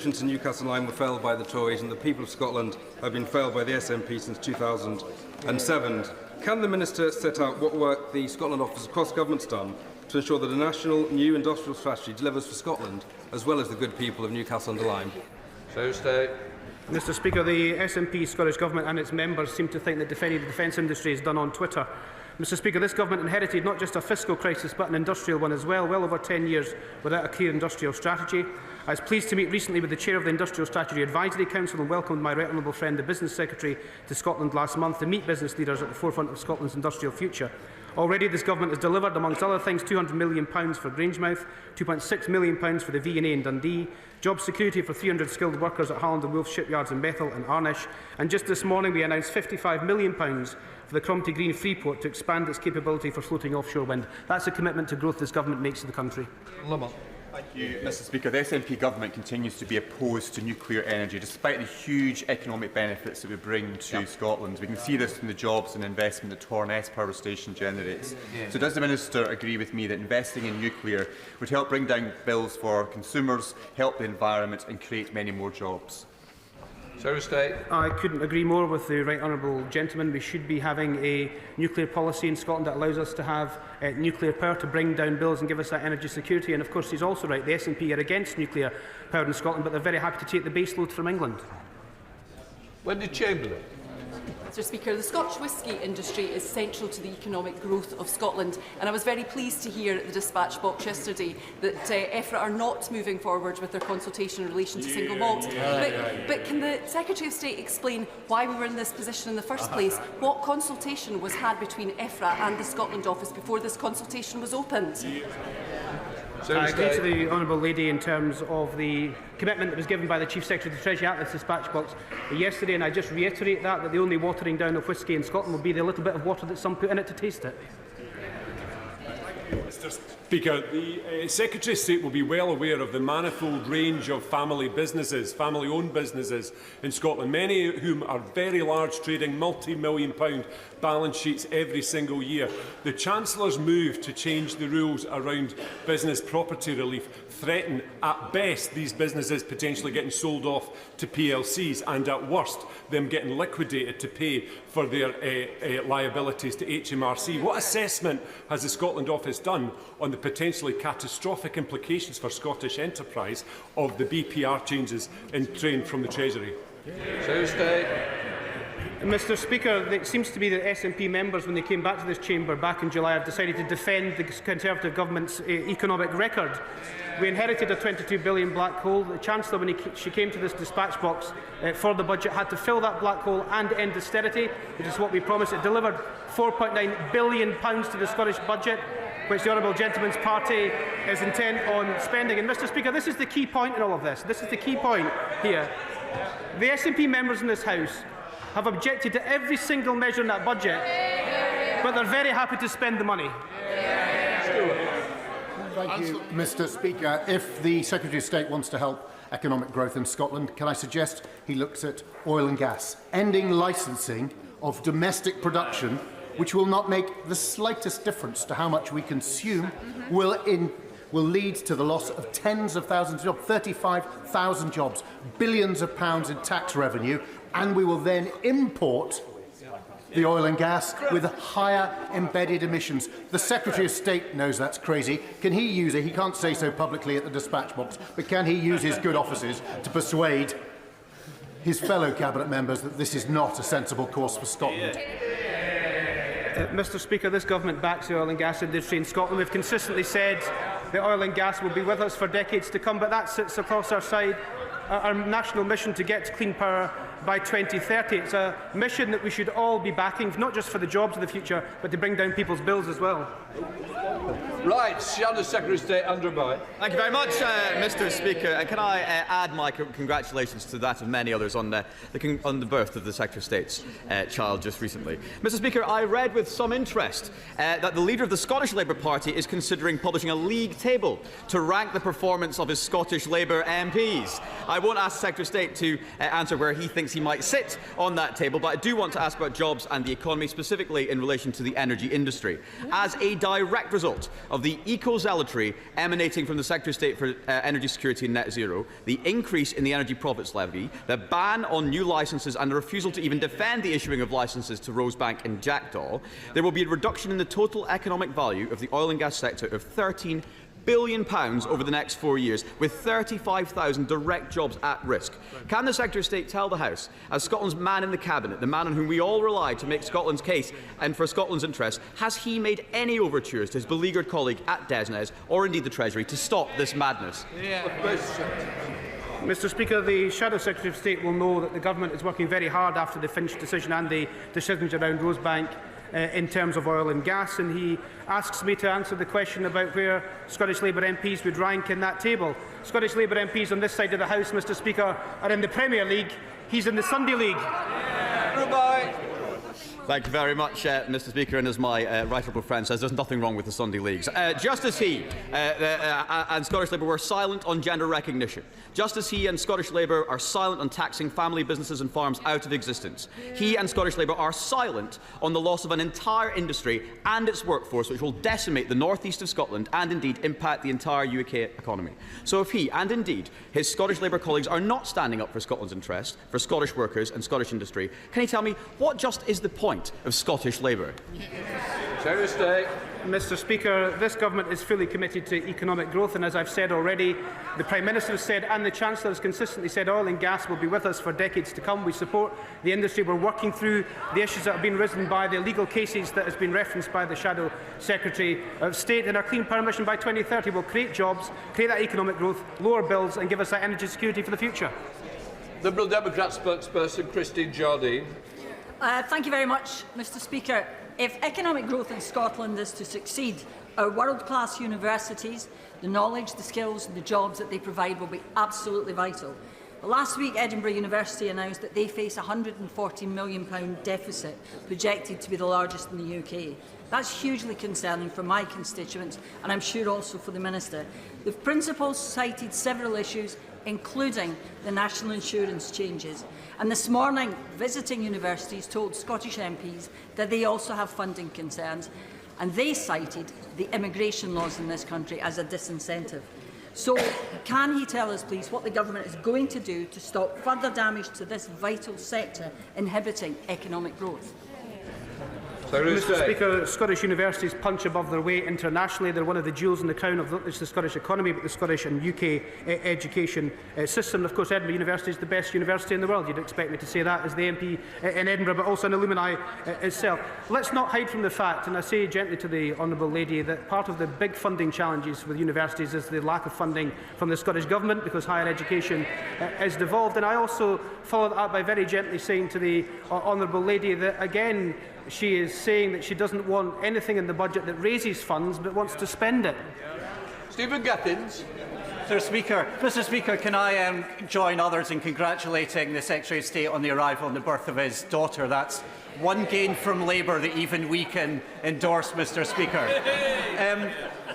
solutions to Newcastle Line were failed by the Tories, and the people of Scotland have been failed by the SNP since 2007. Can the Minister set out what work the Scotland Office across government's done to ensure that a national new industrial strategy delivers for Scotland, as well as the good people of Newcastle-under-Lyme? Mr Speaker, the SNP Scottish Government and its members seem to think that defending the defence industry is done on Twitter. Mr Speaker, this government inherited not just a fiscal crisis but an industrial one as well over 10 years without a clear industrial strategy. I was pleased to meet recently with the Chair of the Industrial Strategy Advisory Council and welcomed my right honourable friend, the Business Secretary, to Scotland last month to meet business leaders at the forefront of Scotland's industrial future. Already this government has delivered, amongst other things, £200 million for Grangemouth, £2.6 million for the V&A in Dundee, job security for 300 skilled workers at Harland and Wolff shipyards in Bethel and Arnish, and just this morning we announced £55 million for the Cromarty Green Freeport to expand its capability for floating offshore wind. That's a commitment to growth this government makes to the country. Thank you, Mr Speaker. The SNP government continues to be opposed to nuclear energy, despite the huge economic benefits that we bring to Scotland. We can see this from the jobs and investment that Torness Power Station generates. So does the Minister agree with me that investing in nuclear would help bring down bills for consumers, help the environment and create many more jobs? I couldn't agree more with the right honourable gentleman. We should be having a nuclear policy in Scotland that allows us to have nuclear power to bring down bills and give us that energy security. And of course he's also right, the SNP are against nuclear power in Scotland, but they're very happy to take the base load from England. Wendy Chamberlain. Mr Speaker, the Scotch whisky industry is central to the economic growth of Scotland, and I was very pleased to hear at the dispatch box yesterday that EFRA are not moving forward with their consultation in relation to single malt. But can the Secretary of State explain why we were in this position in the first place? What consultation was had between EFRA and the Scotland Office before this consultation was opened? I agree to the honourable lady in terms of the commitment that was given by the Chief Secretary of the Treasury at this dispatch box yesterday, and I just reiterate that the only watering down of whisky in Scotland will be the little bit of water that some put in it to taste it. Mr Speaker, the Secretary of State will be well aware of the manifold range of family businesses, family-owned businesses in Scotland, many of whom are very large, trading multi-million-pound balance sheets every single year. The Chancellor's move to change the rules around business property relief threaten, at best, these businesses potentially getting sold off to PLCs and, at worst, them getting liquidated to pay for their liabilities to HMRC. What assessment has the Scotland Office done on the potentially catastrophic implications for Scottish enterprise of the BPR changes in train from the Treasury? Mr Speaker, it seems to be that SNP members, when they came back to this chamber back in July, have decided to defend the Conservative government's economic record. We inherited a £22 billion black hole. The Chancellor, when she came to this dispatch box for the budget, had to fill that black hole and end austerity, which is what we promised. It delivered £4.9 billion to the Scottish budget, which the honourable gentleman's party is intent on spending. And Mr Speaker, this is the key point in all of this. This is the key point here. The SNP members in this House have objected to every single measure in that budget, but they're very happy to spend the money. Thank you, Mr Speaker. If the Secretary of State wants to help economic growth in Scotland, can I suggest he looks at oil and gas? Ending licensing of domestic production, which will not make the slightest difference to how much we consume, will lead to the loss of tens of thousands of jobs, 35,000 jobs, billions of pounds in tax revenue, and we will then import the oil and gas with higher embedded emissions. The Secretary of State knows that's crazy. Can he use it? He can't say so publicly at the dispatch box, but can he use his good offices to persuade his fellow Cabinet members that this is not a sensible course for Scotland? Mr Speaker, this government backs the oil and gas industry in Scotland. We've consistently said that oil and gas will be with us for decades to come, but that sits across our side. Our national mission to get to clean power by 2030. It's a mission that we should all be backing, not just for the jobs of the future, but to bring down people's bills as well. Right, Under Secretary of State Underby. Thank you very much, Mr Speaker. And can I add my congratulations to that of many others on the birth of the Secretary of State's child just recently. Mr Speaker, I read with some interest that the leader of the Scottish Labour Party is considering publishing a league table to rank the performance of his Scottish Labour MPs. I won't ask the Secretary of State to answer where he thinks he might sit on that table, but I do want to ask about jobs and the economy, specifically in relation to the energy industry. As a direct result of of the eco-zealotry emanating from the Secretary of State for Energy Security and Net Zero, the increase in the Energy Profits Levy, the ban on new licences and the refusal to even defend the issuing of licences to Rosebank and Jackdaw, there will be a reduction in the total economic value of the oil and gas sector of £13 billion over the next 4 years, with 35,000 direct jobs at risk. Can the Secretary of State tell the House, as Scotland's man in the Cabinet, the man on whom we all rely to make Scotland's case and for Scotland's interests, has he made any overtures to his beleaguered colleague at DESNZ, or indeed the Treasury, to stop this madness? Mr Speaker, the Shadow Secretary of State will know that the Government is working very hard after the Finch decision and the decisions around Rosebank in terms of oil and gas, and he asks me to answer the question about where Scottish Labour MPs would rank in that table. Scottish Labour MPs on this side of the House, Mr Speaker, are in the Premier League. He's in the Sunday League. Thank you very much, Mr Speaker, and as my right honourable friend says, there's nothing wrong with the Sunday Leagues. Just as he and Scottish Labour were silent on gender recognition, just as he and Scottish Labour are silent on taxing family businesses and farms out of existence, he and Scottish Labour are silent on the loss of an entire industry and its workforce, which will decimate the north east of Scotland and indeed impact the entire UK economy. So if he and indeed his Scottish Labour colleagues are not standing up for Scotland's interests, for Scottish workers and Scottish industry, can he tell me what just is the point of Scottish Labour? Mr Speaker, this Government is fully committed to economic growth, and as I've said already, the Prime Minister has said and the Chancellor has consistently said oil and gas will be with us for decades to come. We support the industry. We're working through the issues that have been risen by the legal cases that has been referenced by the Shadow Secretary of State, and our Clean Power Mission by 2030 will create jobs, create that economic growth, lower bills and give us that energy security for the future. Liberal Democrat spokesperson Christine Jardine. Thank you very much, Mr Speaker. If economic growth in Scotland is to succeed, our world-class universities, the knowledge, the skills and the jobs that they provide will be absolutely vital. But last week, Edinburgh University announced that they face a £140 million deficit, projected to be the largest in the UK. That's hugely concerning for my constituents, and I'm sure also for the Minister. The principals cited several issues, including the national insurance changes. And this morning, visiting universities told Scottish MPs that they also have funding concerns, and they cited the immigration laws in this country as a disincentive. So, can he tell us, please, what the Government is going to do to stop further damage to this vital sector, inhibiting economic growth? Mr Speaker, Scottish universities punch above their weight internationally. They're one of the jewels in the crown of not just the Scottish economy, but the Scottish and UK education system. And of course, Edinburgh University is the best university in the world. You'd expect me to say that as the MP in Edinburgh, but also an alumni itself. Let's not hide from the fact, and I say gently to the Honourable Lady, that part of the big funding challenges with universities is the lack of funding from the Scottish Government, because higher education is devolved. And I also follow that up by very gently saying to the Honourable Lady that, again, she is saying that she doesn't want anything in the budget that raises funds, but wants to spend it. Stephen Gathins. Mr Speaker, can I join others in congratulating the Secretary of State on the arrival and the birth of his daughter? That's one gain from Labour that even we can endorse, Mr Speaker.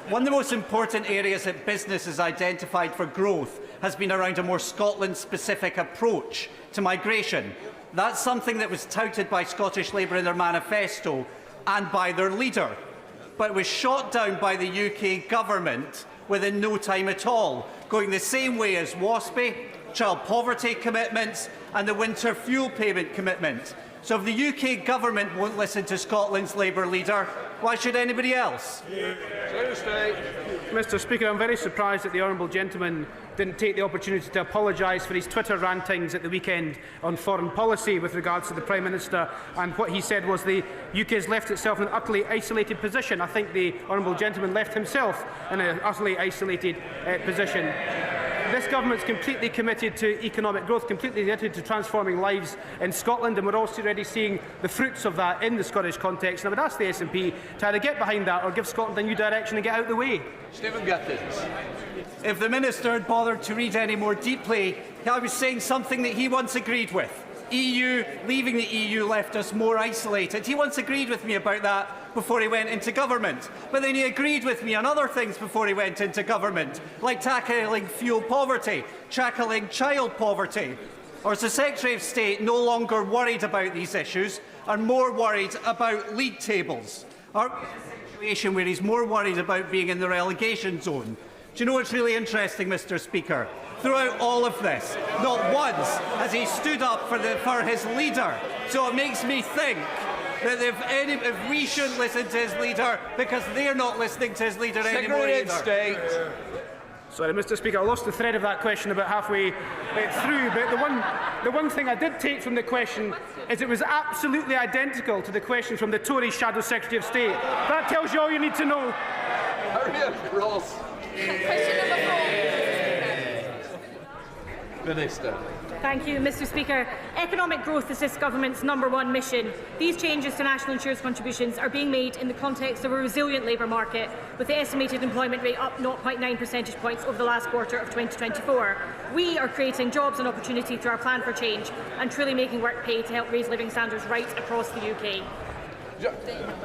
One of the most important areas that business has identified for growth has been around a more Scotland-specific approach to migration. That's something that was touted by Scottish Labour in their manifesto and by their leader, but it was shot down by the UK Government within no time at all, going the same way as WASPI, child poverty commitments and the winter fuel payment commitment. So if the UK Government won't listen to Scotland's Labour leader, why should anybody else? Mr Speaker, I'm very surprised that the honourable gentleman didn't take the opportunity to apologise for his Twitter rantings at the weekend on foreign policy with regards to the Prime Minister, and what he said was the UK has left itself in an utterly isolated position. I think the honourable gentleman left himself in an utterly isolated position. This Government is completely committed to economic growth, completely committed to transforming lives in Scotland, and we're also already seeing the fruits of that in the Scottish context. And I would ask the SNP to either get behind that or give Scotland a new direction and get out of the way. Stephen Gathins. If the Minister had bothered to read any more deeply, I was saying something that he once agreed with. Leaving the EU left us more isolated. He once agreed with me about that before he went into government. But then he agreed with me on other things before he went into government, like tackling fuel poverty, tackling child poverty. Or is the Secretary of State no longer worried about these issues and more worried about league tables? situation where he's more worried about being in the relegation zone. Do you know what's really interesting, Mr. Speaker? Throughout all of this, not once has he stood up for his leader. So it makes me think that if we shouldn't listen to his leader because they're not listening to his leader anymore either. Sorry, Mr. Speaker, I lost the thread of that question about halfway through, but the one thing I did take from the question is it was absolutely identical to the question from the Tory Shadow Secretary of State. That tells you all you need to know. Ross. Question number 4. Minister. Thank you, Mr. Speaker. Economic growth is this government's #1 mission. These changes to national insurance contributions are being made in the context of a resilient labour market, with the estimated employment rate up 0.9 percentage points over the last quarter of 2024. We are creating jobs and opportunity through our plan for change and truly making work pay to help raise living standards right across the UK.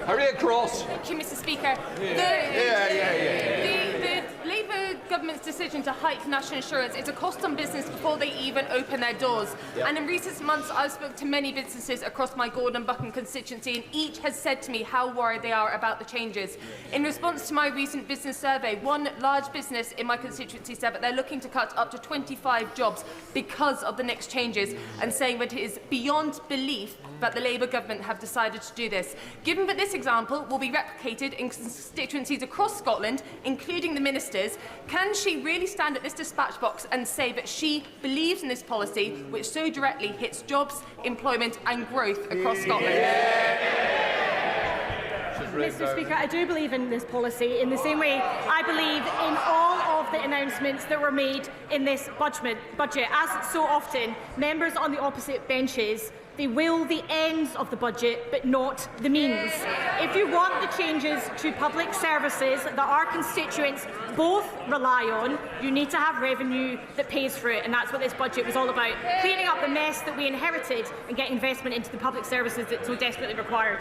Hurry across. Thank you, Mr. Speaker. The Labour government's decision to hike national insurance is a cost on business before they even open their doors. And in recent months, I've spoken to many businesses across my Gordon Buchan constituency, and each has said to me how worried they are about the changes. In response to my recent business survey, one large business in my constituency said that they're looking to cut up to 25 jobs because of the next changes, and saying that it is beyond belief that the Labour government have decided to do this. Given that this example will be replicated in constituencies across Scotland, including the ministers, can she really stand at this dispatch box and say that she believes in this policy, which so directly hits jobs, employment and growth across Scotland? Mr. Speaker, I do believe in this policy in the same way I believe in all of the announcements that were made in this budget. As so often, members on the opposite benches, they will the ends of the budget, but not the means. If you want the changes to public services that our constituents both rely on, you need to have revenue that pays for it, and that's what this budget was all about. Cleaning up the mess that we inherited and getting investment into the public services that so desperately required.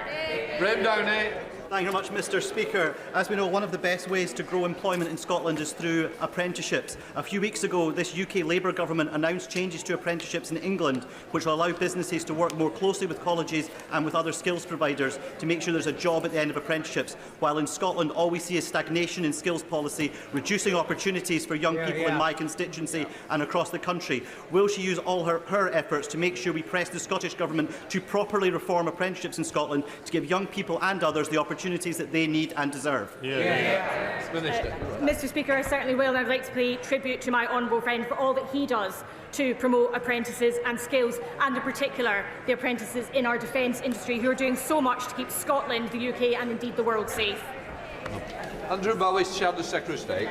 Graham Downey. Thank you very much, Mr. Speaker. As we know, one of the best ways to grow employment in Scotland is through apprenticeships. A few weeks ago, this UK Labour government announced changes to apprenticeships in England, which will allow businesses to work more closely with colleges and with other skills providers to make sure there's a job at the end of apprenticeships. While in Scotland, all we see is stagnation in skills policy, reducing opportunities for young people in my constituency and across the country. Will she use all her efforts to make sure we press the Scottish Government to properly reform apprenticeships in Scotland to give young people and others the opportunities that they need and deserve? Mr. Speaker, I certainly will, and I'd like to pay tribute to my honourable friend for all that he does to promote apprentices and skills, and in particular the apprentices in our defence industry who are doing so much to keep Scotland, the UK and indeed the world safe. Andrew Bowies, Shadow Secretary of State.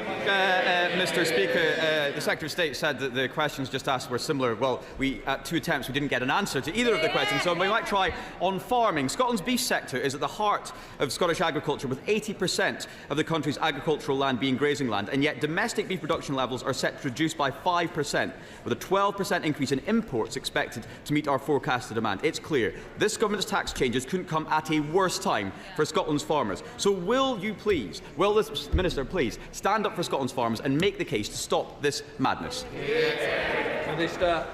Mr. Speaker, the Secretary of State said that the questions just asked were similar. Well, at 2 attempts, we didn't get an answer to either of the questions, so we might try on farming. Scotland's beef sector is at the heart of Scottish agriculture, with 80% of the country's agricultural land being grazing land, and yet domestic beef production levels are set to reduce by 5%, with a 12% increase in imports expected to meet our forecasted demand. It's clear this government's tax changes couldn't come at a worse time for Scotland's farmers. So will you please, will this Minister please stand up for Scotland's farmers and make the case to stop this madness? Minister.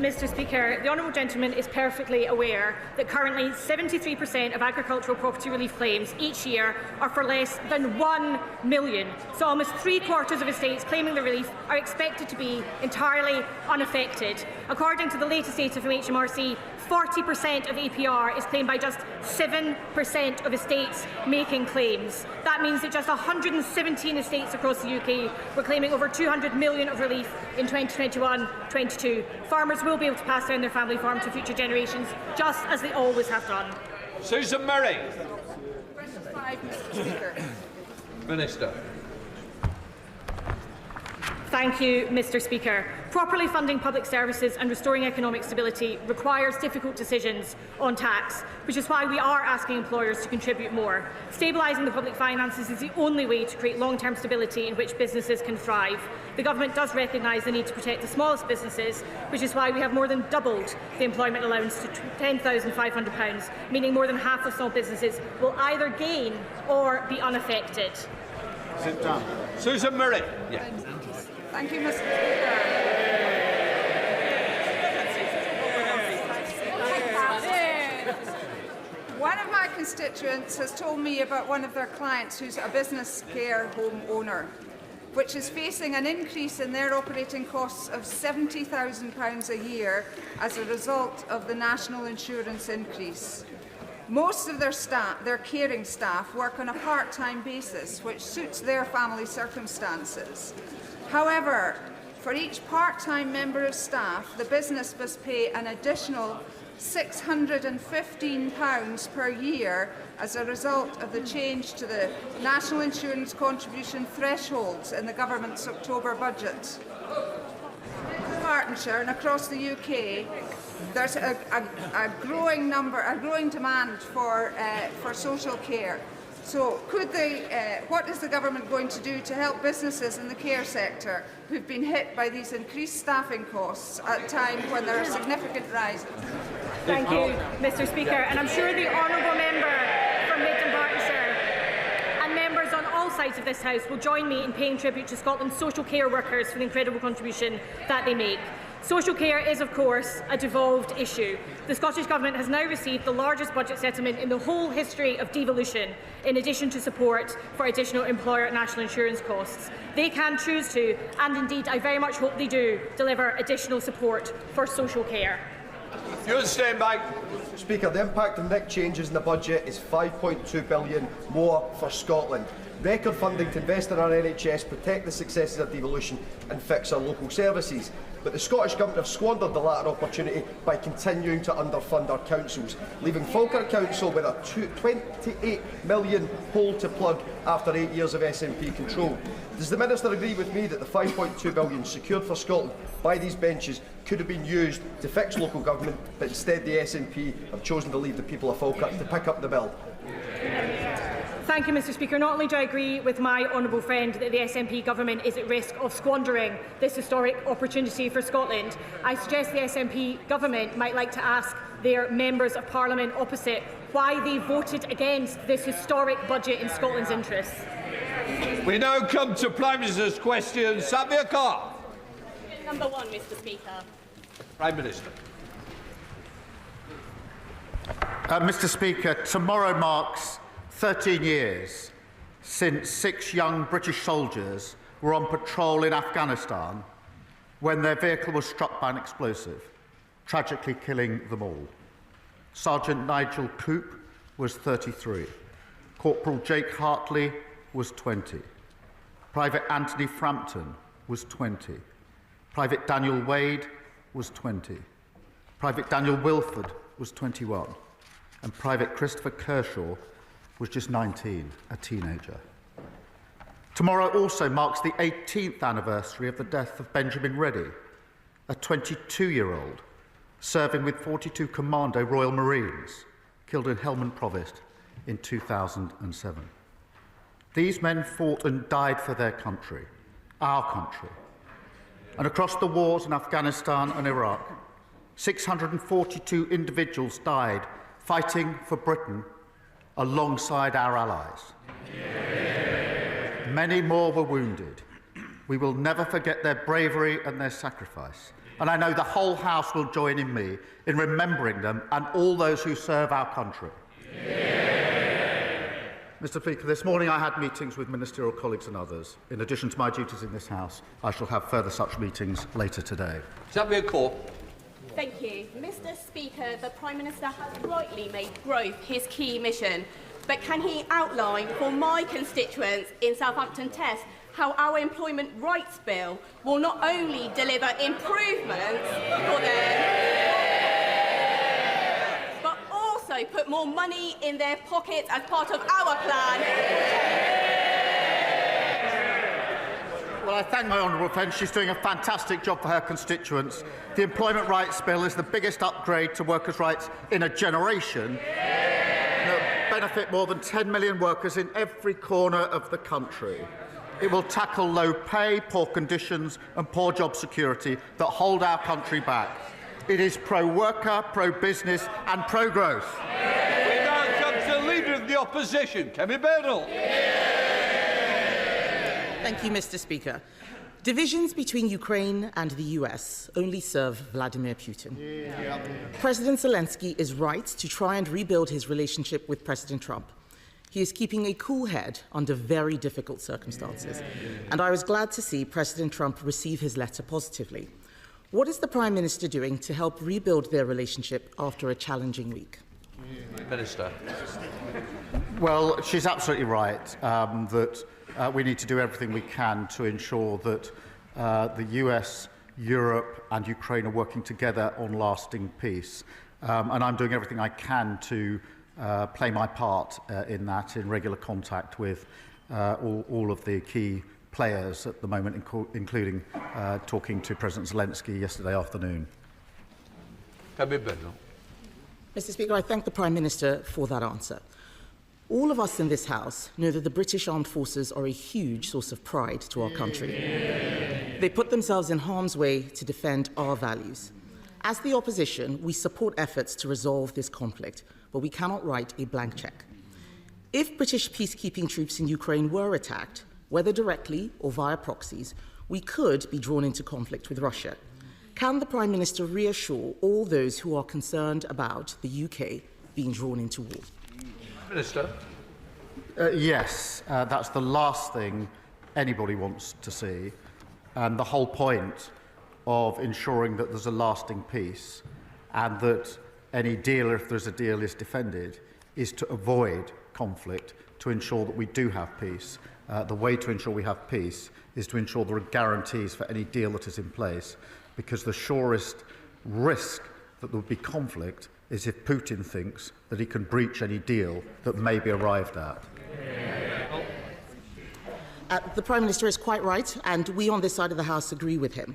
Mr. Speaker, the honourable gentleman is perfectly aware that currently 73% of agricultural property relief claims each year are for less than 1 million. So almost 3/4 of estates claiming the relief are expected to be entirely unaffected. According to the latest data from HMRC, 40% of APR is claimed by just 7% of estates making claims. That means that just 117 estates across the UK were claiming over 200 million of relief in 2021-22. Farmers will be able to pass down their family farm to future generations, just as they always have done. Susan Murray. Question 5, Mr. Speaker. Minister. Thank you, Mr. Speaker. Properly funding public services and restoring economic stability requires difficult decisions on tax, which is why we are asking employers to contribute more. Stabilising the public finances is the only way to create long-term stability in which businesses can thrive. The Government does recognise the need to protect the smallest businesses, which is why we have more than doubled the employment allowance to £10,500, meaning more than half of small businesses will either gain or be unaffected. Sit down. Susan Murray. Yeah. Thank you, Mr. Speaker. One of my constituents has told me about one of their clients who's a business care home owner, which is facing an increase in their operating costs of £70,000 a year as a result of the national insurance increase. Most of their caring staff, work on a part-time basis, which suits their family circumstances. However, for each part-time member of staff, the business must pay an additional £615 per year as a result of the change to the national insurance contribution thresholds in the government's October budget. In Hertfordshire and across the UK, there's a growing demand for social care. So, what is the government going to do to help businesses in the care sector who've been hit by these increased staffing costs at a time when there are significant rises? Thank you, Mr. Speaker. And I'm sure the honourable member from Mid and Hertfordshire and members on all sides of this House will join me in paying tribute to Scotland's social care workers for the incredible contribution that they make. Social care is, of course, a devolved issue. The Scottish Government has now received the largest budget settlement in the whole history of devolution, in addition to support for additional employer national insurance costs. They can choose to, and indeed I very much hope they do, deliver additional support for social care. You stand back. Speaker, the impact of NIC changes in the budget is £5.2 billion more for Scotland. Record funding to invest in our NHS, protect the successes of devolution and fix our local services. But the Scottish Government have squandered the latter opportunity by continuing to underfund our councils, leaving Falkirk Council with a £28 million hole to plug after 8 years of SNP control. Does the Minister agree with me that the £5.2 billion secured for Scotland by these benches could have been used to fix local government, but instead the SNP have chosen to leave the people of Falkirk to pick up the bill? Thank you, Mr. Speaker. Not only do I agree with my honourable friend that the SNP government is at risk of squandering this historic opportunity for Scotland, I suggest the SNP government might like to ask their members of Parliament opposite why they voted against this historic budget in Scotland's interests. We now come to Prime Minister's question. Samir Khan. Number 1, Mr. Speaker. Prime Minister. Mr. Speaker, tomorrow marks 13 years since 6 young British soldiers were on patrol in Afghanistan when their vehicle was struck by an explosive, tragically killing them all. Sergeant Nigel Coop was 33. Corporal Jake Hartley was 20. Private Anthony Frampton was 20. Private Daniel Wade was 20. Private Daniel Wilford was 21. And Private Christopher Kershaw was just 19, a teenager. Tomorrow also marks the 18th anniversary of the death of Benjamin Reddy, a 22-year-old serving with 42 Commando Royal Marines, killed in Helmand Provost in 2007. These men fought and died for their country, our country. And across the wars in Afghanistan and Iraq, 642 individuals died fighting for Britain alongside our allies. Many more were wounded. We will never forget their bravery and their sacrifice. And I know the whole House will join in me in remembering them and all those who serve our country. Mr. Speaker, this morning I had meetings with ministerial colleagues and others. In addition to my duties in this House, I shall have further such meetings later today. Samir Khan. Thank you. Mr. Speaker, the Prime Minister has rightly made growth his key mission. But can he outline for my constituents in Southampton Test how our Employment Rights Bill will not only deliver improvements for them, but also put more money in their pockets as part of our plan? Well, I thank my honourable friend. She's doing a fantastic job for her constituents. The Employment Rights Bill is the biggest upgrade to workers' rights in a generation. It will benefit more than 10 million workers in every corner of the country. It will tackle low pay, poor conditions and poor job security that hold our country back. It is pro-worker, pro-business and pro-growth. We now come to the Leader of the Opposition, Kemi Badenoch. Thank you, Mr. Speaker. Divisions between Ukraine and the US only serve Vladimir Putin. President Zelensky is right to try and rebuild his relationship with President Trump. He is keeping a cool head under very difficult circumstances, and I was glad to see President Trump receive his letter positively. What is the Prime Minister doing to help rebuild their relationship after a challenging week? Minister. Well, she's absolutely right that we need to do everything we can to ensure that the US, Europe and Ukraine are working together on lasting peace. And I'm doing everything I can to play my part in that, in regular contact with all of the key players at the moment, including talking to President Zelensky yesterday afternoon. Kemi Badenoch. Mr. Speaker, I thank the Prime Minister for that answer. All of us in this House know that the British Armed Forces are a huge source of pride to our country. They put themselves in harm's way to defend our values. As the opposition, we support efforts to resolve this conflict, but we cannot write a blank cheque. If British peacekeeping troops in Ukraine were attacked, whether directly or via proxies, we could be drawn into conflict with Russia. Can the Prime Minister reassure all those who are concerned about the UK being drawn into war? Minister. Yes, that's the last thing anybody wants to see. And the whole point of ensuring that there's a lasting peace and that any deal, if there's a deal, is defended, is to avoid conflict, to ensure that we do have peace. The way to ensure we have peace is to ensure there are guarantees for any deal that is in place, because the surest risk that there would be conflict is if Putin thinks that he can breach any deal that may be arrived at. The Prime Minister is quite right, and we on this side of the House agree with him.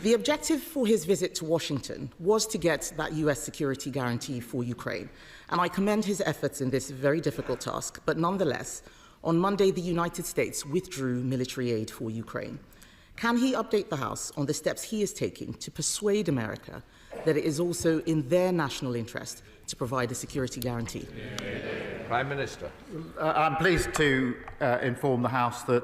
The objective for his visit to Washington was to get that US security guarantee for Ukraine, and I commend his efforts in this very difficult task. But nonetheless, on Monday, the United States withdrew military aid for Ukraine. Can he update the House on the steps he is taking to persuade America that it is also in their national interest to provide a security guarantee? Prime Minister. I'm pleased to inform the House that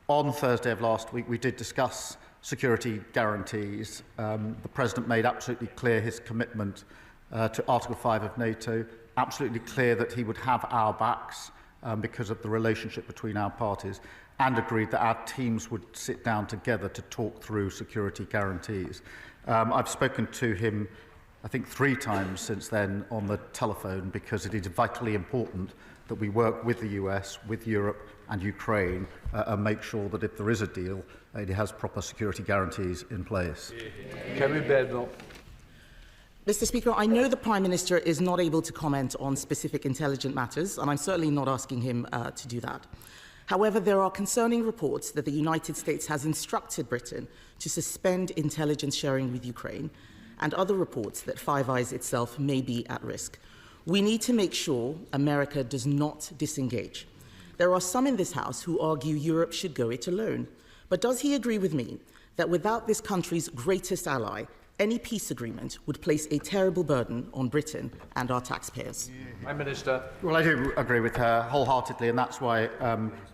on Thursday of last week we did discuss security guarantees. The President made absolutely clear his commitment to Article 5 of NATO, absolutely clear that he would have our backs because of the relationship between our parties, and agreed that our teams would sit down together to talk through security guarantees. I've spoken to him, I think, 3 times since then on the telephone, because it is vitally important that we work with the US, with Europe and Ukraine and make sure that if there is a deal, it has proper security guarantees in place. Kemi Badenoch. Mr. Speaker, I know the Prime Minister is not able to comment on specific intelligence matters, and I'm certainly not asking him to do that. However, there are concerning reports that the United States has instructed Britain to suspend intelligence sharing with Ukraine, and other reports that Five Eyes itself may be at risk. We need to make sure America does not disengage. There are some in this House who argue Europe should go it alone. But does he agree with me that without this country's greatest ally, any peace agreement would place a terrible burden on Britain and our taxpayers? Prime Minister. Well, I do agree with her wholeheartedly, and that's why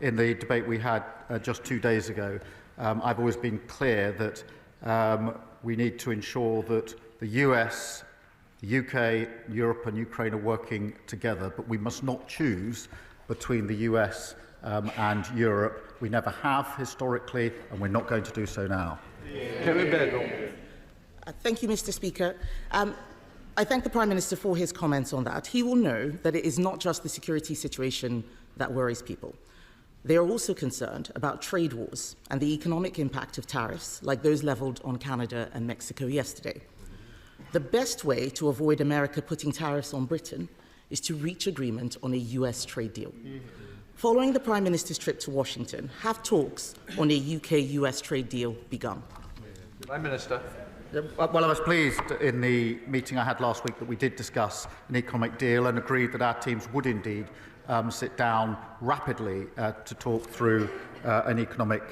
in the debate we had just 2 days ago, I've always been clear that we need to ensure that the US, the UK, Europe and Ukraine are working together, but we must not choose between the US and Europe. We never have historically, and we're not going to do so now. Kemi Badenoch. Thank you, Mr. Speaker. I thank the Prime Minister for his comments on that. He will know that it is not just the security situation that worries people. They are also concerned about trade wars and the economic impact of tariffs, like those levelled on Canada and Mexico yesterday. The best way to avoid America putting tariffs on Britain is to reach agreement on a US trade deal. Following the Prime Minister's trip to Washington, have talks on a UK-US trade deal begun? Prime Minister. Well, I was pleased in the meeting I had last week that we did discuss an economic deal and agreed that our teams would indeed sit down rapidly to talk through an economic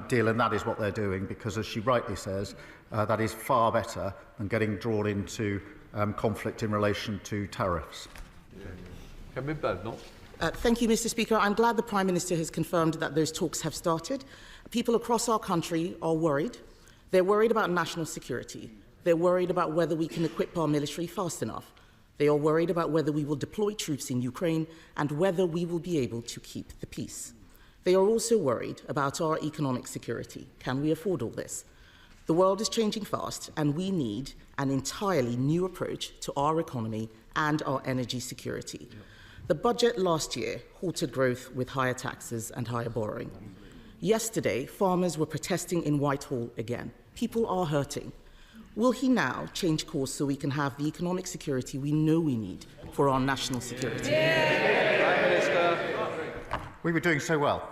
deal, and that is what they're doing, because, as she rightly says, that is far better than getting drawn into conflict in relation to tariffs. Kemi Badenoch. Thank you, Mr. Speaker. I'm glad the Prime Minister has confirmed that those talks have started. People across our country are worried. They're worried about national security. They're worried about whether we can equip our military fast enough. They are worried about whether we will deploy troops in Ukraine and whether we will be able to keep the peace. They are also worried about our economic security. Can we afford all this? The world is changing fast, and we need an entirely new approach to our economy and our energy security. The budget last year halted growth with higher taxes and higher borrowing. Yesterday, farmers were protesting in Whitehall again. People are hurting. Will he now change course so we can have the economic security we know we need for our national security? Prime Minister. We were doing so well.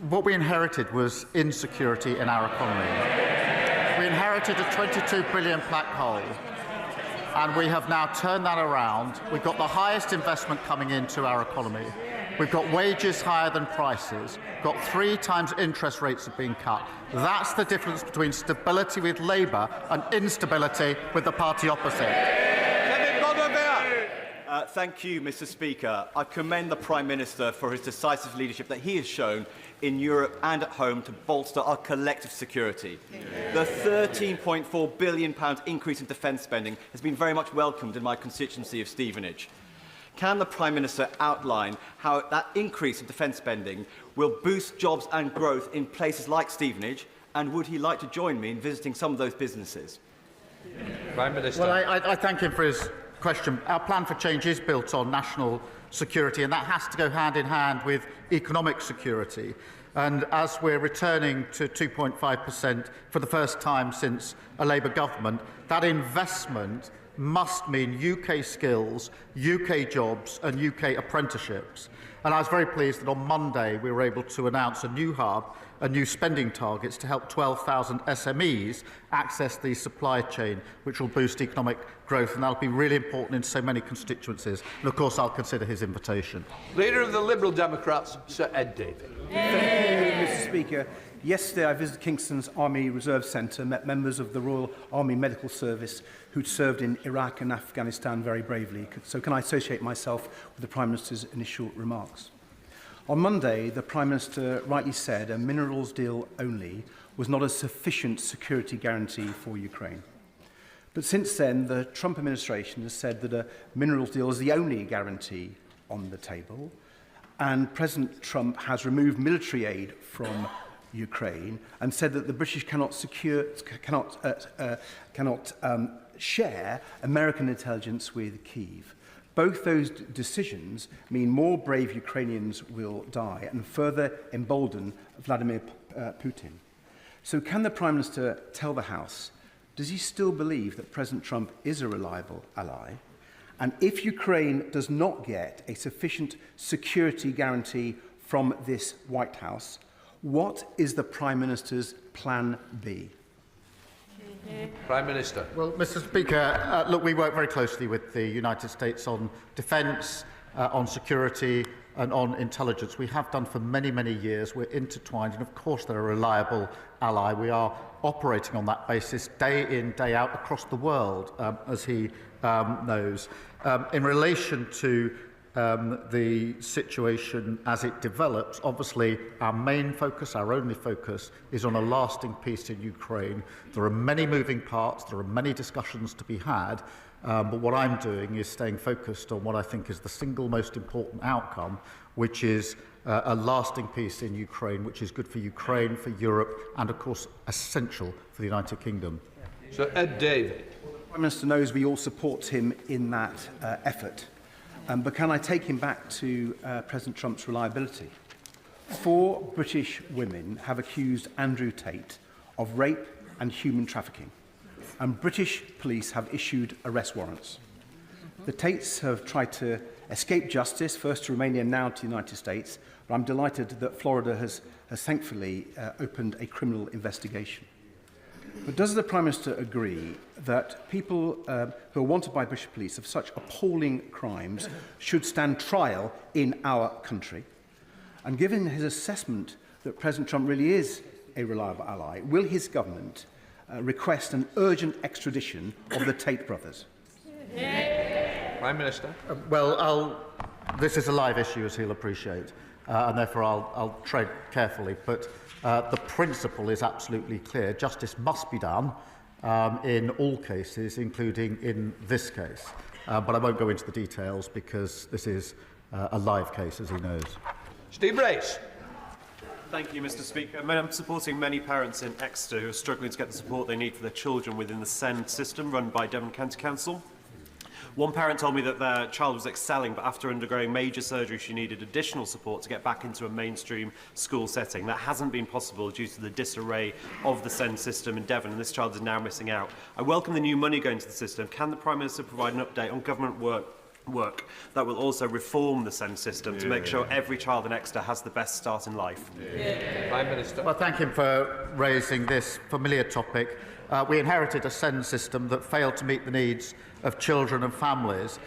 What we inherited was insecurity in our economy. We inherited a £22 billion black hole, and we have now turned that around. We've got the highest investment coming into our economy. We've got wages higher than prices. We've got 3 times interest rates have been cut. That's the difference between stability with Labour and instability with the party opposite. Thank you, Mr. Speaker. I commend the Prime Minister for his decisive leadership that he has shown in Europe and at home to bolster our collective security. The £13.4 billion increase in defence spending has been very much welcomed in my constituency of Stevenage. Can the Prime Minister outline how that increase in defence spending will boost jobs and growth in places like Stevenage, and would he like to join me in visiting some of those businesses? Prime Minister. Well, I thank him for his question. Our plan for change is built on national security, and that has to go hand in hand with economic security. And as we're returning to 2.5% for the first time since a Labour government, that investment must mean UK skills, UK jobs and UK apprenticeships. And I was very pleased that on Monday we were able to announce a new hub, a new spending targets to help 12,000 SMEs access the supply chain, which will boost economic growth, and that'll be really important in so many constituencies. And of course I'll consider his invitation. Leader of the Liberal Democrats, Sir Ed Davey. Thank you, Mr. Speaker. Yesterday I visited Kingston's Army Reserve Centre, met members of the Royal Army Medical Service who'd served in Iraq and Afghanistan very bravely. So can I associate myself with the Prime Minister's initial remarks? On Monday, the Prime Minister rightly said a minerals deal only was not a sufficient security guarantee for Ukraine. But since then, the Trump administration has said that a minerals deal is the only guarantee on the table, and President Trump has removed military aid from Ukraine and said that the British cannot share American intelligence with Kyiv. Both those decisions mean more brave Ukrainians will die and further embolden Vladimir Putin. So can the Prime Minister tell the House, does he still believe that President Trump is a reliable ally? And if Ukraine does not get a sufficient security guarantee from this White House, what is the Prime Minister's plan B? Prime Minister. Well, Mr. Speaker, look, we work very closely with the United States on defence, on security and on intelligence. We have done for many, many years. We're intertwined, and of course they're a reliable ally. We are operating on that basis day in, day out across the world, as he knows. In relation to the situation as it develops, obviously our main focus, our only focus, is on a lasting peace in Ukraine. There are many moving parts, there are many discussions to be had, but what I'm doing is staying focused on what I think is the single most important outcome, which is a lasting peace in Ukraine, which is good for Ukraine, for Europe, and of course essential for the United Kingdom. Sir Ed Davey. The Prime Minister knows we all support him in that effort. But can I take him back to President Trump's reliability? 4 British women have accused Andrew Tate of rape and human trafficking, and British police have issued arrest warrants. The Tates have tried to escape justice, first to Romania, now to the United States, but I'm delighted that Florida has thankfully opened a criminal investigation. But does the Prime Minister agree that people who are wanted by British police of such appalling crimes should stand trial in our country? And given his assessment that President Trump really is a reliable ally, will his government request an urgent extradition of the Tate brothers? Prime Minister. This is a live issue, as he'll appreciate, and therefore I'll tread carefully. But the principle is absolutely clear. Justice must be done in all cases, including in this case. But I won't go into the details because this is a live case, as he knows. Steve Race. Thank you, Mr. Speaker. I'm supporting many parents in Exeter who are struggling to get the support they need for their children within the SEND system run by Devon County Council. One parent told me that their child was excelling, but after undergoing major surgery, she needed additional support to get back into a mainstream school setting. That hasn't been possible due to the disarray of the SEND system in Devon, and this child is now missing out. I welcome the new money going to the system. Can the Prime Minister provide an update on government work that will also reform the SEND system to make sure every child in Exeter has the best start in life? Prime Minister. Well, thank him for raising this familiar topic. We inherited a SEND system that failed to meet the needs of children and families,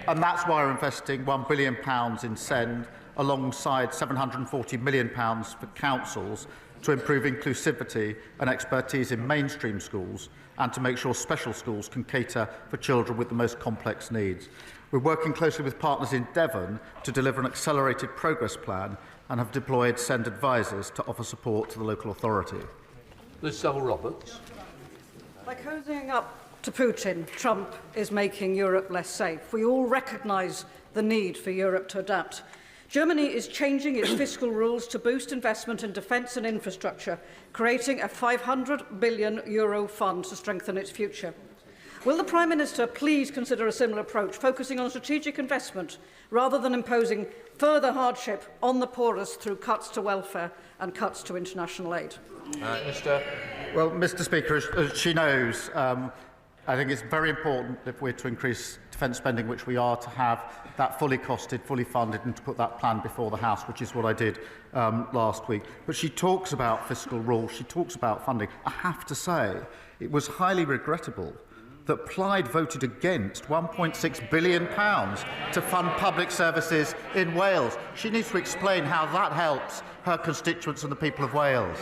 and that's why we're investing £1 billion in SEND alongside £740 million for councils to improve inclusivity and expertise in mainstream schools and to make sure special schools can cater for children with the most complex needs. We're working closely with partners in Devon to deliver an accelerated progress plan and have deployed SEND advisors to offer support to the local authority. Liz Saville-Roberts. By cozying up to Putin, Trump is making Europe less safe. We all recognise the need for Europe to adapt. Germany is changing its fiscal rules to boost investment in defence and infrastructure, creating a €500 billion fund to strengthen its future. Will the Prime Minister please consider a similar approach, focusing on strategic investment rather than imposing further hardship on the poorest through cuts to welfare and cuts to international aid? Well, Mr. Speaker, as she knows, I think it's very important if we're to increase defence spending, which we are, to have that fully costed, fully funded, and to put that plan before the House, which is what I did last week. But she talks about fiscal rules, she talks about funding. I have to say, it was highly regrettable that Plaid voted against £1.6 billion to fund public services in Wales. She needs to explain how that helps her constituents and the people of Wales.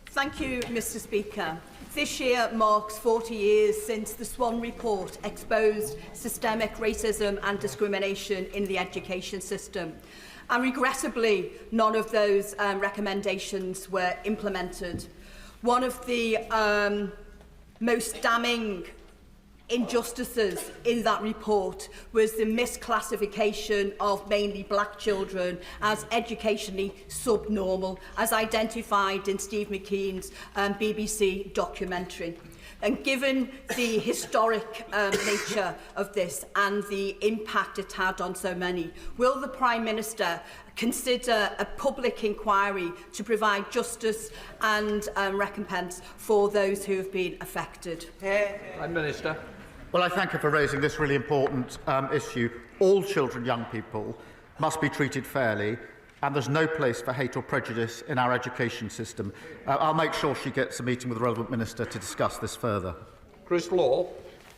Thank you, Mr. Speaker. This year marks 40 years since the Swan Report exposed systemic racism and discrimination in the education system. And regrettably, none of those recommendations were implemented. One of the most damning injustices in that report was the misclassification of mainly black children as educationally subnormal, as identified in Steve McKean's BBC documentary. And given the historic nature of this and the impact it had on so many, will the Prime Minister consider a public inquiry to provide justice and recompense for those who have been affected? Prime Minister. Well, I thank her for raising this really important issue. All children, young people, must be treated fairly, and there's no place for hate or prejudice in our education system. I'll make sure she gets a meeting with the relevant minister to discuss this further. Chris Law.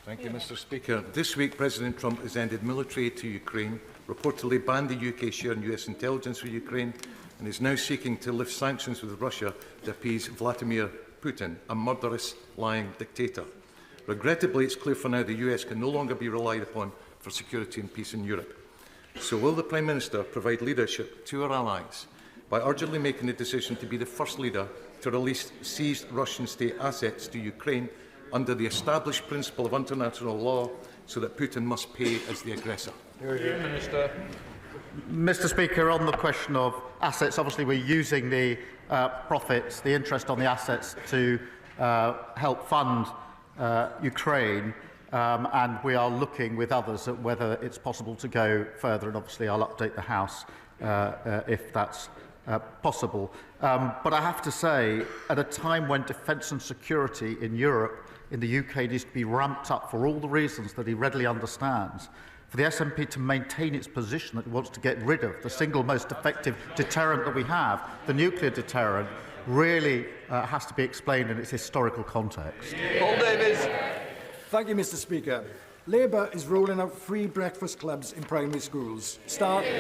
Thank you, Mr. Speaker. This week, President Trump has ended military aid to Ukraine, reportedly banned the UK share in US intelligence for Ukraine, and is now seeking to lift sanctions with Russia to appease Vladimir Putin, a murderous, lying dictator. Regrettably, it's clear for now the US can no longer be relied upon for security and peace in Europe. So will the Prime Minister provide leadership to our allies by urgently making the decision to be the first leader to release seized Russian state assets to Ukraine under the established principle of international law, so that Putin must pay as the aggressor? Minister. Mr. Speaker, on the question of assets, obviously we're using the profits, the interest on the assets to help fund Ukraine, and we are looking with others at whether it's possible to go further, and obviously I'll update the House if that's possible. But I have to say, at a time when defence and security in Europe, in the UK, needs to be ramped up for all the reasons that he readily understands, for the SNP to maintain its position that it wants to get rid of the single most effective deterrent that we have, the nuclear deterrent, really has to be explained in its historical context. Paul Davies. Thank you, Mr. Speaker. Labour is rolling out free breakfast clubs in primary schools, starting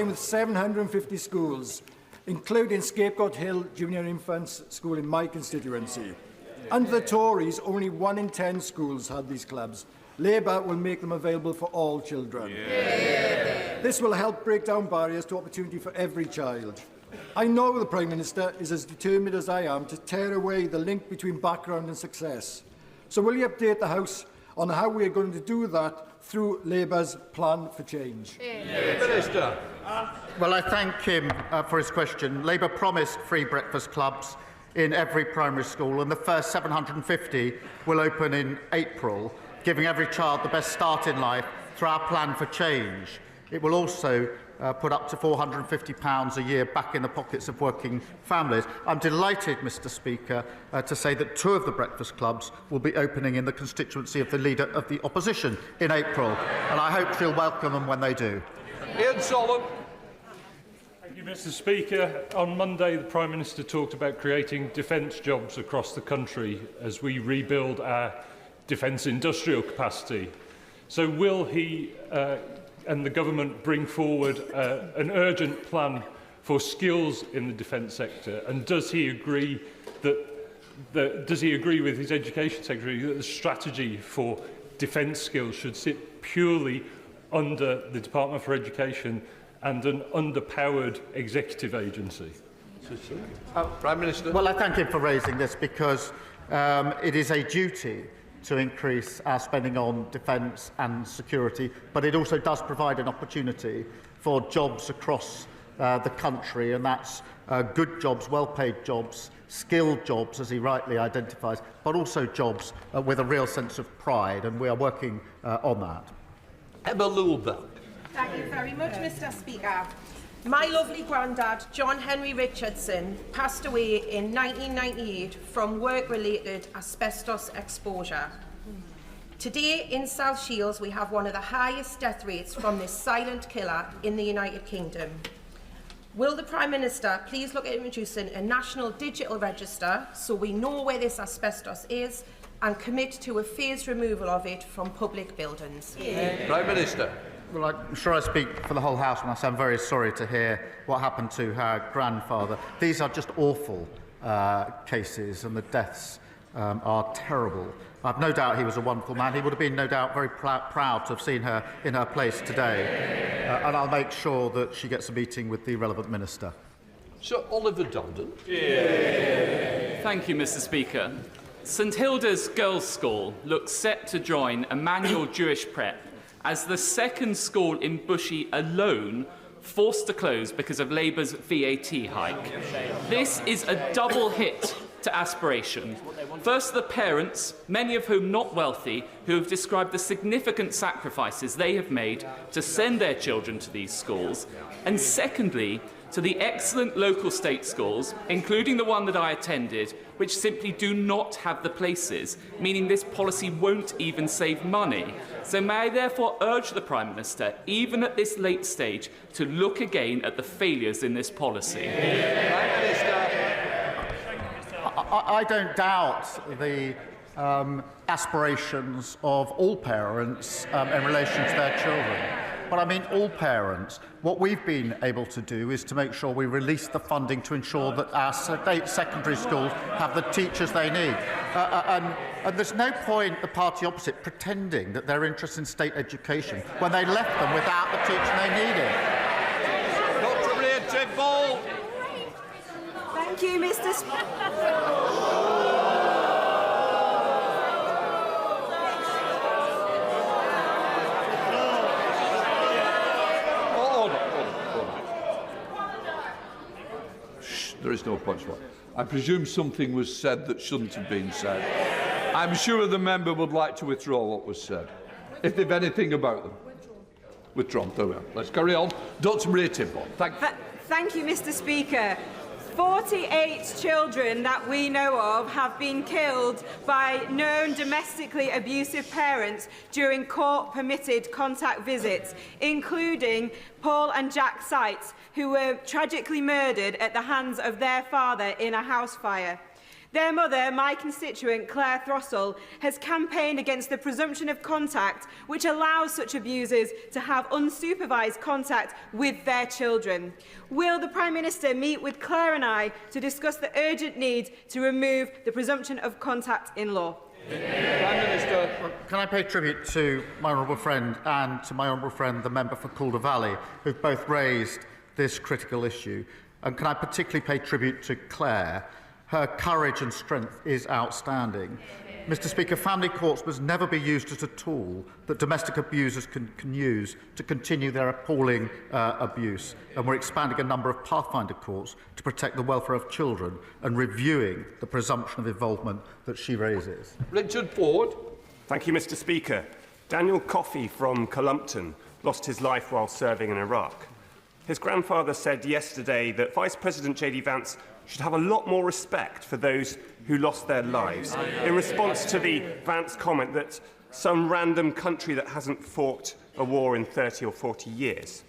with 750 schools. including Scapegoat Hill Junior Infants School in my constituency. Under the Tories, only 1 in 10 schools had these clubs. Labour will make them available for all children. This will help break down barriers to opportunity for every child. I know the Prime Minister is as determined as I am to tear away the link between background and success. So will you update the House on how we are going to do that through Labour's plan for change? Minister. Well, I thank him for his question. Labour promised free breakfast clubs in every primary school, and the first 750 will open in April, giving every child the best start in life through our plan for change. It will also put up to £450 a year back in the pockets of working families. I'm delighted, Mr Speaker, to say that 2 of the breakfast clubs will be opening in the constituency of the Leader of the Opposition in April, and I hope she'll welcome them when they do. Ian Solomon. Thank you, Mr Speaker. On Monday, the Prime Minister talked about creating defence jobs across the country as we rebuild our defence industrial capacity. So will he and the government bring forward an urgent plan for skills in the defence sector? And does he agree with his Education Secretary that the strategy for defence skills should sit purely under the Department for Education and an underpowered executive agency? Prime Minister. Well, I thank him for raising this because it is a duty to increase our spending on defence and security, but it also does provide an opportunity for jobs across the country, and that's good jobs, well-paid jobs, skilled jobs, as he rightly identifies, but also jobs with a real sense of pride, and we are working on that. Emma Lulberg. Thank you very much, Mr Speaker. My lovely granddad, John Henry Richardson, passed away in 1998 from work-related asbestos exposure. Today in South Shields, we have one of the highest death rates from this silent killer in the United Kingdom. Will the Prime Minister please look at introducing a national digital register so we know where this asbestos is and commit to a phased removal of it from public buildings? Prime Minister. Well, I'm sure I speak for the whole House when I say I'm very sorry to hear what happened to her grandfather. These are just awful cases, and the deaths are terrible. I've no doubt he was a wonderful man. He would have been, no doubt, very proud to have seen her in her place today. And I'll make sure that she gets a meeting with the relevant minister. Sir Oliver Dundon. Thank you, Mr Speaker. St Hilda's Girls' School looks set to join Emmanuel Jewish Prep as the second school in Bushey alone forced to close because of Labour's VAT hike. This is a double hit to aspiration. First, the parents, many of whom not wealthy, who have described the significant sacrifices they have made to send their children to these schools. And secondly, to the excellent local state schools, including the one that I attended, which simply do not have the places, meaning this policy won't even save money. So may I therefore urge the Prime Minister, even at this late stage, to look again at the failures in this policy. Prime Minister. I don't doubt the aspirations of all parents in relation to their children. But I mean all parents. What we've been able to do is to make sure we release the funding to ensure that our state secondary schools have the teachers they need. And there's no point the party opposite pretending that they're interested in state education when they left them without the teaching they needed. Dr. Ray Ball. Thank you, Mr Speaker. There is no punchline. I presume something was said that shouldn't have been said. I'm sure the member would like to withdraw what was said, if they've anything about them. Withdrawn. There we are. Let's carry on. Dr. Maria Timbon. Thank you, Mr Speaker. 48 children that we know of have been killed by known domestically abusive parents during court-permitted contact visits, including Paul and Jack Seitz, who were tragically murdered at the hands of their father in a house fire. Their mother, my constituent Claire Throssell, has campaigned against the presumption of contact, which allows such abusers to have unsupervised contact with their children. Will the Prime Minister meet with Claire and I to discuss the urgent need to remove the presumption of contact in law? Prime Minister. Well, can I pay tribute to my honourable friend and to my honourable friend, the member for Calder Valley, who've both raised this critical issue? And can I particularly pay tribute to Claire? Her courage and strength is outstanding. Mr. Speaker, family courts must never be used as a tool that domestic abusers can use to continue their appalling abuse. And we're expanding a number of pathfinder courts to protect the welfare of children and reviewing the presumption of involvement that she raises. Richard Ford. Thank you, Mr. Speaker. Daniel Coffey from Columpton lost his life while serving in Iraq. His grandfather said yesterday that Vice President J.D. Vance should have a lot more respect for those who lost their lives, in response to the Vance comment that some random country that hasn't fought a war in 30 or 40 years.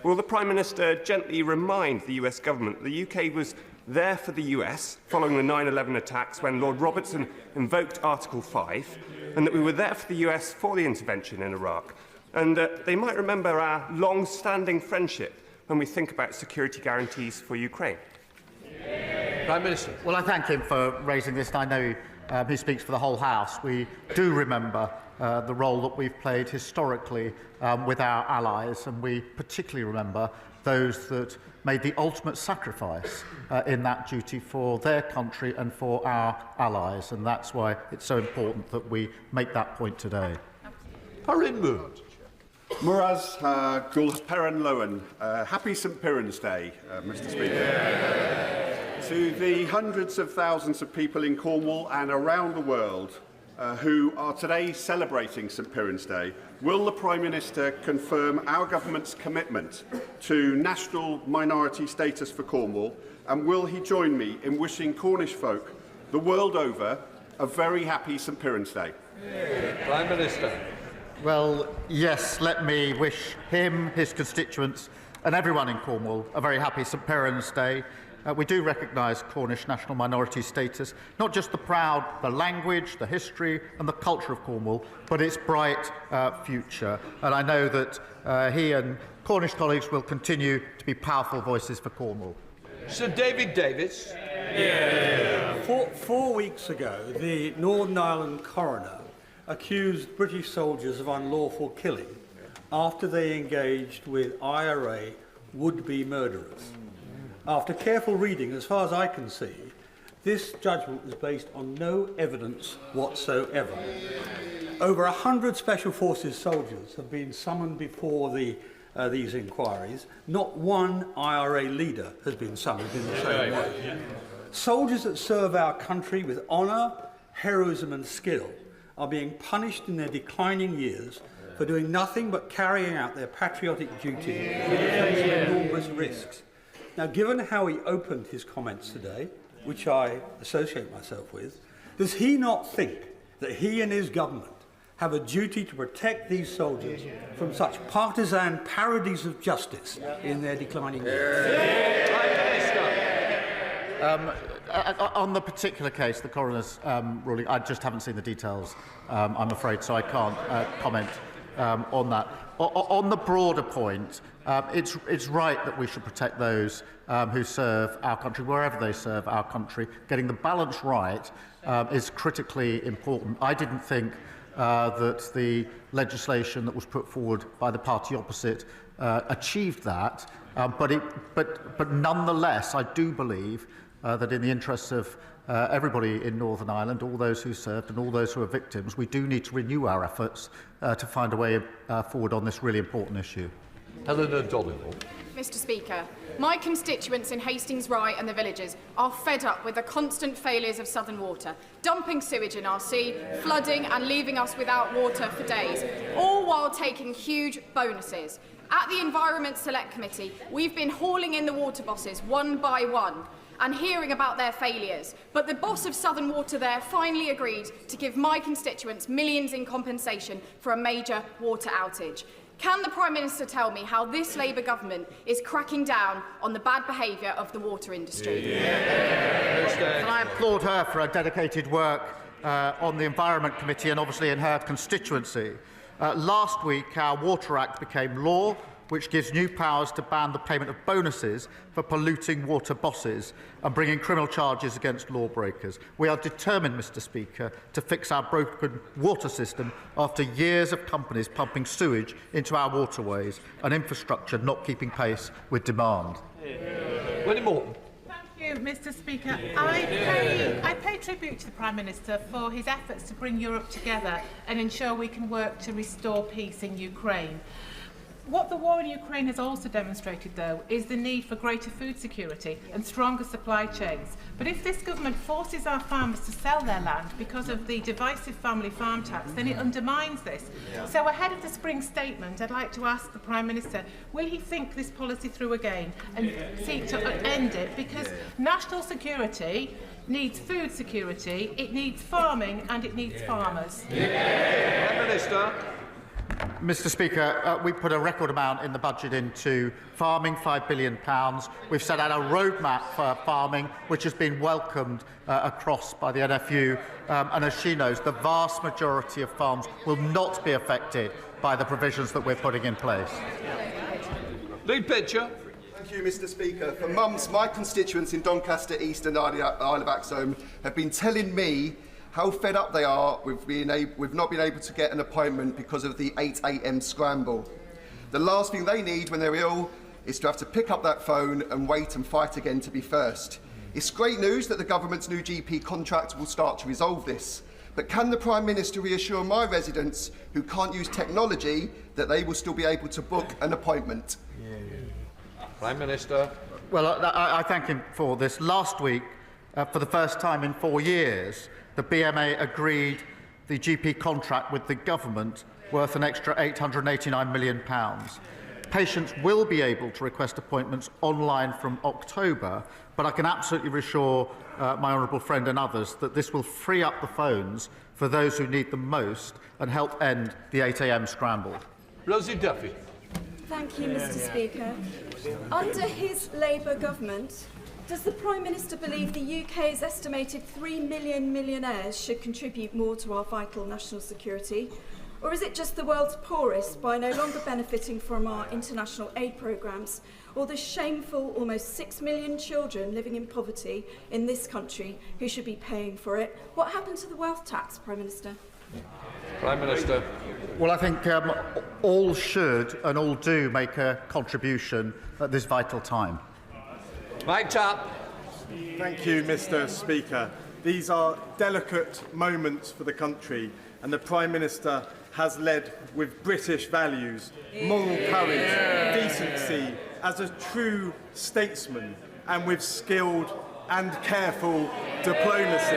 Will the Prime Minister gently remind the US government the UK was there for the US following the 9/11 attacks when Lord Robertson invoked Article 5, and that we were there for the US for the intervention in Iraq, and they might remember our long-standing friendship when we think about security guarantees for Ukraine? Prime Minister. Well, I thank him for raising this. I know he speaks for the whole House. We do remember the role that we've played historically with our allies, and we particularly remember those that made the ultimate sacrifice in that duty for their country and for our allies, and that's why it's so important that we make that point today. Parin Mood. Muraz Gul Peran Lowen. Happy St Piran's Day, Mr. Speaker. To the hundreds of thousands of people in Cornwall and around the world who are today celebrating St Piran's Day, will the Prime Minister confirm our government's commitment to national minority status for Cornwall, and will he join me in wishing Cornish folk the world over a very happy St Piran's Day? Prime Minister. Well, yes, let me wish him, his constituents and everyone in Cornwall a very happy St Piran's Day. We do recognise Cornish national minority status, not just the language, the history and the culture of Cornwall, but its bright future. And I know that he and Cornish colleagues will continue to be powerful voices for Cornwall. Sir David Davis. Four weeks ago, the Northern Ireland coroner accused British soldiers of unlawful killing after they engaged with IRA would-be murderers. After careful reading, as far as I can see, this judgment was based on no evidence whatsoever. Over 100 Special Forces soldiers have been summoned before these inquiries. Not one IRA leader has been summoned in the same way. Soldiers that serve our country with honour, heroism and skill are being punished in their declining years for doing nothing but carrying out their patriotic duty in the face of enormous risks. Now, given how he opened his comments today, which I associate myself with, does he not think that he and his government have a duty to protect these soldiers from such partisan parodies of justice in their declining years? On the particular case, the coroner's ruling, I just haven't seen the details, I'm afraid, so I can't comment on that. On the broader point, it's right that we should protect those who serve our country, wherever they serve our country. Getting the balance right is critically important. I didn't think that the legislation that was put forward by the party opposite achieved that, but nonetheless, I do believe that in the interests of everybody in Northern Ireland, all those who served and all those who are victims, we do need to renew our efforts to find a way forward on this really important issue. Helena Dollywell. Mr. Speaker, my constituents in Hastings Rye and the villages are fed up with the constant failures of Southern Water, dumping sewage in our sea, flooding and leaving us without water for days, all while taking huge bonuses. At the Environment Select Committee, we've been hauling in the water bosses one by one and hearing about their failures. But the boss of Southern Water there finally agreed to give my constituents millions in compensation for a major water outage. Can the Prime Minister tell me how this Labour government is cracking down on the bad behaviour of the water industry? And I applaud her for her dedicated work on the Environment Committee and obviously in her constituency. Last week, our Water Act became law, which gives new powers to ban the payment of bonuses for polluting water bosses and bringing criminal charges against lawbreakers. We are determined, Mr. Speaker, to fix our broken water system after years of companies pumping sewage into our waterways and infrastructure not keeping pace with demand. Wendy Morton. Thank you, Mr. Speaker. I pay tribute to the Prime Minister for his efforts to bring Europe together and ensure we can work to restore peace in Ukraine. What the war in Ukraine has also demonstrated, though, is the need for greater food security and stronger supply chains. But if this government forces our farmers to sell their land because of the divisive family farm tax, then it undermines this. So ahead of the spring statement, I'd like to ask the Prime Minister, will he think this policy through again and seek to end it? Because national security needs food security, it needs farming and it needs farmers. Prime Minister. Mr. Speaker, we put a record amount in the budget into farming, £5 billion. We've set out a roadmap for farming, which has been welcomed across by the NFU. And as she knows, the vast majority of farms will not be affected by the provisions that we're putting in place. Lead picture. Thank you, Mr. Speaker. For months, my constituents in Doncaster East and Isle of Axholme have been telling me how fed up they are with not being able to get an appointment because of the 8 a.m. scramble. The last thing they need when they're ill is to have to pick up that phone and wait and fight again to be first. It's great news that the government's new GP contract will start to resolve this. But can the Prime Minister reassure my residents who can't use technology that they will still be able to book an appointment? Prime Minister. Well, I thank him for this. Last week, for the first time in 4 years, the BMA agreed the GP contract with the government worth an extra £889 million. Patients will be able to request appointments online from October, but I can absolutely reassure my honourable friend and others that this will free up the phones for those who need them most and help end the 8 a.m. scramble. Rosie Duffy. Thank you, Mr. Speaker. Under his Labour government, does the Prime Minister believe the UK's estimated 3 million millionaires should contribute more to our vital national security? Or is it just the world's poorest, by no longer benefiting from our international aid programmes, or the shameful almost 6 million children living in poverty in this country who should be paying for it? What happened to the wealth tax, Prime Minister? Prime Minister. Well, I think all should and all do make a contribution at this vital time. Mike Tapp. Thank you, Mr. Speaker. These are delicate moments for the country, and the Prime Minister has led with British values, moral courage, decency, as a true statesman, and with skilled and careful diplomacy.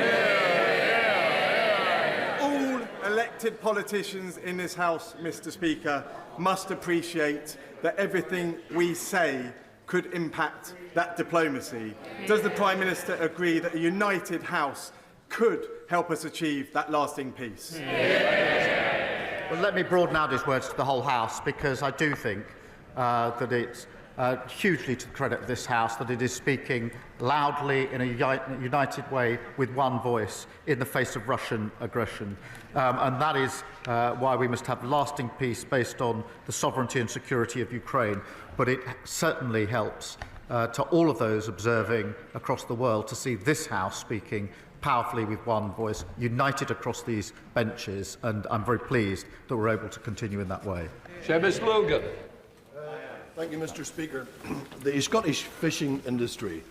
All elected politicians in this House, Mr. Speaker, must appreciate that everything we say could impact that diplomacy. Does the Prime Minister agree that a united House could help us achieve that lasting peace? Well, let me broaden out his words to the whole House, because I do think that it's hugely to the credit of this House that it is speaking loudly in a united way with one voice in the face of Russian aggression. And that is why we must have lasting peace based on the sovereignty and security of Ukraine. But it certainly helps to all of those observing across the world to see this House speaking powerfully with one voice, united across these benches, and I'm very pleased that we're able to continue in that way. Seamus Logan. Thank you, Mr. Speaker. The Scottish fishing industry,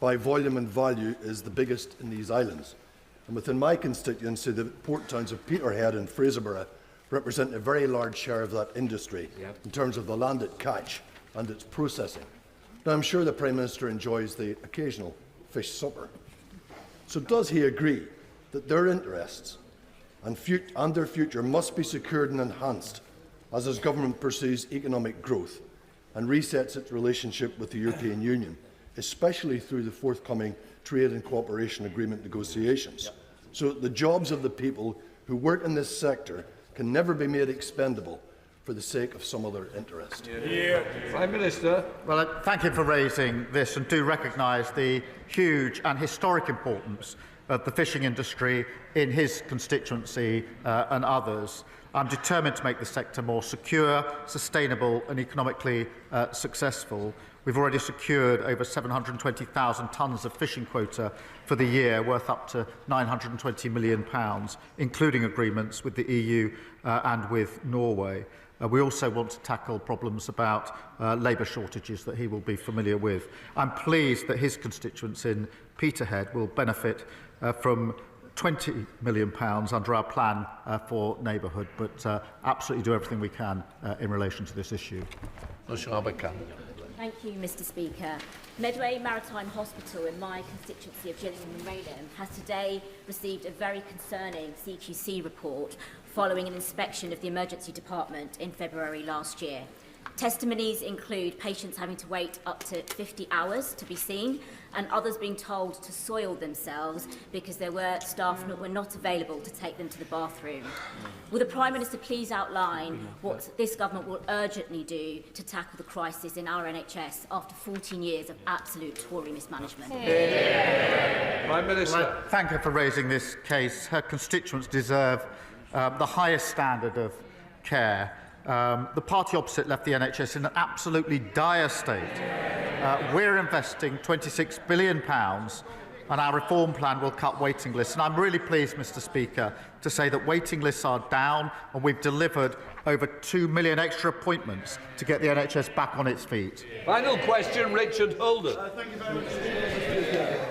by volume and value, is the biggest in these islands. And within my constituency, the port towns of Peterhead and Fraserburgh represent a very large share of that industry in terms of the land it catch and its processing. Now, I'm sure the Prime Minister enjoys the occasional fish supper. So does he agree that their interests and their future must be secured and enhanced as his government pursues economic growth and resets its relationship with the European Union, especially through the forthcoming trade and cooperation agreement negotiations, so that the jobs of the people who work in this sector can never be made expendable for for the sake of some other interest. Prime Minister. Well, thank him for raising this, and do recognise the huge and historic importance of the fishing industry in his constituency and others. I'm determined to make the sector more secure, sustainable and economically successful. We've already secured over 720,000 tonnes of fishing quota for the year, worth up to £920 million, including agreements with the EU and with Norway. We also want to tackle problems about labour shortages that he will be familiar with. I'm pleased that his constituents in Peterhead will benefit from £20 million under our plan for neighbourhood, but absolutely do everything we can in relation to this issue. Thank you, Mr. Speaker. Medway Maritime Hospital in my constituency of Gillingham and Raynham has today received a very concerning CQC report following an inspection of the emergency department in February last year. Testimonies include patients having to wait up to 50 hours to be seen, and others being told to soil themselves because there were staff that were not available to take them to the bathroom. Will the Prime Minister please outline what this government will urgently do to tackle the crisis in our NHS after 14 years of absolute Tory mismanagement? Prime Minister. Well, thank her for raising this case. Her constituents deserve the highest standard of care. The party opposite left the NHS in an absolutely dire state. We're investing £26 billion, and our reform plan will cut waiting lists. And I'm really pleased, Mr. Speaker, to say that waiting lists are down, and we've delivered over 2 million extra appointments to get the NHS back on its feet. Final question, Richard Holden. Thank you very much.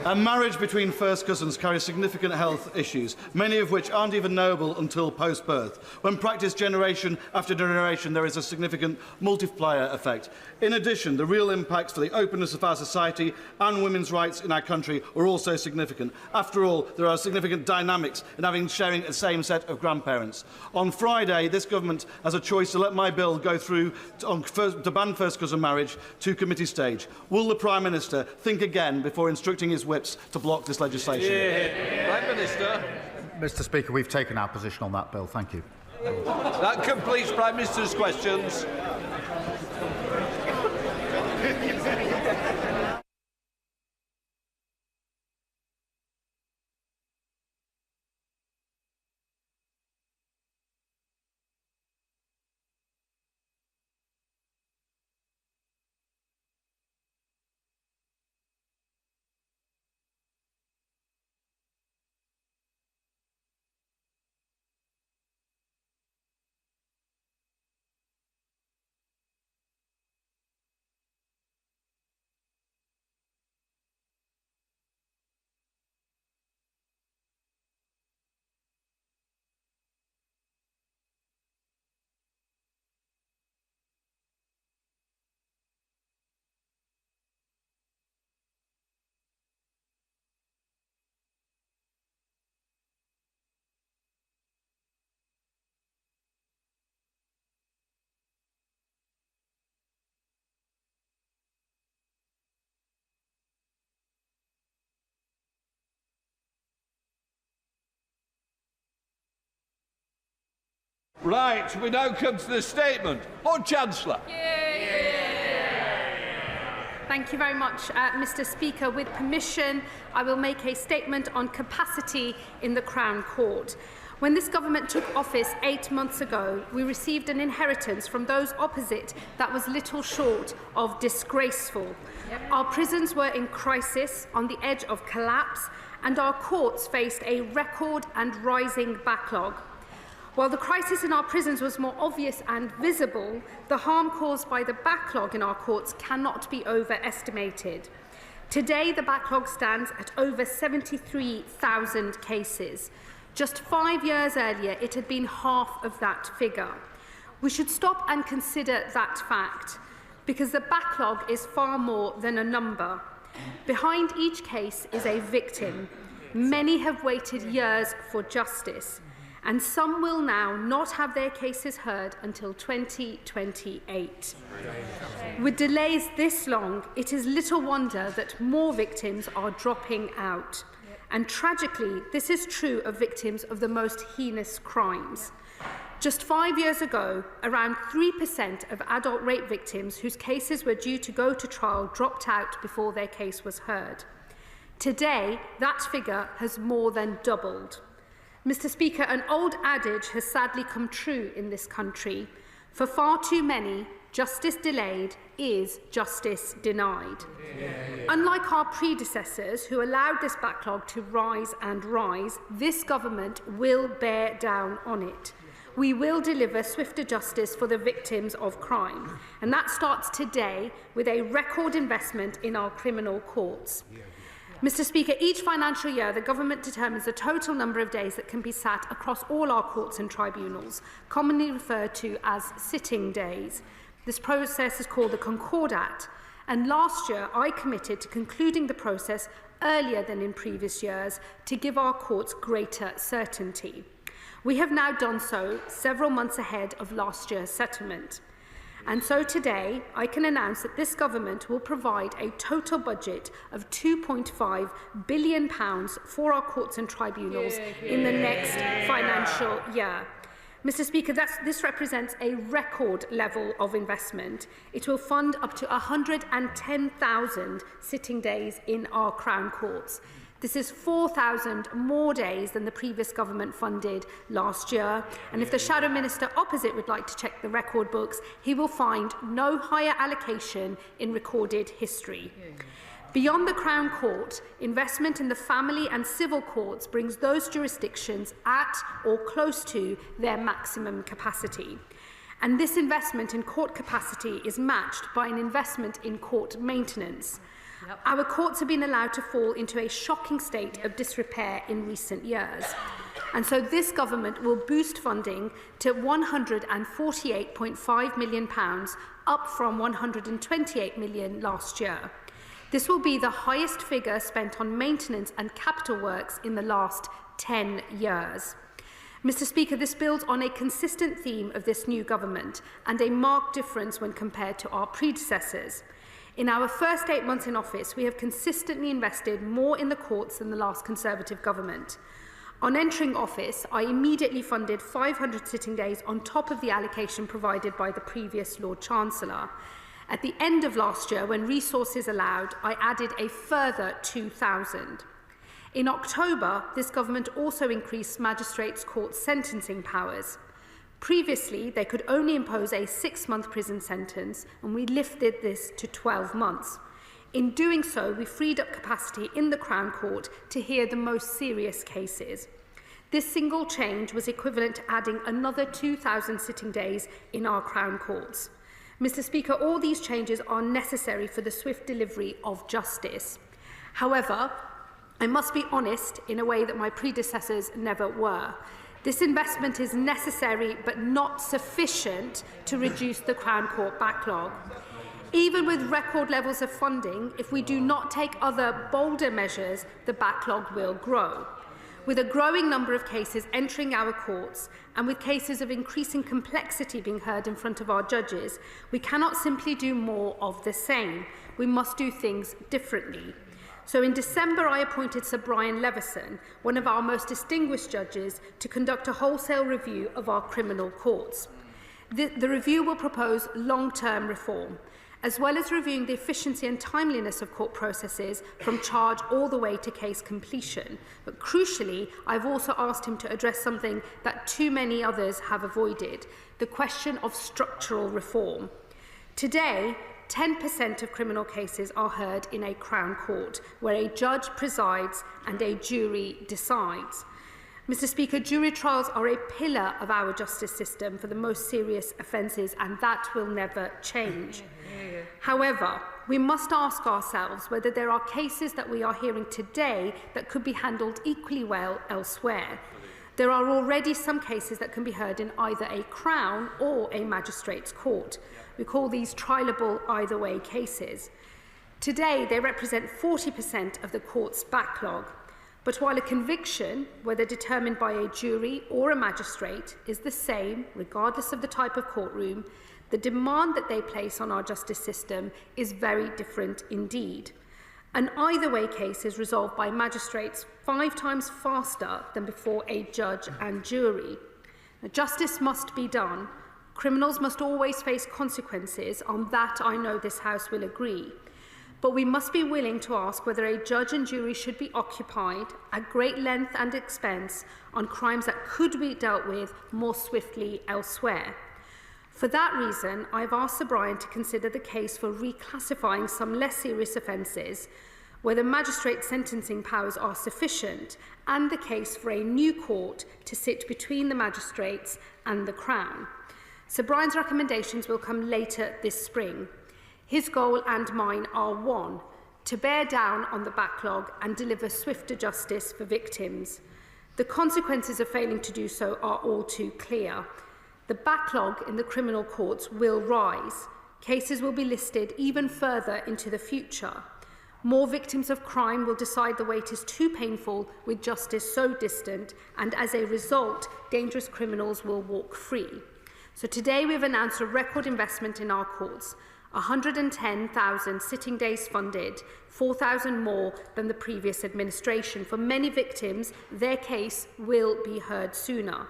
A marriage between first cousins carries significant health issues, many of which aren't even knowable until post-birth. When practiced generation after generation, there is a significant multiplier effect. In addition, the real impacts for the openness of our society and women's rights in our country are also significant. After all, there are significant dynamics in sharing the same set of grandparents. On Friday, this government has a choice to let my bill go through to ban first cousin marriage to committee stage. Will the Prime Minister think again before instructing his whips to block this legislation? Prime Minister. Mr. Speaker, we've taken our position on that bill. Thank you. That completes Prime Minister's questions. Right, we now come to the statement. Lord Chancellor. Thank you very much, Mr. Speaker. With permission, I will make a statement on capacity in the Crown Court. When this government took office 8 months ago, we received an inheritance from those opposite that was little short of disgraceful. Our prisons were in crisis, on the edge of collapse, and our courts faced a record and rising backlog. While the crisis in our prisons was more obvious and visible, the harm caused by the backlog in our courts cannot be overestimated. Today, the backlog stands at over 73,000 cases. Just 5 years earlier, it had been half of that figure. We should stop and consider that fact, because the backlog is far more than a number. Behind each case is a victim. Many have waited years for justice, and some will now not have their cases heard until 2028. With delays this long, it is little wonder that more victims are dropping out. And tragically, this is true of victims of the most heinous crimes. Just 5 years ago, around 3% of adult rape victims whose cases were due to go to trial dropped out before their case was heard. Today, that figure has more than doubled. Mr. Speaker, an old adage has sadly come true in this country. For far too many, justice delayed is justice denied. Unlike our predecessors who allowed this backlog to rise and rise, this government will bear down on it. We will deliver swifter justice for the victims of crime, and that starts today with a record investment in our criminal courts. Mr. Speaker, each financial year the government determines the total number of days that can be sat across all our courts and tribunals, commonly referred to as sitting days. This process is called the Concordat, and last year I committed to concluding the process earlier than in previous years to give our courts greater certainty. We have now done so several months ahead of last year's settlement. And so today, I can announce that this government will provide a total budget of £2.5 billion for our courts and tribunals in the next financial year. Mr. Speaker, this represents a record level of investment. It will fund up to 110,000 sitting days in our Crown Courts. This is 4,000 more days than the previous government funded last year. And if the Shadow Minister opposite would like to check the record books, he will find no higher allocation in recorded history. Beyond the Crown Court, investment in the family and civil courts brings those jurisdictions at or close to their maximum capacity. And this investment in court capacity is matched by an investment in court maintenance. Our courts have been allowed to fall into a shocking state of disrepair in recent years. And so this government will boost funding to £148.5 million, up from £128 million last year. This will be the highest figure spent on maintenance and capital works in the last 10 years. Mr. Speaker, this builds on a consistent theme of this new government and a marked difference when compared to our predecessors. In our first 8 months in office, we have consistently invested more in the courts than the last Conservative government. On entering office, I immediately funded 500 sitting days on top of the allocation provided by the previous Lord Chancellor. At the end of last year, when resources allowed, I added a further 2,000. In October, this government also increased magistrates' court sentencing powers. Previously, they could only impose a 6-month prison sentence, and we lifted this to 12 months. In doing so, we freed up capacity in the Crown Court to hear the most serious cases. This single change was equivalent to adding another 2,000 sitting days in our Crown Courts. Mr. Speaker, all these changes are necessary for the swift delivery of justice. However, I must be honest in a way that my predecessors never were. This investment is necessary but not sufficient to reduce the Crown Court backlog. Even with record levels of funding, if we do not take other bolder measures, the backlog will grow. With a growing number of cases entering our courts and with cases of increasing complexity being heard in front of our judges, we cannot simply do more of the same. We must do things differently. So in December, I appointed Sir Brian Leveson, one of our most distinguished judges, to conduct a wholesale review of our criminal courts. The review will propose long-term reform, as well as reviewing the efficiency and timeliness of court processes from charge all the way to case completion. But crucially, I've also asked him to address something that too many others have avoided, the question of structural reform. Today, 10% of criminal cases are heard in a Crown Court, where a judge presides and a jury decides. Mr. Speaker, jury trials are a pillar of our justice system for the most serious offences, and that will never change. However, we must ask ourselves whether there are cases that we are hearing today that could be handled equally well elsewhere. There are already some cases that can be heard in either a Crown or a Magistrates' Court. We call these trialable either-way cases. Today, they represent 40% of the court's backlog. But while a conviction, whether determined by a jury or a magistrate, is the same, regardless of the type of courtroom, the demand that they place on our justice system is very different indeed. An either-way case is resolved by magistrates 5 times faster than before a judge and jury. Justice must be done. Criminals must always face consequences. On that, I know this House will agree. But we must be willing to ask whether a judge and jury should be occupied at great length and expense on crimes that could be dealt with more swiftly elsewhere. For that reason, I've asked Sir Brian to consider the case for reclassifying some less serious offences, whether magistrate sentencing powers are sufficient, and the case for a new court to sit between the magistrates and the Crown. Sir Brian's recommendations will come later this spring. His goal and mine are one, to bear down on the backlog and deliver swifter justice for victims. The consequences of failing to do so are all too clear. The backlog in the criminal courts will rise. Cases will be listed even further into the future. More victims of crime will decide the wait is too painful with justice so distant, and as a result, dangerous criminals will walk free. So today we have announced a record investment in our courts. 110,000 sitting days funded, 4,000 more than the previous administration. For many victims, their case will be heard sooner.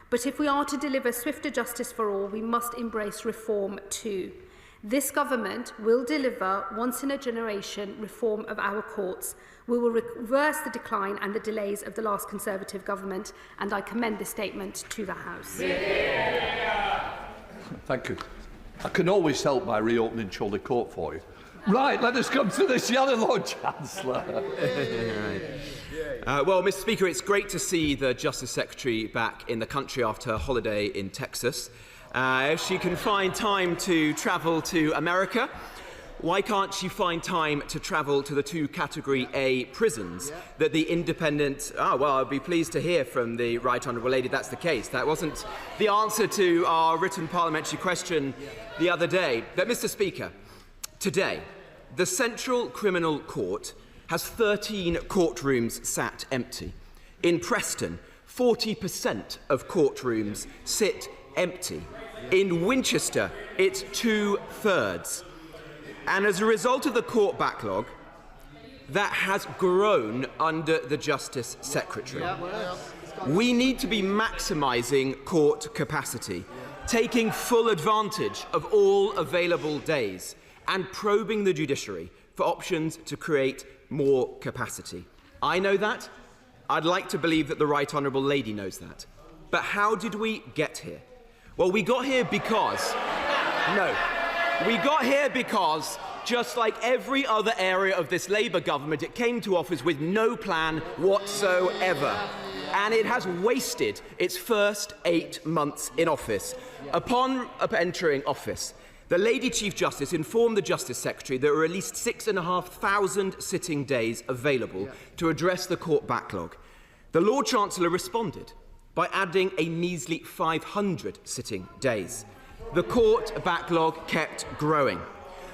But if we are to deliver swifter justice for all, we must embrace reform too. This government will deliver once-in-a-generation reform of our courts. We will reverse the decline and the delays of the last Conservative government, and I commend this statement to the House. Thank you. I can always help by reopening Chorley Court for you. Right, let us come to this young Lord Chancellor. Well, Mr. Speaker, it's great to see the Justice Secretary back in the country after her holiday in Texas. If she can find time to travel to America, why can't she find time to travel to the 2 Category A prisons that the independent... well, I'd be pleased to hear from the Right Honourable Lady that's the case. That wasn't the answer to our written parliamentary question the other day. But, Mr. Speaker, today, the Central Criminal Court has 13 courtrooms sat empty. In Preston, 40% of courtrooms sit empty. In Winchester, it's 2/3. And as a result of the court backlog, that has grown under the Justice Secretary. We need to be maximising court capacity, taking full advantage of all available days and probing the judiciary for options to create more capacity. I know that. I'd like to believe that the Right Honourable Lady knows that. But how did we get here? Well, we got here because... No. We got here because, just like every other area of this Labour government, it came to office with no plan whatsoever. And it has wasted its first 8 months in office. Upon entering office, the Lady Chief Justice informed the Justice Secretary there were at least 6,500 sitting days available to address the court backlog. The Lord Chancellor responded by adding a measly 500 sitting days. The court backlog kept growing.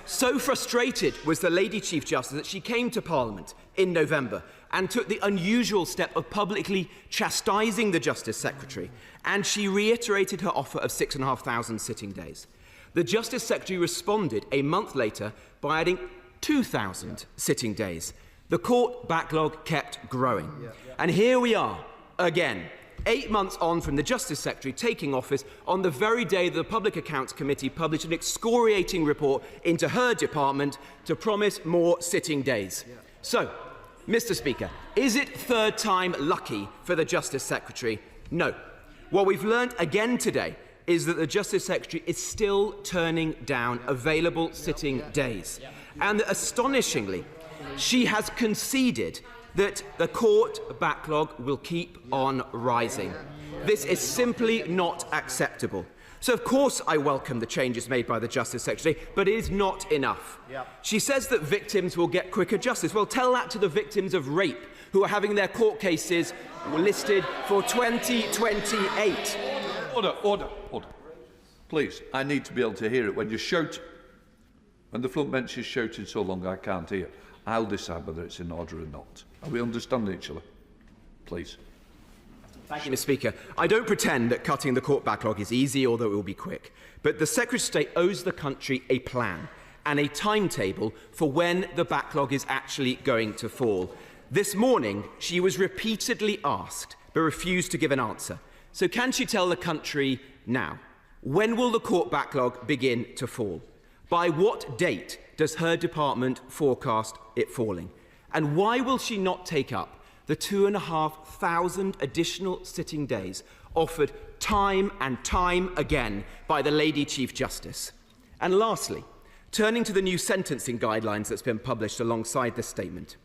So frustrated was the Lady Chief Justice that she came to Parliament in November and took the unusual step of publicly chastising the Justice Secretary, and she reiterated her offer of 6,500 sitting days. The Justice Secretary responded a month later by adding 2,000 sitting days. The court backlog kept growing. And here we are, again, 8 months on from the Justice Secretary taking office, on the very day the Public Accounts Committee published an excoriating report into her department to promise more sitting days. So, Mr. Speaker, is it third time lucky for the Justice Secretary? No. What we've learned again today is that the Justice Secretary is still turning down available sitting days. And that, astonishingly, she has conceded that the court backlog will keep on rising. This is simply not acceptable. So, of course, I welcome the changes made by the Justice Secretary, but it is not enough. She says that victims will get quicker justice. Well, tell that to the victims of rape who are having their court cases listed for 2028. Order. Please, I need to be able to hear it. When you shout, when the front bench is shouting so long I can't hear, I'll decide whether it's in order or not. Are we understanding each other? Please. Thank you, Mr. Speaker. I don't pretend that cutting the court backlog is easy or that it will be quick. But the Secretary of State owes the country a plan and a timetable for when the backlog is actually going to fall. This morning, she was repeatedly asked, but refused to give an answer. So can she tell the country now? When will the court backlog begin to fall? By what date does her department forecast it falling? And why will she not take up the 2,500 additional sitting days offered time and time again by the Lady Chief Justice? And lastly, turning to the new sentencing guidelines that's been published alongside this statement,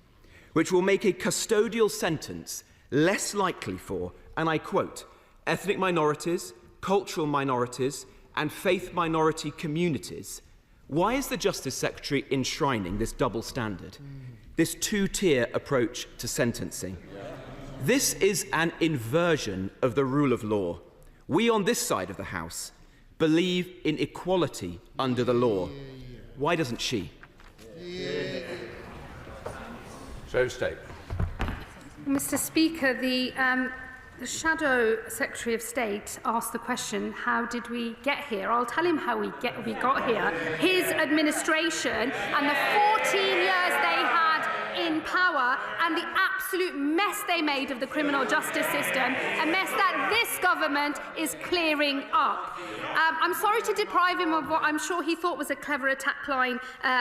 which will make a custodial sentence less likely for, and I quote, ethnic minorities, cultural minorities, and faith minority communities. Why is the Justice Secretary enshrining this double standard, this two-tier approach to sentencing? This is an inversion of the rule of law. We on this side of the House believe in equality under the law. Why doesn't she? So state. Mr. Speaker, the Shadow Secretary of State asked the question, how did we get here? I'll tell him how we got here. His administration and the 14 years they had in power and the absolute mess they made of the criminal justice system, a mess that this government is clearing up. I'm sorry to deprive him of what I'm sure he thought was a clever attack line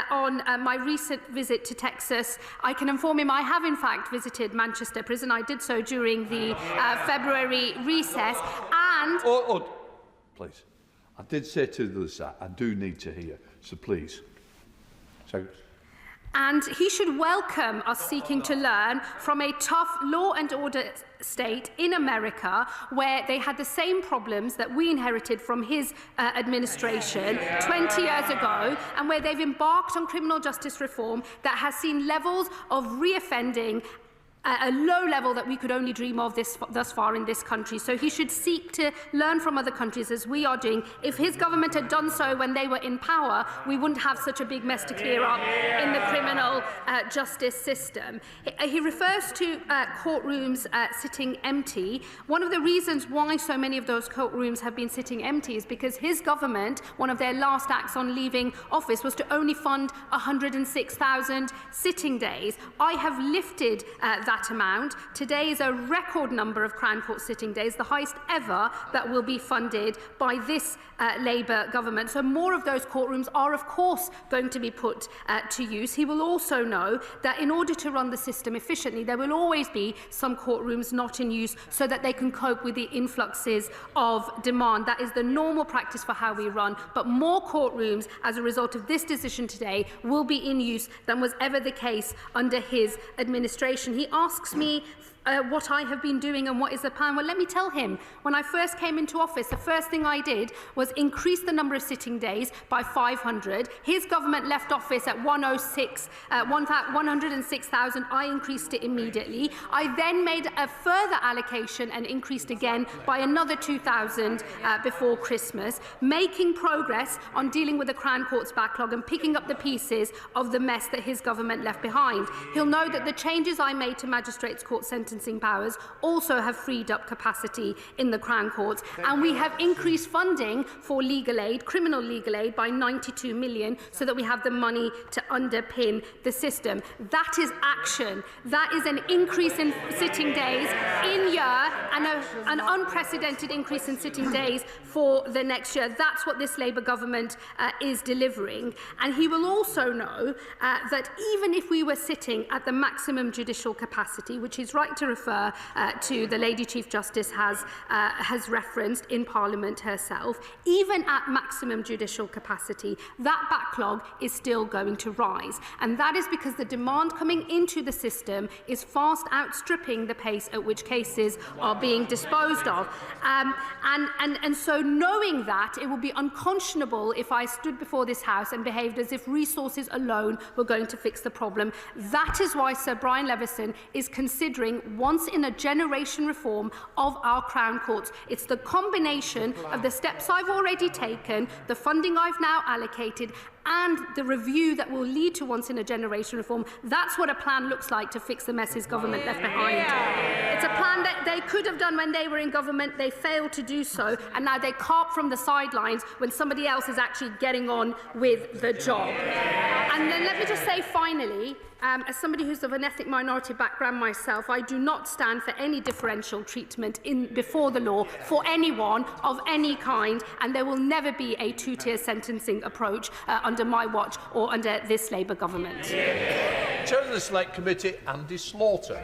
on my recent visit to Texas. I can inform him I have in fact visited Manchester Prison. I did so during the February recess. And please. I did say to the side, I do need to hear, so please. And he should welcome us seeking to learn from a tough law and order state in America where they had the same problems that we inherited from his administration 20 years ago, and where they've embarked on criminal justice reform that has seen levels of reoffending a low level that we could only dream of thus far in this country. So he should seek to learn from other countries, as we are doing. If his government had done so when they were in power, we wouldn't have such a big mess to clear up in the criminal justice system. He refers to courtrooms sitting empty. One of the reasons why so many of those courtrooms have been sitting empty is because his government, one of their last acts on leaving office, was to only fund 106,000 sitting days. I have lifted that amount. Today is a record number of Crown Court sitting days, the highest ever that will be funded by this Labour government. So more of those courtrooms are, of course, going to be put to use. He will also know that in order to run the system efficiently, there will always be some courtrooms not in use so that they can cope with the influxes of demand. That is the normal practice for how we run. But more courtrooms, as a result of this decision today, will be in use than was ever the case under his administration. He asks me what I have been doing and what is the plan. Well, let me tell him, when I first came into office, the first thing I did was increase the number of sitting days by 500. His government left office at 106,000. I increased it immediately. I then made a further allocation and increased again by another 2,000 before Christmas, making progress on dealing with the Crown Court's backlog and picking up the pieces of the mess that his government left behind. He'll know that the changes I made to Magistrates' Court sentencing powers also have freed up capacity in the Crown Courts, and we have increased funding for legal aid, criminal legal aid, by 92 million so that we have the money to underpin the system. That is action. That is an increase in sitting days in year and an unprecedented increase in sitting days for the next year. That's what this Labour government is delivering. And he will also know that even if we were sitting at the maximum judicial capacity, which is right to refer to, the Lady Chief Justice has referenced in Parliament herself, even at maximum judicial capacity, that backlog is still going to rise. And that is because the demand coming into the system is fast outstripping the pace at which cases are being disposed of. And so knowing that, it would be unconscionable if I stood before this House and behaved as if resources alone were going to fix the problem. That is why Sir Brian Leveson is considering once-in-a-generation reform of our Crown Courts. It's the combination of the steps I've already taken, the funding I've now allocated, and the review that will lead to once-in-a-generation reform. That's what a plan looks like to fix the mess his government left behind. It's a plan that they could have done when they were in government. They failed to do so, and now they carp from the sidelines when somebody else is actually getting on with the job. And then let me just say finally, as somebody who's of an ethnic minority background myself, I do not stand for any differential treatment before the law for anyone of any kind, and there will never be a two-tier sentencing approach under my watch or under this Labour government. Chair of the Select Committee, Andy Slaughter.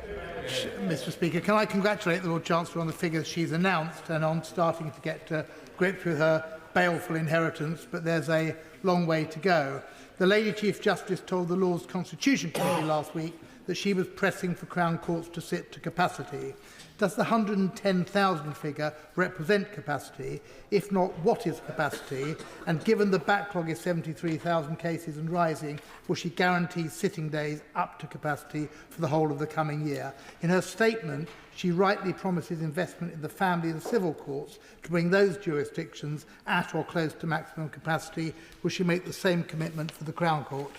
Mr. Speaker, can I congratulate the Lord Chancellor on the figures she's announced and on starting to get to grips with her baleful inheritance, but there's a long way to go. The Lady Chief Justice told the Lords Constitution Committee last week that she was pressing for Crown Courts to sit to capacity. Does the 110,000 figure represent capacity? If not, what is capacity? And given the backlog is 73,000 cases and rising, will she guarantee sitting days up to capacity for the whole of the coming year? In her statement, she rightly promises investment in the family and civil courts to bring those jurisdictions at or close to maximum capacity. Will she make the same commitment for the Crown Court?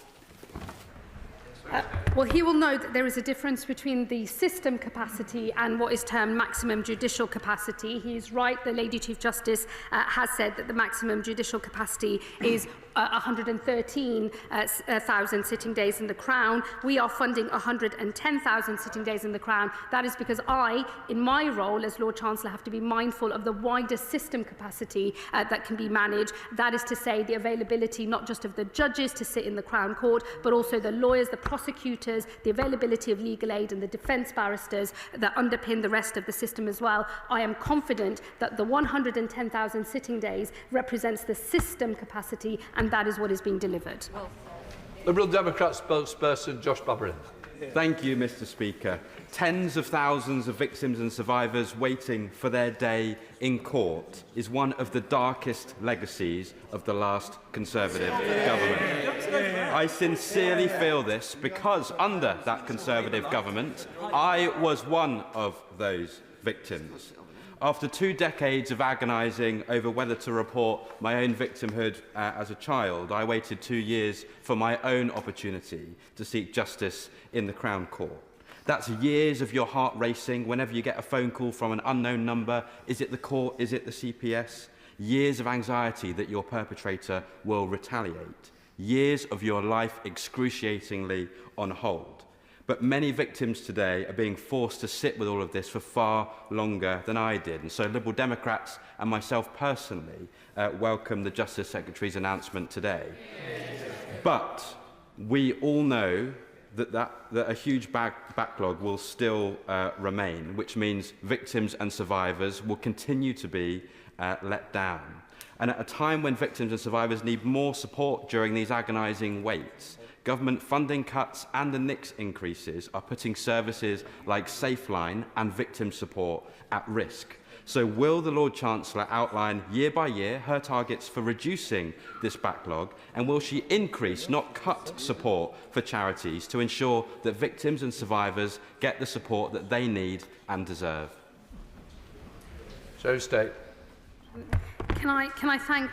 Well, he will know that there is a difference between the system capacity and what is termed maximum judicial capacity. He's right, the Lady Chief Justice has said that the maximum judicial capacity is 113,000 sitting days in the Crown. We are funding 110,000 sitting days in the Crown. That is because I, in my role as Lord Chancellor, have to be mindful of the wider system capacity that can be managed. That is to say, the availability not just of the judges to sit in the Crown Court, but also the lawyers, the prosecutors, the availability of legal aid and the defence barristers that underpin the rest of the system as well. I am confident that the 110,000 sitting days represents the system capacity, and that is what is being delivered. Liberal Democrat spokesperson Josh Babrin. Thank you, Mr. Speaker. Tens of thousands of victims and survivors waiting for their day in court is one of the darkest legacies of the last Conservative government. I sincerely feel this because under that Conservative government, I was one of those victims. After 2 decades of agonising over whether to report my own victimhood as a child, I waited 2 years for my own opportunity to seek justice in the Crown Court. That's years of your heart racing whenever you get a phone call from an unknown number. Is it the court? Is it the CPS? Years of anxiety that your perpetrator will retaliate. Years of your life excruciatingly on hold. But many victims today are being forced to sit with all of this for far longer than I did. And so Liberal Democrats and myself personally welcome the Justice Secretary's announcement today. But we all know that a huge backlog will still remain, which means victims and survivors will continue to be let down. And at a time when victims and survivors need more support during these agonising waits, government funding cuts and the NICS increases are putting services like Safeline and victim support at risk. So will the Lord Chancellor outline year by year her targets for reducing this backlog, and will she increase, not cut, support for charities to ensure that victims and survivors get the support that they need and deserve? Secretary of State. Can I thank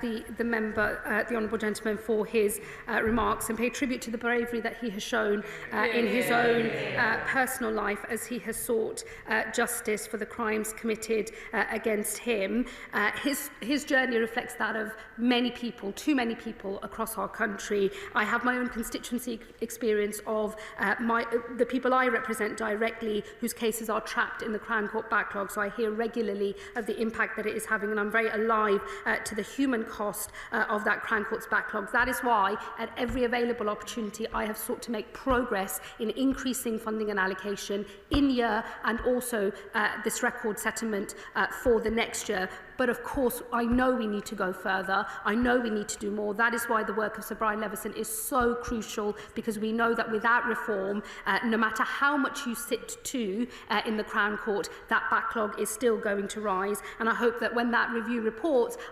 the member, the honourable gentleman, for his remarks and pay tribute to the bravery that he has shown in his own personal life as he has sought justice for the crimes committed against him. His journey reflects that of many people, too many people across our country. I have my own constituency experience of the people I represent directly whose cases are trapped in the Crown Court backlog, so I hear regularly of the impact that it is having, and I'm very alive to the human cost of that Crown Court's backlog. That is why, at every available opportunity, I have sought to make progress in increasing funding and allocation in year, and also this record settlement for the next year. But of course, I know we need to go further. I know we need to do more. That is why the work of Sir Brian Leveson is so crucial, because we know that without reform, no matter how much you sit to in the Crown Court, that backlog is still going to rise. And I hope that when that review reports,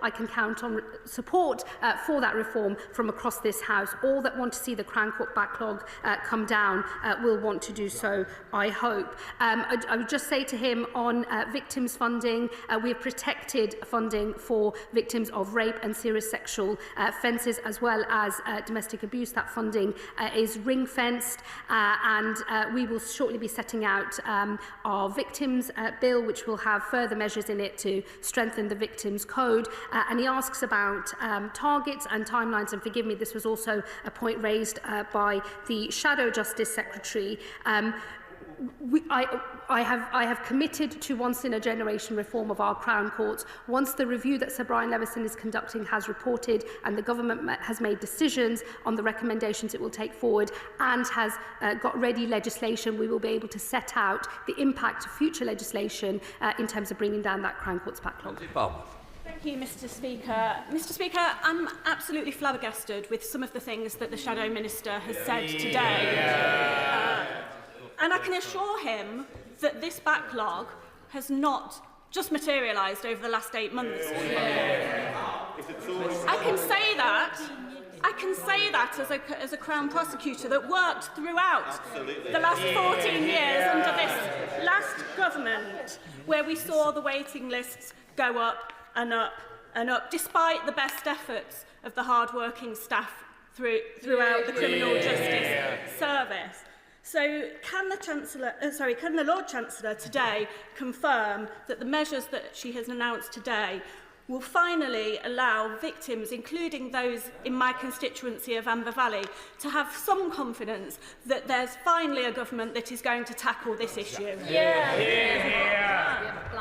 I can count on support for that reform from across this House. All that want to see the Crown Court backlog come down will want to do so, I hope. I would just say to him on victims funding, we have protected limited funding for victims of rape and serious sexual offences, as well as domestic abuse. That funding is ring-fenced, and we will shortly be setting out our victims bill, which will have further measures in it to strengthen the Victims Code. And he asks about targets and timelines, and forgive me, this was also a point raised by the Shadow Justice Secretary. I have committed to once-in-a-generation reform of our Crown Courts. Once the review that Sir Brian Levison is conducting has reported and the government has made decisions on the recommendations it will take forward and has got ready legislation, we will be able to set out the impact of future legislation in terms of bringing down that Crown Courts backlog. Thank you, Mr. Speaker. Mr. Speaker, I'm absolutely flabbergasted with some of the things that the Shadow Minister has said today. And I can assure him that this backlog has not just materialised over the last 8 months. I can say that. I can say that as a Crown prosecutor that worked throughout the last 14 years under this last government, where we saw the waiting lists go up and up and up, despite the best efforts of the hard-working staff throughout the criminal justice service. So can the Lord Chancellor today confirm that the measures that she has announced today will finally allow victims, including those in my constituency of Amber Valley, to have some confidence that there's finally a government that is going to tackle this issue?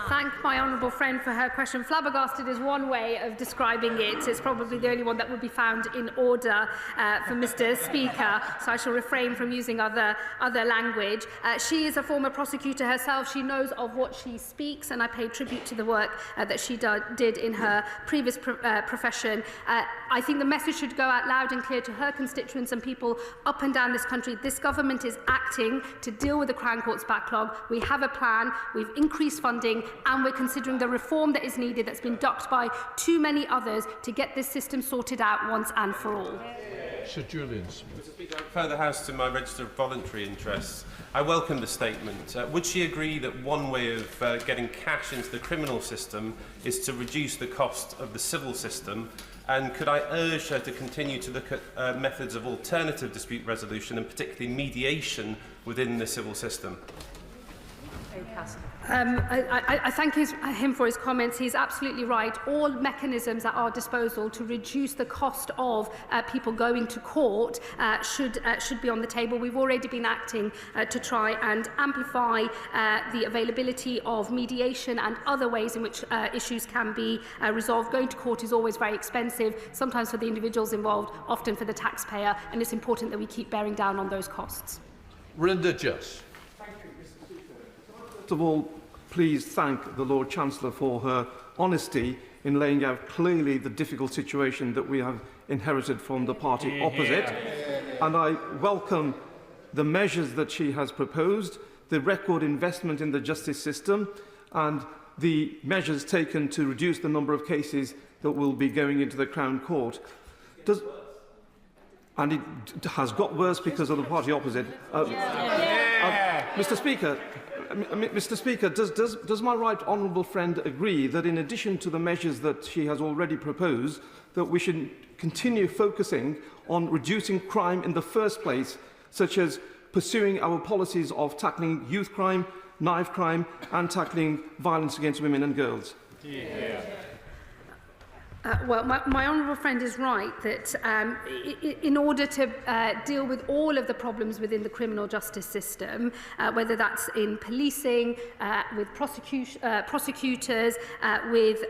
Thank my honourable friend for her question. Flabbergasted is one way of describing it. It's probably the only one that would be found in order for Mr. Speaker, so I shall refrain from using other language. She is a former prosecutor herself. She knows of what she speaks, and I pay tribute to the work that she did in her previous profession. I think the message should go out loud and clear to her constituents and people up and down this country. This government is acting to deal with the Crown Courts backlog. We have a plan, we've increased funding, and we're considering the reform that is needed that's been ducked by too many others to get this system sorted out once and for all. Sir Julian Smith. I refer the House to my register of voluntary interests. I welcome the statement. Would she agree that one way of getting cash into the criminal system is to reduce the cost of the civil system? And could I urge her to continue to look at methods of alternative dispute resolution, and particularly mediation within the civil system? I thank him for his comments. He's absolutely right. All mechanisms at our disposal to reduce the cost of people going to court should be on the table. We've already been acting to try and amplify the availability of mediation and other ways in which issues can be resolved. Going to court is always very expensive, sometimes for the individuals involved, often for the taxpayer, and it's important that we keep bearing down on those costs. Rinda Juss. First of all, please thank the Lord Chancellor for her honesty in laying out clearly the difficult situation that we have inherited from the party opposite. And I welcome the measures that she has proposed, the record investment in the justice system, and the measures taken to reduce the number of cases that will be going into the Crown Court. And it has got worse because of the party opposite. Mr. Speaker, does my right honourable friend agree that in addition to the measures that she has already proposed, that we should continue focusing on reducing crime in the first place, such as pursuing our policies of tackling youth crime, knife crime, and tackling violence against women and girls? Well, my honourable friend is right that in order to deal with all of the problems within the criminal justice system, whether that's in policing, with prosecutors, with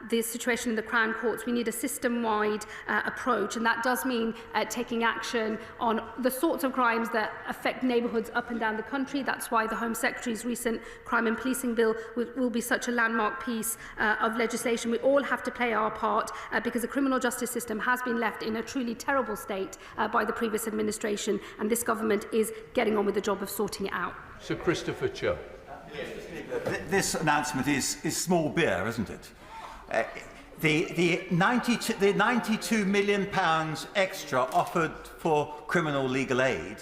the situation in the Crown Courts, we need a system-wide approach, and that does mean taking action on the sorts of crimes that affect neighbourhoods up and down the country. That's why the Home Secretary's recent Crime and Policing Bill will be such a landmark piece of legislation. We all have to play our part because the criminal justice system has been left in a truly terrible state by the previous administration, and this government is getting on with the job of sorting it out. Sir Christopher Cho. This announcement is small beer, isn't it? The £92 million extra offered for criminal legal aid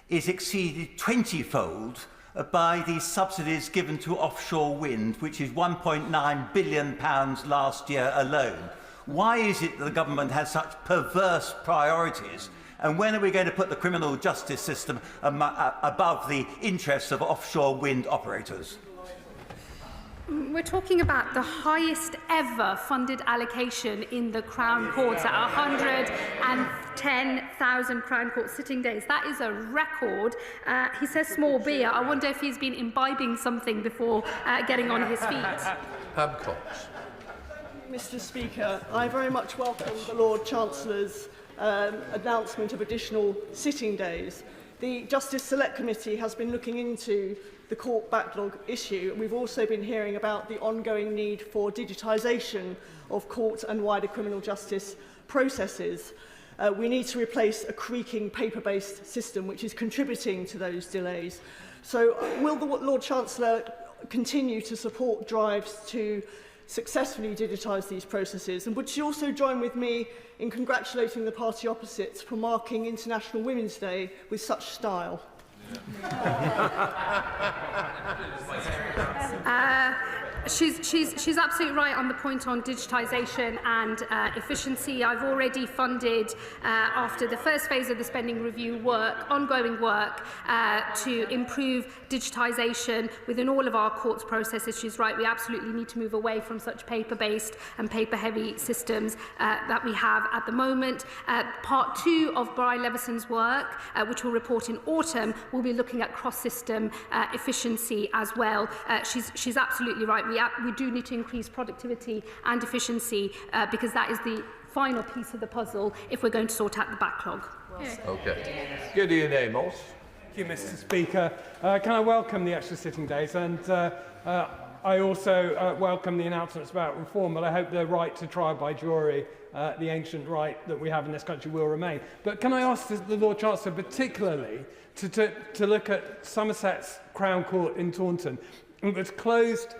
is exceeded 20-fold by the subsidies given to offshore wind, which is £1.9 billion last year alone. Why is it that the government has such perverse priorities? And when are we going to put the criminal justice system above the interests of offshore wind operators? We're talking about the highest ever funded allocation in the Crown Courts at 110,000 Crown Court sitting days. That is a record. He says small beer. I wonder if he's been imbibing something before getting on his feet. Mr. Speaker, I very much welcome the Lord Chancellor's announcement of additional sitting days. The Justice Select Committee has been looking into the court backlog issue. We've also been hearing about the ongoing need for digitisation of court and wider criminal justice processes. We need to replace a creaking paper-based system which is contributing to those delays. So will the Lord Chancellor continue to support drives to successfully digitise these processes? And would she also join with me in congratulating the party opposite for marking International Women's Day with such style? She's absolutely right on the point on digitisation and efficiency. I've already funded, after the first phase of the spending review ongoing work to improve digitisation within all of our courts processes. She's right, we absolutely need to move away from such paper-based and paper-heavy systems that we have at the moment. Part 2 of Brian Levison's work, which will report in autumn, will be looking at cross-system efficiency as well. She's absolutely right. We do need to increase productivity and efficiency because that is the final piece of the puzzle if we're going to sort out the backlog. Okay. Gideon Amos. Thank you, Mr. Speaker. Can I welcome the extra sitting days? And I also welcome the announcements about reform, but I hope the right to trial by jury, the ancient right that we have in this country, will remain. But can I ask the Lord Chancellor particularly to look at Somerset's Crown Court in Taunton? It was closed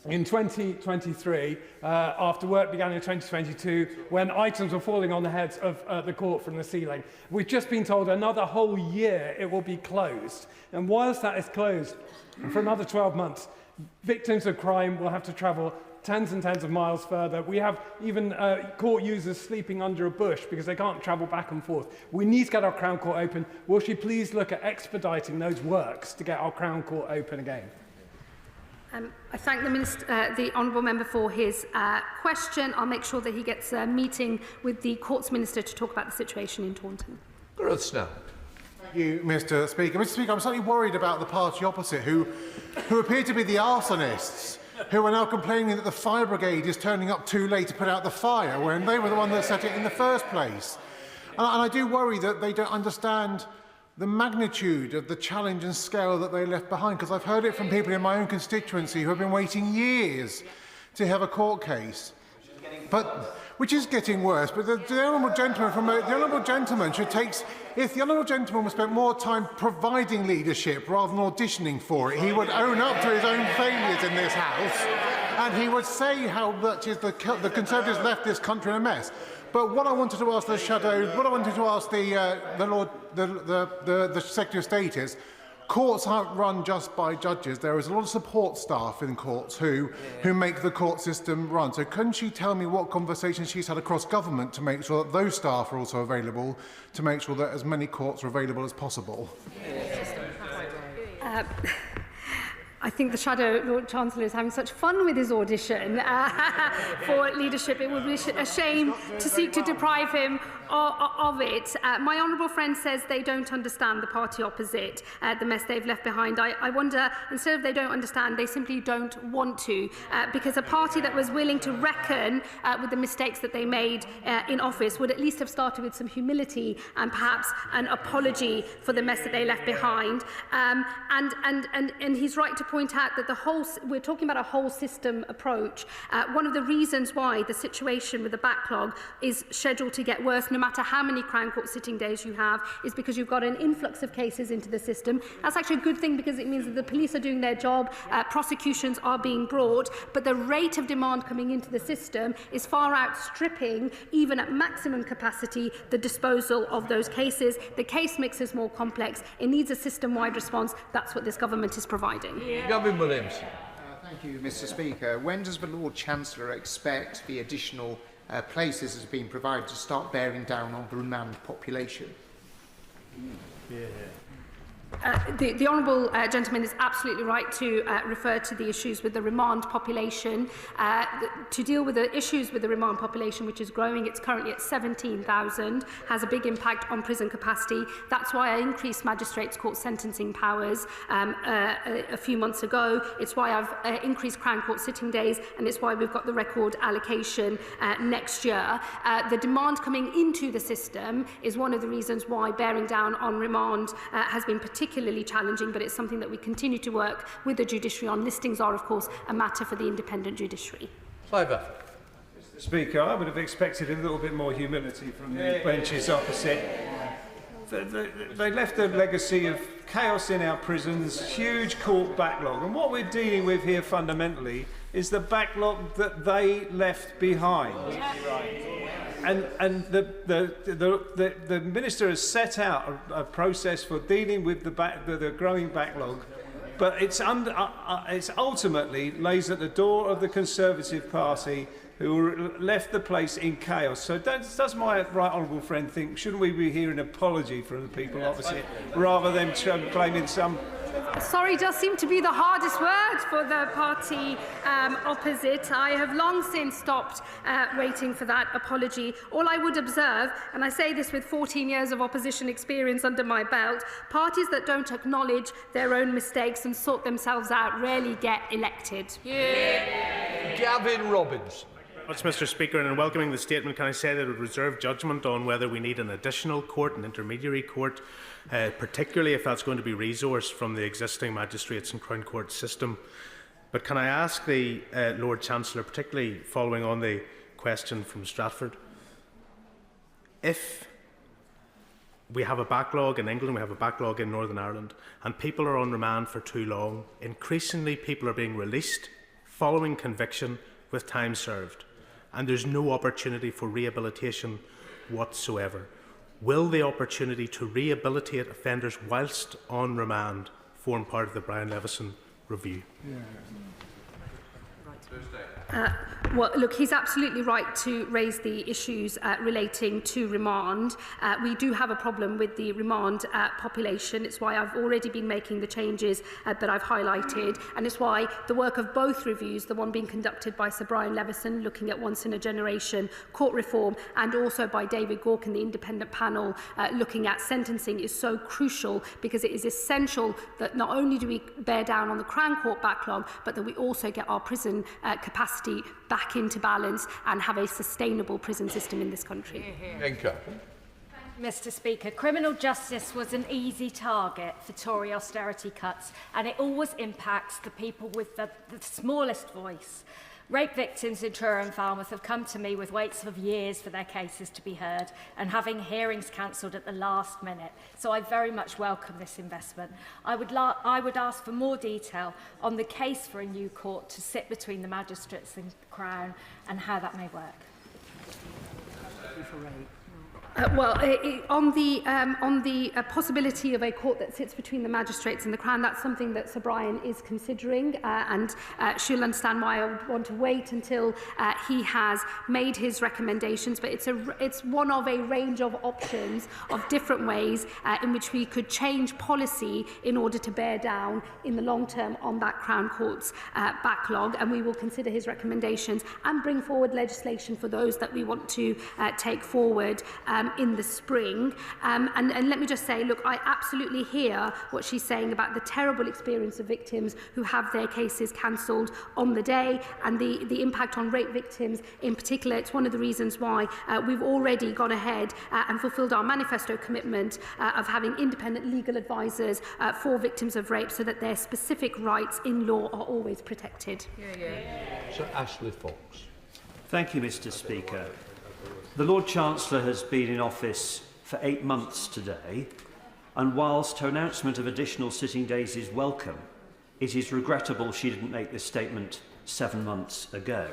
in 2023, after work began in 2022, when items were falling on the heads of the court from the ceiling. We've just been told another whole year it will be closed. And whilst that is closed for another 12 months, victims of crime will have to travel tens and tens of miles further. We have even court users sleeping under a bush because they can't travel back and forth. We need to get our Crown Court open. Will she please look at expediting those works to get our Crown Court open again? I thank the Honourable Member for his question. I'll make sure that he gets a meeting with the Courts Minister to talk about the situation in Taunton. Thank you, Mr. Speaker. Mr. Speaker, I'm slightly worried about the party opposite, who appear to be the arsonists, who are now complaining that the fire brigade is turning up too late to put out the fire when they were the one that set it in the first place. And I do worry that they don't understand the magnitude of the challenge and scale that they left behind, because I've heard it from people in my own constituency who have been waiting years to have a court case, which is getting worse. But the honourable gentleman should take. If the honourable gentleman would spend more time providing leadership rather than auditioning for it, he would own up to his own failures in this House, and he would say how much the Conservatives left this country in a mess. But what I wanted to ask the Secretary of State is, courts aren't run just by judges. There is a lot of support staff in courts who make the court system run. So can she tell me what conversations she's had across government to make sure that those staff are also available, to make sure that as many courts are available as possible? I think the Shadow Lord Chancellor is having such fun with his audition for leadership. It would be a shame to seek to deprive him of it. My honourable friend says they don't understand the party opposite, the mess they've left behind. I wonder, instead of they don't understand, they simply don't want to, because a party that was willing to reckon with the mistakes that they made in office would at least have started with some humility and perhaps an apology for the mess that they left behind. And he's right to point out that we're talking about a whole system approach. One of the reasons why the situation with the backlog is scheduled to get worse, no matter how many Crown Court sitting days you have, is because you've got an influx of cases into the system. That's actually a good thing because it means that the police are doing their job, prosecutions are being brought, but the rate of demand coming into the system is far outstripping, even at maximum capacity, the disposal of those cases. The case mix is more complex. It needs a system-wide response. That's what this government is providing. Gavin Williams. Thank you, Mr. Speaker. When does the Lord Chancellor expect the additional places as being provided to start bearing down on the remand population? The honourable gentleman is absolutely right to refer to the issues with the remand population. To deal with the issues with the remand population, which is growing, it's currently at 17,000, has a big impact on prison capacity. That's why I increased magistrates' court sentencing powers a few months ago. It's why I've increased Crown Court sitting days, and it's why we've got the record allocation next year. The demand coming into the system is one of the reasons why bearing down on remand has been particularly challenging, but it's something that we continue to work with the judiciary on. Listings are, of course, a matter for the independent judiciary. Mr. Speaker, I would have expected a little bit more humility from the benches opposite. They left a legacy of chaos in our prisons, huge court backlog, and what we're dealing with here fundamentally is the backlog that they left behind. And the Minister has set out a process for dealing with the growing backlog, but it's ultimately lays at the door of the Conservative Party, who left the place in chaos. So does my right honourable friend think, shouldn't we be hearing an apology from the people opposite, rather than claiming some... Sorry does seem to be the hardest word for the party opposite. I have long since stopped waiting for that apology. All I would observe, and I say this with 14 years of opposition experience under my belt, parties that don't acknowledge their own mistakes and sort themselves out rarely get elected. Gavin Robbins. Much, Mr. Speaker, and in welcoming the statement, can I say that it would reserve judgment on whether we need an additional court, an intermediary court, particularly if that's going to be resourced from the existing magistrates and Crown Court system. But can I ask the Lord Chancellor, particularly following on the question from Stratford, if we have a backlog in England, we have a backlog in Northern Ireland, and people are on remand for too long, increasingly people are being released following conviction with time served, and there's no opportunity for rehabilitation whatsoever. Will the opportunity to rehabilitate offenders whilst on remand form part of the Brian Levison review? Well, look, he's absolutely right to raise the issues relating to remand. We do have a problem with the remand population. It's why I've already been making the changes that I've highlighted, and it's why the work of both reviews, the one being conducted by Sir Brian Levison, looking at once-in-a-generation court reform, and also by David Gorkin, the independent panel, looking at sentencing, is so crucial, because it is essential that not only do we bear down on the Crown Court backlog, but that we also get our prison capacity back into balance and have a sustainable prison system in this country. Mr. Speaker, criminal justice was an easy target for Tory austerity cuts, and it always impacts the people with the smallest voice. Rape victims in Truro and Falmouth have come to me with waits of years for their cases to be heard and having hearings cancelled at the last minute. So I very much welcome this investment. I would ask for more detail on the case for a new court to sit between the magistrates and the Crown and how that may work. On the possibility of a court that sits between the magistrates and the Crown, that's something that Sir Brian is considering, and she'll understand why I would want to wait until he has made his recommendations. But it's one of a range of options of different ways in which we could change policy in order to bear down in the long term on that Crown Court's backlog, and we will consider his recommendations and bring forward legislation for those that we want to take forward in the spring. And let me just say, look, I absolutely hear what she's saying about the terrible experience of victims who have their cases cancelled on the day, and the impact on rape victims in particular. It's one of the reasons why we've already gone ahead and fulfilled our manifesto commitment of having independent legal advisors for victims of rape, so that their specific rights in law are always protected. Sir Ashley Fox. Thank you, Mr. Speaker. The Lord Chancellor has been in office for 8 months today, and whilst her announcement of additional sitting days is welcome, it is regrettable she didn't make this statement 7 months ago.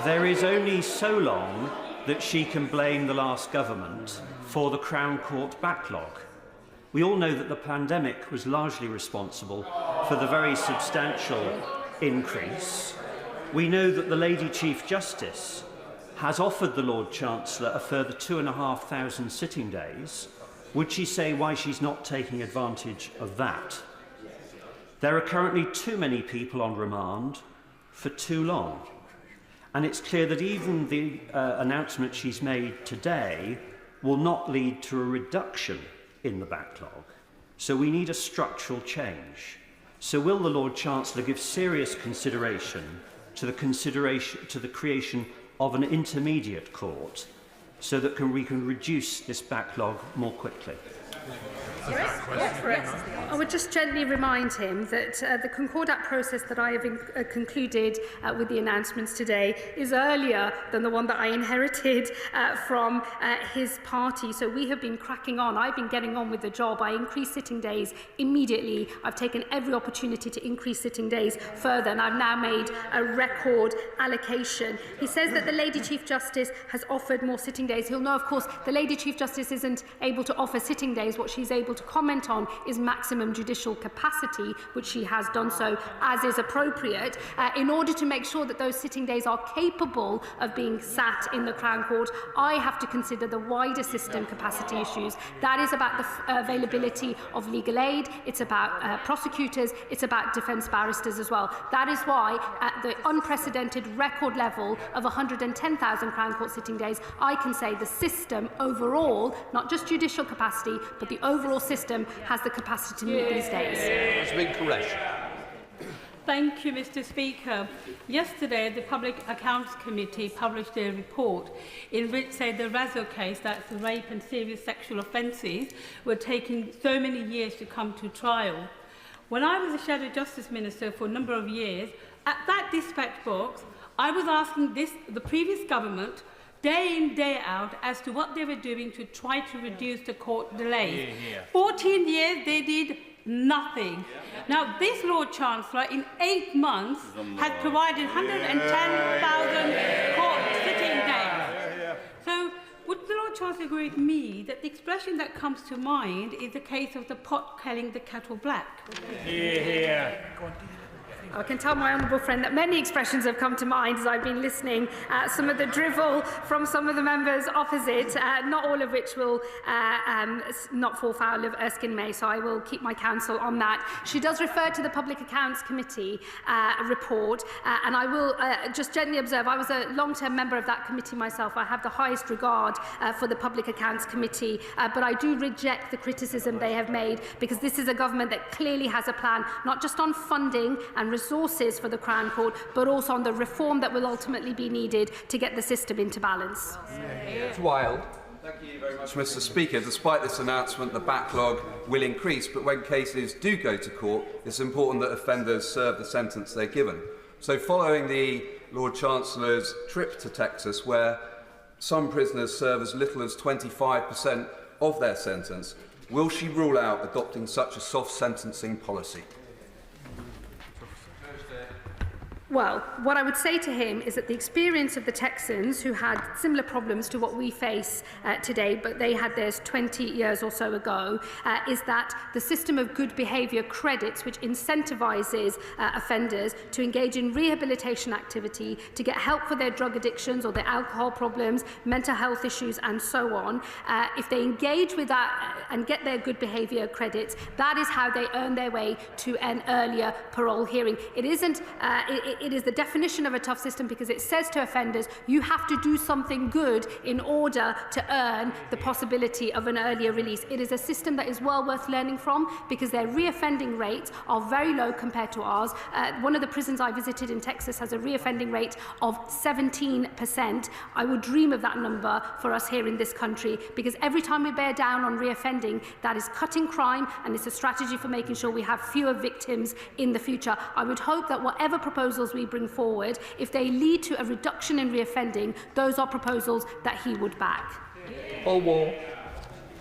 There is only so long that she can blame the last government for the Crown Court backlog. We all know that the pandemic was largely responsible for the very substantial increase. We know that the Lady Chief Justice has offered the Lord Chancellor a further 2,500 sitting days. Would she say why she's not taking advantage of that? There are currently too many people on remand for too long. And it's clear that even the announcement she's made today will not lead to a reduction in the backlog. So we need a structural change. So will the Lord Chancellor give serious consideration to the creation of an intermediate court so that we can reduce this backlog more quickly? I would just gently remind him that the Concordat process that I have concluded with the announcements today is earlier than the one that I inherited from his party. So we have been cracking on. I've been getting on with the job. I increased sitting days immediately. I've taken every opportunity to increase sitting days further, and I've now made a record allocation. He says that the Lady Chief Justice has offered more sitting days. He'll know, of course, the Lady Chief Justice isn't able to offer sitting days. What she's able to comment on is maximum judicial capacity, which she has done so as is appropriate, in order to make sure that those sitting days are capable of being sat in the Crown Court. I have to consider the wider system capacity issues. That is about the availability of legal aid, it's about prosecutors, it's about defence barristers as well. That is why at the unprecedented record level of 110,000 Crown Court sitting days, I can say the system overall, not just judicial capacity, but the overall system has the capacity to meet these days. Thank you, Mr. Speaker. Yesterday, the Public Accounts Committee published a report in which said the Razzo case, that's the rape and serious sexual offences, were taking so many years to come to trial. When I was a Shadow Justice Minister for a number of years, at that dispatch box, I was asking the previous government day in, day out, as to what they were doing to try to reduce the court delays. 14 years, they did nothing. Now, this Lord Chancellor, in 8 months, has provided 110,000 court sitting days. So, would the Lord Chancellor agree with me that the expression that comes to mind is the case of the pot calling the kettle black? I can tell my honourable friend that many expressions have come to mind as I've been listening. Some of the drivel from some of the members opposite, not all of which will not fall foul of Erskine May, so I will keep my counsel on that. She does refer to the Public Accounts Committee report, and I will just gently observe, I was a long-term member of that committee myself. I have the highest regard for the Public Accounts Committee, but I do reject the criticism they have made, because this is a government that clearly has a plan, not just on funding and resources for the Crown Court, but also on the reform that will ultimately be needed to get the system into balance. Wild. Thank you very much, Mr. Speaker. Despite this announcement, the backlog will increase, but when cases do go to court, it's important that offenders serve the sentence they're given. So following the Lord Chancellor's trip to Texas, where some prisoners serve as little as 25% of their sentence, will she rule out adopting such a soft sentencing policy? Well, what I would say to him is that the experience of the Texans, who had similar problems to what we face today, but they had theirs 20 years or so ago, is that the system of good behaviour credits, which incentivises offenders to engage in rehabilitation activity, to get help for their drug addictions or their alcohol problems, mental health issues and so on, if they engage with that and get their good behaviour credits, that is how they earn their way to an earlier parole hearing. It isn't... It is the definition of a tough system, because it says to offenders, you have to do something good in order to earn the possibility of an earlier release. It is a system that is well worth learning from, because their reoffending rates are very low compared to ours. One of the prisons I visited in Texas has a reoffending rate of 17%. I would dream of that number for us here in this country, because every time we bear down on reoffending, that is cutting crime, and it's a strategy for making sure we have fewer victims in the future. I would hope that whatever proposals proposals we bring forward, if they lead to a reduction in reoffending, those are proposals that he would back. Paul Wall.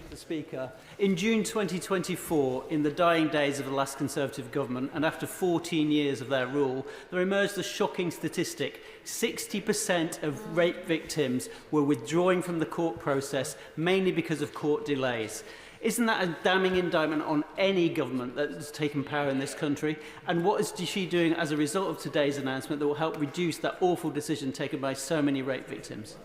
Mr. Speaker, in June 2024, in the dying days of the last Conservative government and after 14 years of their rule, there emerged a shocking statistic. 60% of rape victims were withdrawing from the court process, mainly because of court delays. Isn't that a damning indictment on any government that has taken power in this country? And what is she doing as a result of today's announcement that will help reduce that awful decision taken by so many rape victims?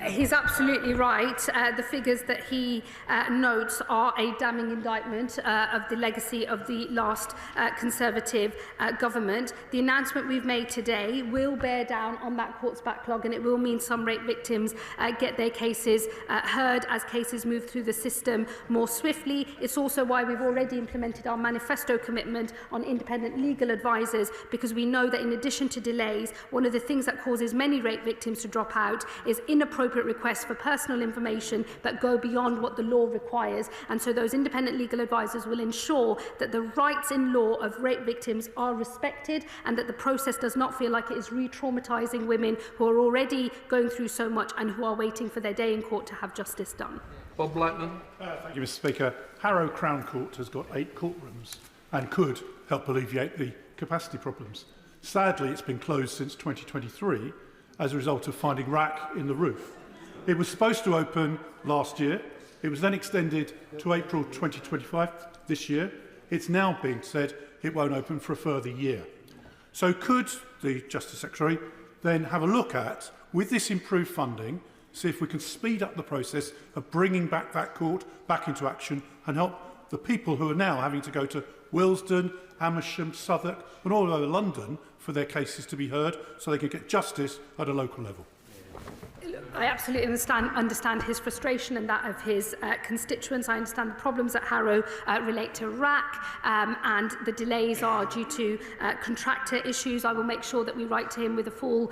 He's absolutely right. The figures that he notes are a damning indictment of the legacy of the last Conservative government. The announcement we've made today will bear down on that court's backlog, and it will mean some rape victims get their cases heard as cases move through the system more swiftly. It's also why we've already implemented our manifesto commitment on independent legal advisors, because we know that in addition to delays, one of the things that causes many rape victims to drop out is inappropriate requests for personal information that go beyond what the law requires. And so those independent legal advisors will ensure that the rights in law of rape victims are respected and that the process does not feel like it is re-traumatising women who are already going through so much and who are waiting for their day in court to have justice done. Bob Blackman. Thank you, Mr. Speaker. Harrow Crown Court has got 8 courtrooms and could help alleviate the capacity problems. Sadly, it's been closed since 2023 as a result of finding rack in the roof. It was supposed to open last year. It was then extended to April 2025 this year. It's now being said it won't open for a further year. So could the Justice Secretary then have a look at, with this improved funding, see if we can speed up the process of bringing back that court back into action and help the people who are now having to go to Willesden, Amersham, Southwark and all over London for their cases to be heard so they can get justice at a local level? I absolutely understand his frustration and that of his constituents. I understand the problems at Harrow relate to RAC and the delays are due to contractor issues. I will make sure that we write to him with a full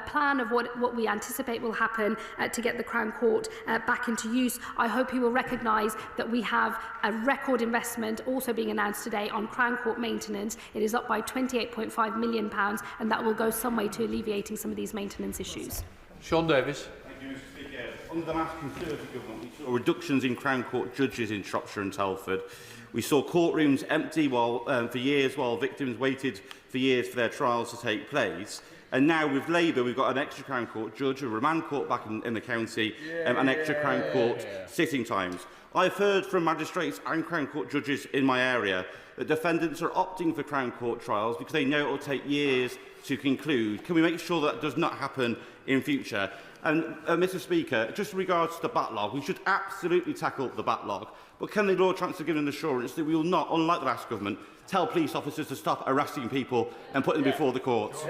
plan of what we anticipate will happen to get the Crown Court back into use. I hope he will recognise that we have a record investment also being announced today on Crown Court maintenance. It is up by £28.5 million and that will go some way to alleviating some of these maintenance issues. Sean Davis. Thank you, Mr. Speaker. Under the last Conservative government, we saw reductions in Crown Court judges in Shropshire and Telford. We saw courtrooms empty for years while victims waited for years for their trials to take place. And now with Labour, we've got an extra Crown Court judge, a remand court back in the county, and extra Crown Court sitting times. I've heard from magistrates and Crown Court judges in my area that defendants are opting for Crown Court trials because they know it will take years to conclude. Can we make sure that does not happen in future? And Mr. Speaker, just in regards to the backlog, we should absolutely tackle the backlog. But can the Lord Chancellor give an assurance that we will not, unlike the last government, tell police officers to stop arresting people and put them before the courts?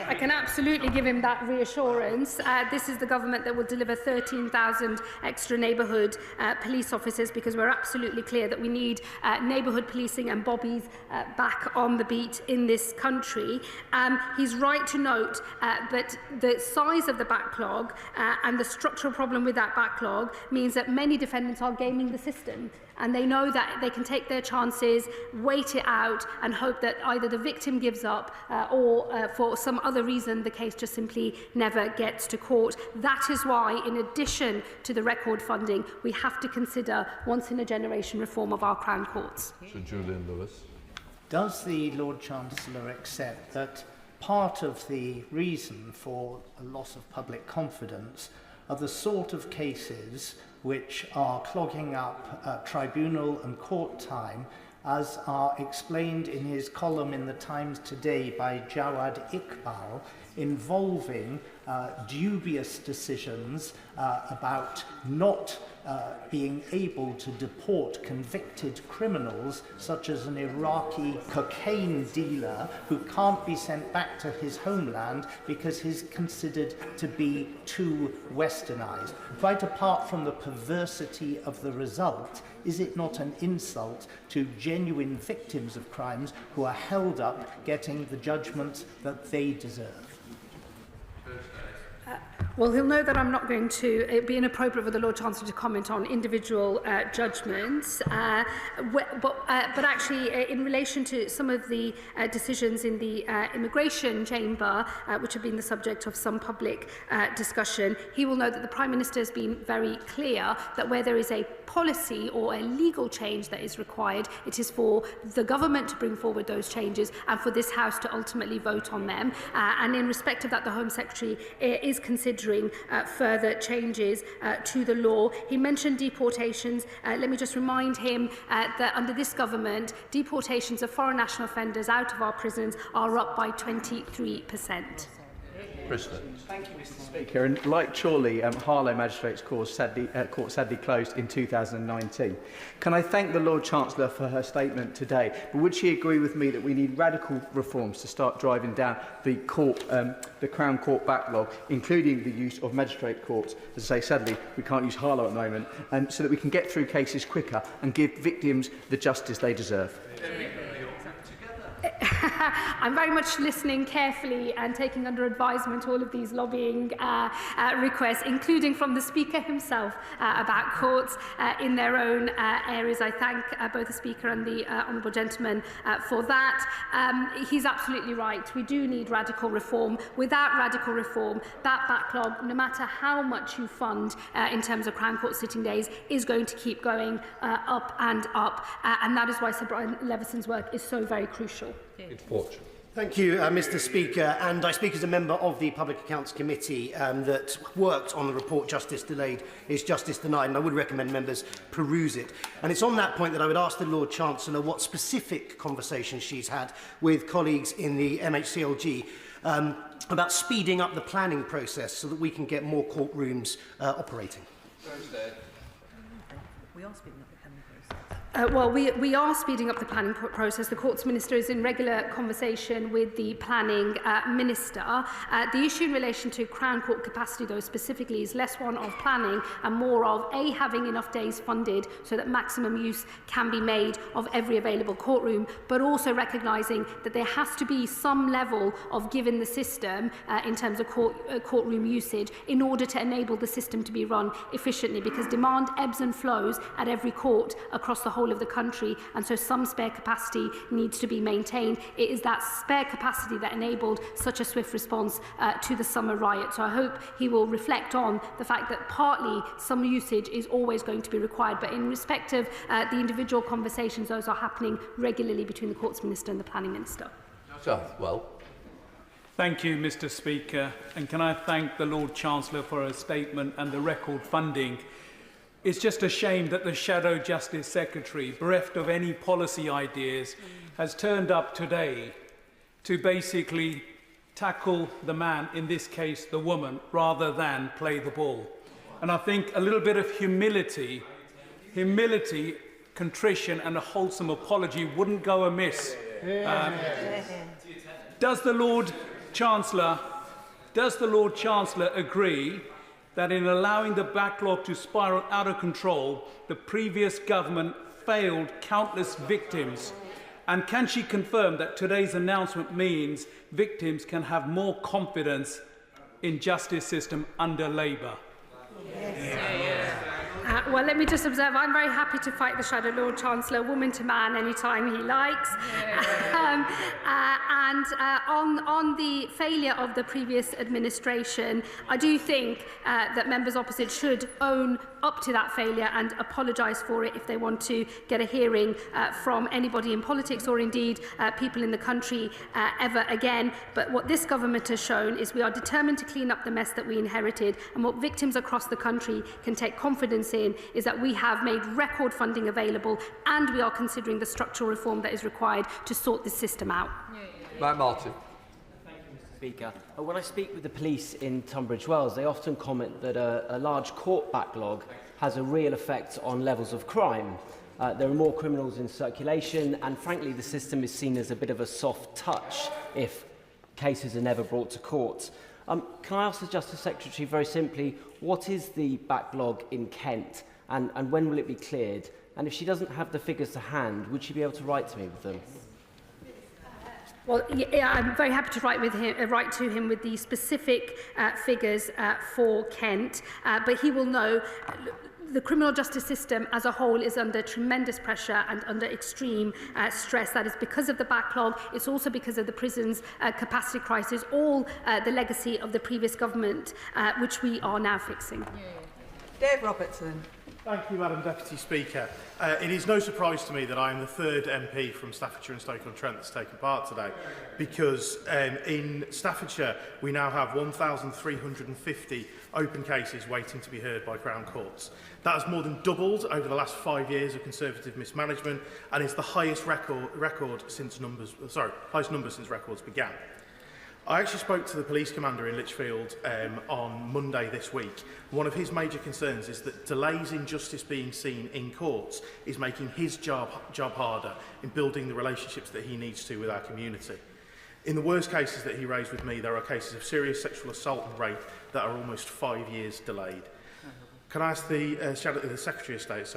I can absolutely give him that reassurance. This is the government that will deliver 13,000 extra neighbourhood police officers, because we're absolutely clear that we need neighbourhood policing and bobbies back on the beat in this country. He's right to note that the size of the backlog and the structural problem with that backlog means that many defendants are gaming the system. And they know that they can take their chances, wait it out, and hope that either the victim gives up or for some other reason the case just simply never gets to court. That is why, in addition to the record funding, we have to consider once-in-a-generation reform of our Crown Courts. Sir Julian Lewis. Does the Lord Chancellor accept that part of the reason for a loss of public confidence are the sort of cases which are clogging up tribunal and court time, as are explained in his column in the Times today by Jawad Iqbal, involving dubious decisions about not being able to deport convicted criminals, such as an Iraqi cocaine dealer who can't be sent back to his homeland because he's considered to be too westernized. Quite apart from the perversity of the result, is it not an insult to genuine victims of crimes who are held up getting the judgments that they deserve? Well, he'll know that I'm not going to. It'd be inappropriate for the Lord Chancellor to comment on individual judgments. But actually, in relation to some of the decisions in the immigration chamber, which have been the subject of some public discussion, he will know that the Prime Minister has been very clear that where there is a policy or a legal change that is required, it is for the government to bring forward those changes and for this House to ultimately vote on them. And in respect of that, the Home Secretary is considering further changes to the law. He mentioned deportations. Let me just remind him that under this government, deportations of foreign national offenders out of our prisons are up by 23%. Thank you, Mr. Speaker. And like Chorley, Harlow Magistrates Court sadly closed in 2019. Can I thank the Lord Chancellor for her statement today? But would she agree with me that we need radical reforms to start driving down the Crown Court backlog, including the use of magistrate courts? As I say, sadly, we can't use Harlow at the moment, so that we can get through cases quicker and give victims the justice they deserve. I'm very much listening carefully and taking under advisement all of these lobbying requests, including from the Speaker himself about courts in their own areas. I thank both the Speaker and the Honourable Gentleman for that. He's absolutely right. We do need radical reform. Without radical reform, that backlog, no matter how much you fund in terms of Crown Court sitting days, is going to keep going up and up. And that is why Sir Brian Levison's work is so very crucial. Thank you, Mr. Speaker. And I speak as a member of the Public Accounts Committee that worked on the report Justice Delayed is Justice Denied, and I would recommend members peruse it. And it's on that point that I would ask the Lord Chancellor what specific conversations she's had with colleagues in the MHCLG about speeding up the planning process so that we can get more courtrooms operating. We are speeding up the planning process. Well, we are speeding up the planning process. The Courts Minister is in regular conversation with the Planning Minister. The issue in relation to Crown Court capacity, though, specifically is less one of planning and more of A, having enough days funded so that maximum use can be made of every available courtroom, but also recognising that there has to be some level of give in the system in terms of courtroom usage in order to enable the system to be run efficiently, because demand ebbs and flows at every court across the whole of the country, and so some spare capacity needs to be maintained. It is that spare capacity that enabled such a swift response to the summer riot. So I hope he will reflect on the fact that partly some usage is always going to be required, but in respect of the individual conversations, those are happening regularly between the Courts Minister and the Planning Minister. Thank you, Mr. Speaker, and can I thank the Lord Chancellor for her statement and the record funding. It's just a shame that the Shadow Justice Secretary, bereft of any policy ideas, has turned up today to basically tackle the man, in this case the woman, rather than play the ball. And I think a little bit of humility, contrition and a wholesome apology wouldn't go amiss. Does the Lord Chancellor agree that in allowing the backlog to spiral out of control, the previous government failed countless victims? And can she confirm that today's announcement means victims can have more confidence in justice system under Labour? Well, let me just observe, I'm very happy to fight the Shadow Lord Chancellor, woman to man, anytime he likes. On the failure of the previous administration, I do think that members opposite should own up to that failure and apologise for it if they want to get a hearing from anybody in politics or indeed people in the country ever again. But what this government has shown is we are determined to clean up the mess that we inherited, and what victims across the country can take confidence in is that we have made record funding available and we are considering the structural reform that is required to sort this system out. Matt Martin. Speaker, when I speak with the police in Tunbridge Wells, they often comment that a large court backlog has a real effect on levels of crime. There are more criminals in circulation, and frankly, the system is seen as a bit of a soft touch if cases are never brought to court. Can I ask the Justice Secretary very simply, what is the backlog in Kent, and when will it be cleared? And if she doesn't have the figures to hand, would she be able to write to me with them? Well, yeah, I'm very happy to write to him with the specific figures for Kent, but he will know the criminal justice system as a whole is under tremendous pressure and under extreme stress. That is because of the backlog. It's also because of the prisons' capacity crisis, all the legacy of the previous government, which we are now fixing. Dave Robertson. Thank you, Madam Deputy Speaker. It is no surprise to me that I am the third MP from Staffordshire and Stoke-on-Trent that's taken part today, because in Staffordshire we now have 1,350 open cases waiting to be heard by Crown Courts. That has more than doubled over the last 5 years of Conservative mismanagement, and is the highest highest number since records began. I actually spoke to the police commander in Lichfield on Monday this week. One of his major concerns is that delays in justice being seen in courts is making his job harder in building the relationships that he needs to with our community. In the worst cases that he raised with me, there are cases of serious sexual assault and rape that are almost 5 years delayed. Can I ask the Secretary of State,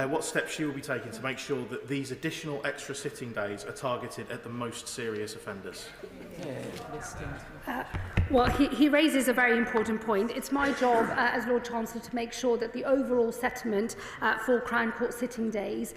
what steps she will be taking to make sure that these additional extra sitting days are targeted at the most serious offenders? Well, he raises a very important point. It's my job as Lord Chancellor to make sure that the overall settlement for Crown Court sitting days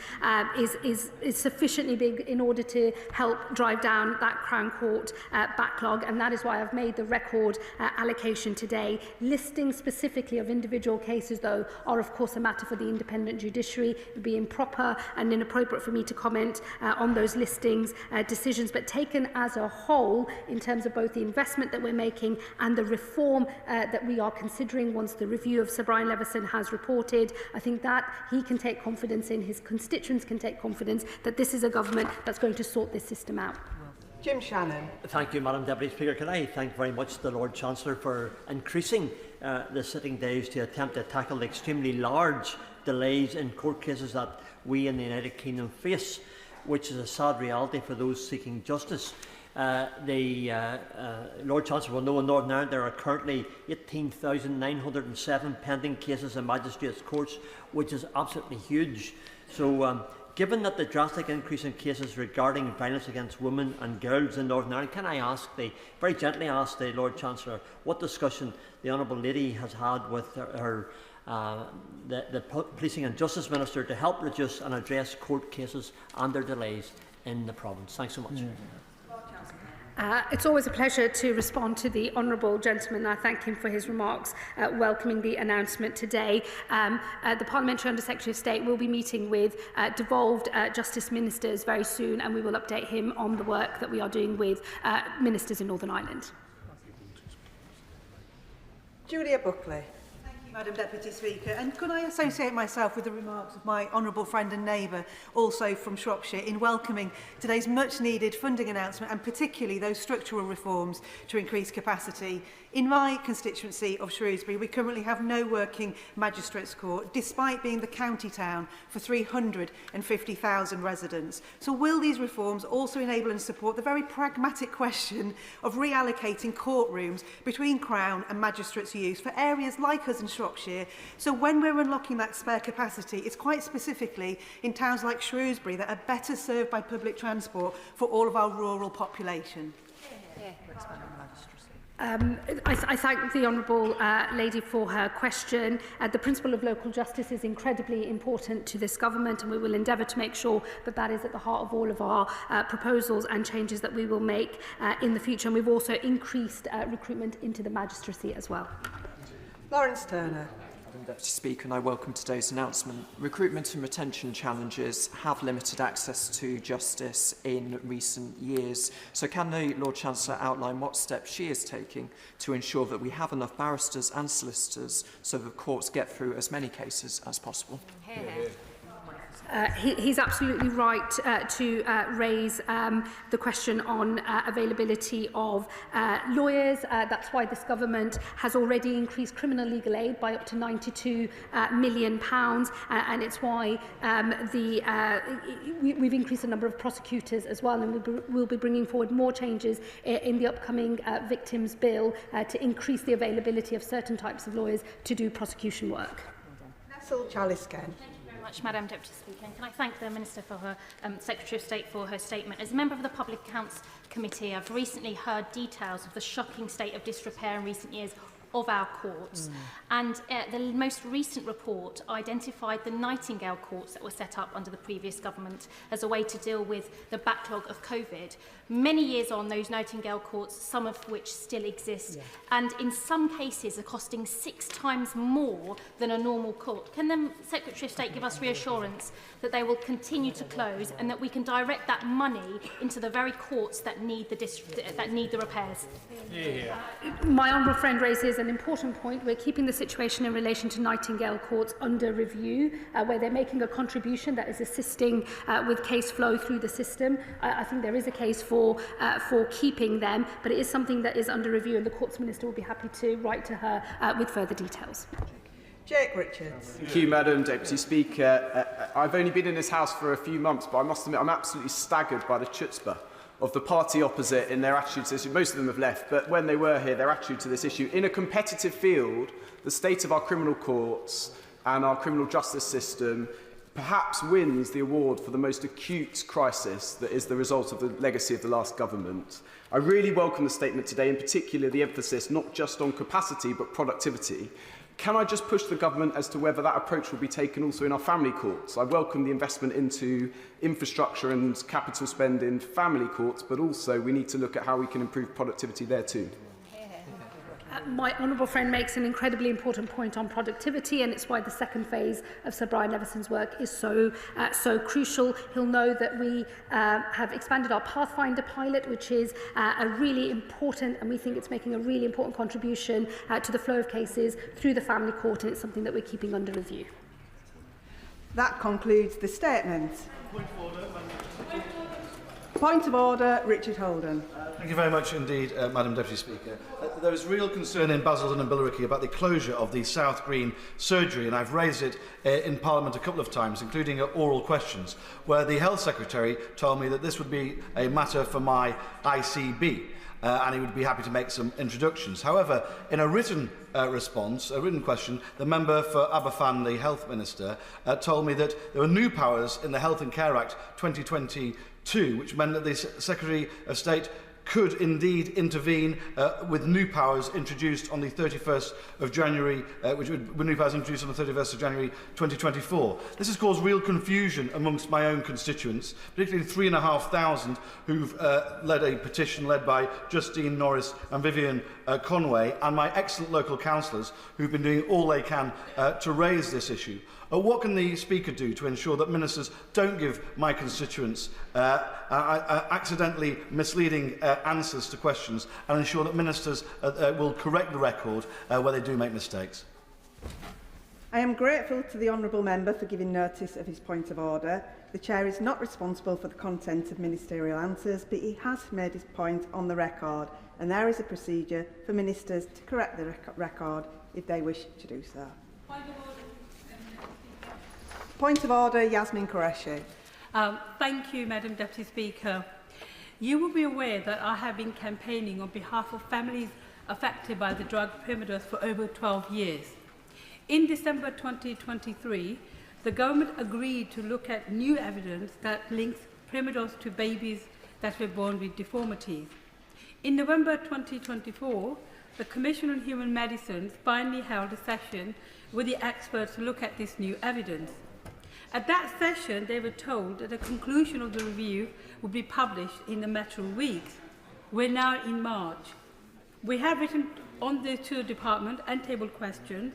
is sufficiently big in order to help drive down that Crown Court backlog, and that is why I've made the record allocation today. Listings specifically of individual cases, though, are of course a matter for the independent judiciary. It would be improper and inappropriate for me to comment on those listings decisions, but taken as a whole, in terms of both the investment that we're making and the reform that we are considering once the review of Sir Brian Leveson has reported, I think that he can take confidence in, his constituents can take confidence that this is a government that's going to sort this system out. Jim Shannon. Thank you, Madam Deputy Speaker. Can I thank very much the Lord Chancellor for increasing the sitting days to attempt to tackle the extremely large delays in court cases that we in the United Kingdom face, which is a sad reality for those seeking justice. The Lord Chancellor will know in Northern Ireland there are currently 18,907 pending cases in magistrates' courts, which is absolutely huge. So, given that the drastic increase in cases regarding violence against women and girls in Northern Ireland, can I very gently ask the Lord Chancellor what discussion the Honourable Lady has had with the Policing and Justice Minister to help reduce and address court cases and their delays in the province? Thanks so much. It's always a pleasure to respond to the honourable gentleman. I thank him for his remarks welcoming the announcement today. The Parliamentary Under Secretary of State will be meeting with devolved justice ministers very soon, and we will update him on the work that we are doing with ministers in Northern Ireland. Julia Buckley. Madam Deputy Speaker, and could I associate myself with the remarks of my honourable friend and neighbour, also from Shropshire, in welcoming today's much-needed funding announcement, and particularly those structural reforms to increase capacity. In my constituency of Shrewsbury, we currently have no working magistrates' court, despite being the county town for 350,000 residents. So will these reforms also enable and support the very pragmatic question of reallocating courtrooms between Crown and magistrates' use for areas like us in Shropshire? So when we're unlocking that spare capacity, it's quite specifically in towns like Shrewsbury that are better served by public transport for all of our rural population. I thank the Honourable Lady for her question. The principle of local justice is incredibly important to this government, and we will endeavour to make sure that that is at the heart of all of our proposals and changes that we will make in the future. And we've also increased recruitment into the magistracy as well. Lawrence Turner. Madam Deputy Speaker, and I welcome today's announcement. Recruitment and retention challenges have limited access to justice in recent years. So can the Lord Chancellor outline what steps she is taking to ensure that we have enough barristers and solicitors so that courts get through as many cases as possible? He's absolutely right to raise the question on availability of lawyers. That's why this government has already increased criminal legal aid by up to £92 million, and it's why we've increased the number of prosecutors as well, and we'll be bringing forward more changes in the upcoming Victims Bill to increase the availability of certain types of lawyers to do prosecution work. Nestle Chalisken. much, Madam Deputy Speaker. And can I thank the Minister for her Secretary of State for her statement. As a member of the Public Accounts Committee, I've recently heard details of the shocking state of disrepair in recent years of our courts. And the most recent report identified the Nightingale courts that were set up under the previous government as a way to deal with the backlog of COVID. Many years on, those Nightingale courts, some of which still exist, and in some cases are costing 6 times more than a normal court. Can the Secretary of State give us reassurance that they will continue to close and that we can direct that money into the very courts that need the repairs? My honourable friend raises an important point. We're keeping the situation in relation to Nightingale courts under review, where they're making a contribution that is assisting with case flow through the system. I think there is a case for keeping them, but it is something that is under review, and the Courts Minister will be happy to write to her with further details. Jake Richards. Thank you, Madam Deputy Speaker. I've only been in this House for a few months, but I must admit I'm absolutely staggered by the chutzpah of the party opposite in their attitude to this issue. Most of them have left, but when they were here, their attitude to this issue. In a competitive field, the state of our criminal courts and our criminal justice system perhaps wins the award for the most acute crisis that is the result of the legacy of the last government. I really welcome the statement today, in particular the emphasis not just on capacity but productivity. Can I just push the government as to whether that approach will be taken also in our family courts? I welcome the investment into infrastructure and capital spend in family courts, but also we need to look at how we can improve productivity there too. My honourable friend makes an incredibly important point on productivity, and it's why the second phase of Sir Brian Everson's work is so crucial. He'll know that we have expanded our Pathfinder pilot, which is a really important, and we think it's making a really important contribution to the flow of cases through the family court, and it's something that we're keeping under review. That concludes the statement. Point of order, Richard Holden. Thank you very much indeed, Madam Deputy Speaker. There is real concern in Basildon and Billericay about the closure of the South Green surgery, and I've raised it in Parliament a couple of times, including oral questions, where the Health Secretary told me that this would be a matter for my ICB. And he would be happy to make some introductions. However, in a written response, a written question, the member for Aberfan, the Health Minister, told me that there were new powers in the Health and Care Act 2022, which meant that the Secretary of State could indeed intervene with new powers introduced on the 31st of January, which would new powers introduced on the 31st of January 2024. This has caused real confusion amongst my own constituents, particularly 3,500 who've led a petition led by Justine Norris and Vivian Conway, and my excellent local councillors who've been doing all they can to raise this issue. What can the Speaker do to ensure that ministers don't give my constituents accidentally misleading answers to questions, and ensure that ministers will correct the record where they do make mistakes? I am grateful to the honourable member for giving notice of his point of order. The Chair is not responsible for the content of ministerial answers, but he has made his point on the record, and there is a procedure for ministers to correct the record if they wish to do so. Point of order, Yasmin Qureshi. Thank you, Madam Deputy Speaker. You will be aware that I have been campaigning on behalf of families affected by the drug Primados for over 12 years. In December 2023, the government agreed to look at new evidence that links Primados to babies that were born with deformities. In November 2024, the Commission on Human Medicines finally held a session with the experts to look at this new evidence. At that session, they were told that the conclusion of the review would be published in a matter of weeks. We're now in March. We have written on the to the department and tabled questions.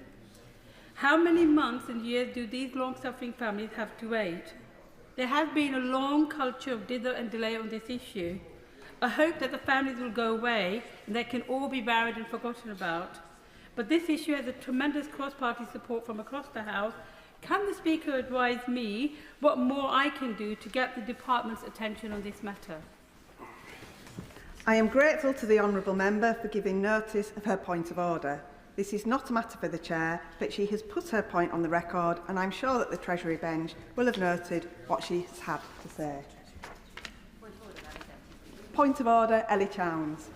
How many months and years do these long-suffering families have to wait? There has been a long culture of dither and delay on this issue. I hope that the families will go away and they can all be buried and forgotten about. But this issue has a tremendous cross-party support from across the House. Can the Speaker advise me what more I can do to get the Department's attention on this matter? I am grateful to the honourable member for giving notice of her point of order. This is not a matter for the Chair, but she has put her point on the record, and I'm sure that the Treasury bench will have noted what she has had to say. Point of order, Ellie Chowns.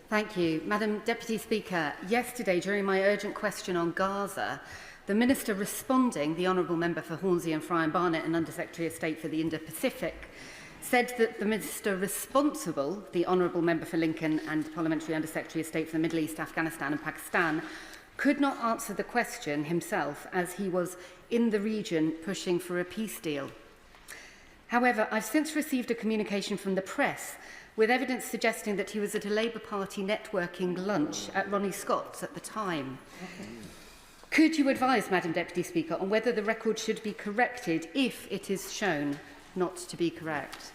Thank you. Madam Deputy Speaker, yesterday during my urgent question on Gaza, The Minister responding, the Honourable Member for Hornsey and Frye and Barnet and Under Secretary of State for the Indo-Pacific, said that the Minister responsible, the Honourable Member for Lincoln and Parliamentary Under Secretary of State for the Middle East, Afghanistan and Pakistan, could not answer the question himself as he was in the region pushing for a peace deal. However, I've since received a communication from the press with evidence suggesting that he was at a Labour Party networking lunch at Ronnie Scott's at the time. Could you advise, Madam Deputy Speaker, on whether the record should be corrected if it is shown not to be correct?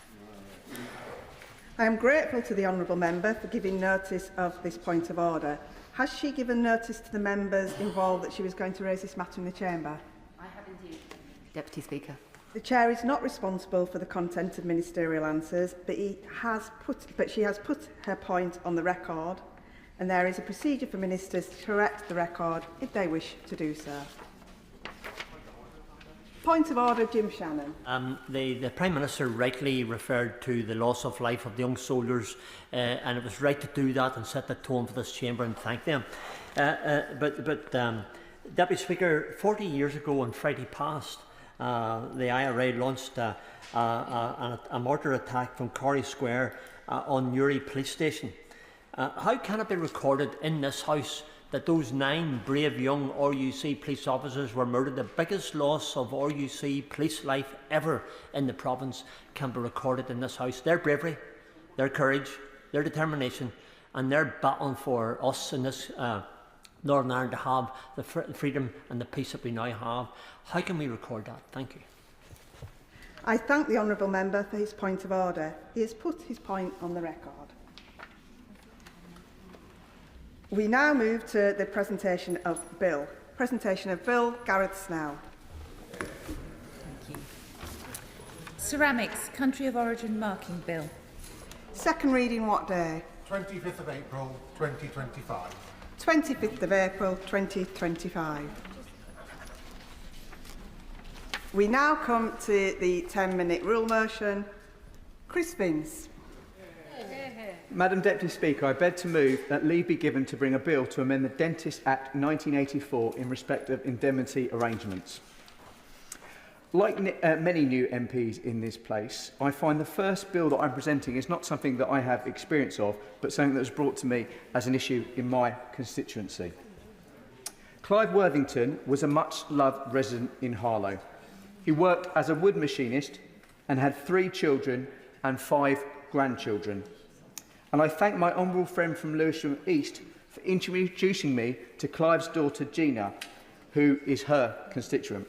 I am grateful to the Honourable Member for giving notice of this point of order. Has she given notice to the members involved that she was going to raise this matter in the Chamber? I have indeed, Deputy Speaker. The Chair is not responsible for the content of ministerial answers, but she has put her point on the record, and there is a procedure for ministers to correct the record if they wish to do so. Point of order, Jim Shannon. The Prime Minister rightly referred to the loss of life of the young soldiers, and it was right to do that and set the tone for this chamber and thank them. Deputy Speaker, 40 years ago on Friday past, the IRA launched a mortar attack from Corrie Square on Newry Police Station. How can it be recorded in this House that those 9 brave young RUC police officers were murdered? The biggest loss of RUC police life ever in the province can be recorded in this House. Their bravery, their courage, their determination, and their battle for us in this Northern Ireland to have the freedom and the peace that we now have. How can we record that? Thank you. I thank the Honourable Member for his point of order. He has put his point on the record. We now move to the presentation of Bill. Presentation of Bill, Gareth Snell. Thank you. Ceramics, Country of Origin Marking Bill. Second reading what day? 25th of April 2025. 25th of April 2025. We now come to the 10-minute rule motion. Chris Vince. Madam Deputy Speaker, I beg to move that leave be given to bring a bill to amend the Dentist Act 1984 in respect of indemnity arrangements. Like many new MPs in this place, I find the first bill that I'm presenting is not something that I have experience of, but something that was brought to me as an issue in my constituency. Clive Worthington was a much-loved resident in Harlow. He worked as a wood machinist and had 3 children and 5 grandchildren. And I thank my honourable friend from Lewisham East for introducing me to Clive's daughter Gina, who is her constituent.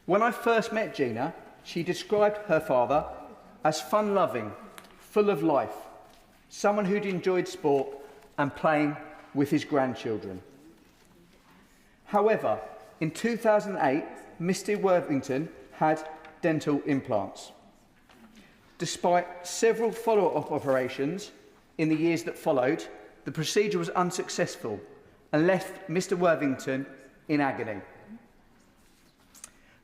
When I first met Gina, she described her father as fun-loving, full of life, someone who'd enjoyed sport and playing with his grandchildren. However, in 2008, Mr. Worthington had dental implants. Despite several follow-up operations in the years that followed, the procedure was unsuccessful and left Mr. Worthington in agony.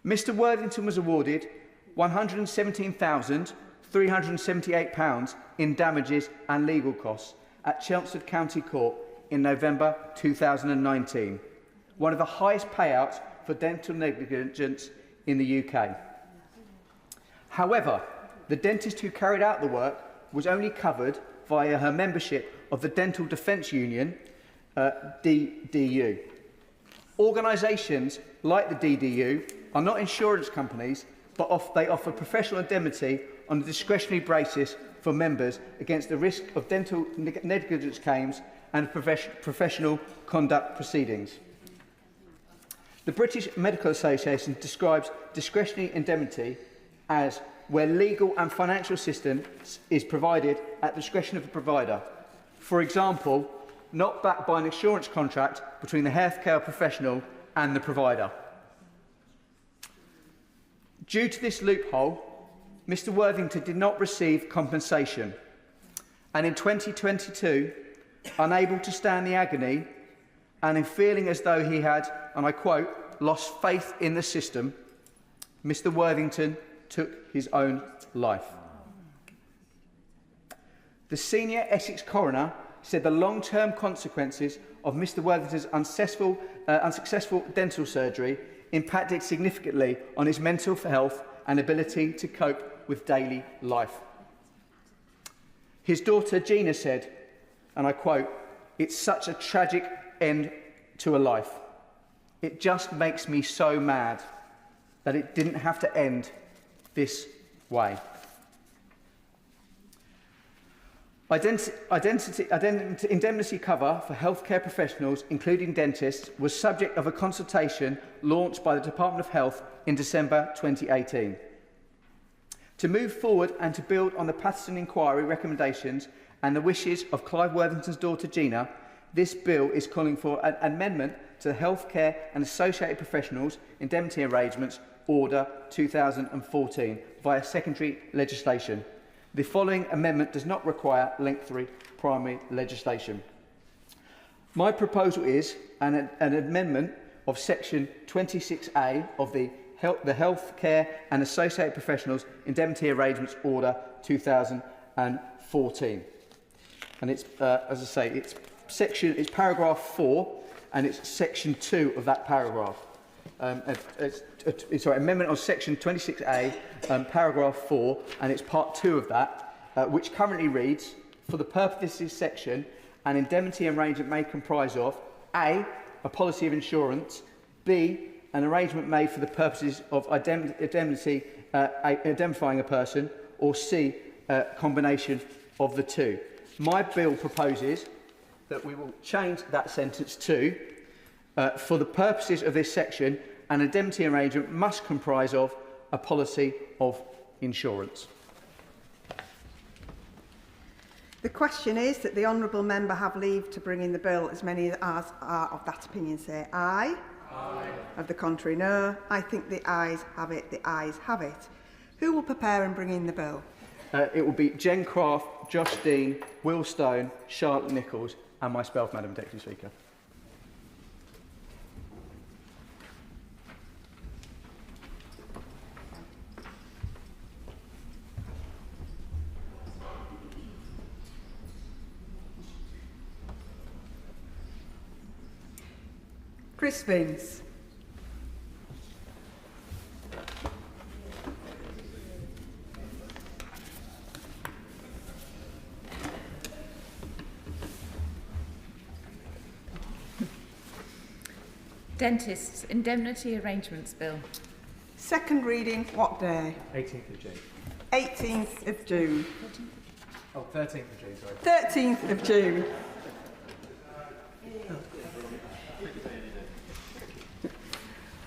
Mr. Worthington was awarded £117,378 in damages and legal costs at Chelmsford County Court in November 2019, one of the highest payouts for dental negligence in the UK. However, the dentist who carried out the work was only covered via her membership of the Dental Defence Union, DDU. Organisations like the DDU are not insurance companies, but they offer professional indemnity on a discretionary basis for members against the risk of dental negligence claims and professional conduct proceedings. The British Medical Association describes discretionary indemnity as where legal and financial assistance is provided at the discretion of the provider. For example, not backed by an insurance contract between the healthcare professional and the provider. Due to this loophole, Mr. Worthington did not receive compensation, and in 2022, unable to stand the agony and in feeling as though he had, and I quote, lost faith in the system, Mr. Worthington took his own life. The senior Essex coroner said the long-term consequences of Mr Worthington's unsuccessful dental surgery impacted significantly on his mental health and ability to cope with daily life. His daughter Gina said, and I quote, "It's such a tragic end to a life. It just makes me so mad that it didn't have to end this way." Indemnity cover for healthcare professionals, including dentists, was subject of a consultation launched by the Department of Health in December 2018. To move forward and to build on the Patterson Inquiry recommendations and the wishes of Clive Worthington's daughter Gina, this bill is calling for an amendment to the Healthcare and Associated Professionals Indemnity Arrangements Order 2014 via secondary legislation. The following amendment does not require lengthy primary legislation. My proposal is an amendment of Section 26A of the Healthcare and Associated Professionals Indemnity Arrangements Order 2014. And it's, as I say, it's paragraph 4 and it's section 2 of that paragraph. Amendment on section 26A, paragraph 4, and it's part 2 of that, which currently reads, for the purpose of this section, an indemnity arrangement may comprise of A, a policy of insurance, B, an arrangement made for the purposes of indemnifying a person, or C, a combination of the two. My bill proposes that we will change that sentence to, for the purposes of this section, an indemnity arrangement must comprise of a policy of insurance. The question is that the honourable member have leave to bring in the bill. As many as are of that opinion say aye. Aye. Of the contrary, no. I think the ayes have it. The ayes have it. Who will prepare and bring in the bill? It will be Jen Craft, Josh Dean, Will Stone, Charlotte Nichols and myself, Madam Deputy Speaker. Chris Vince. Dentists Indemnity Arrangements Bill. Second reading, what day? 18th of June. 18th of June. Oh, 13th of June, sorry. 13th of June.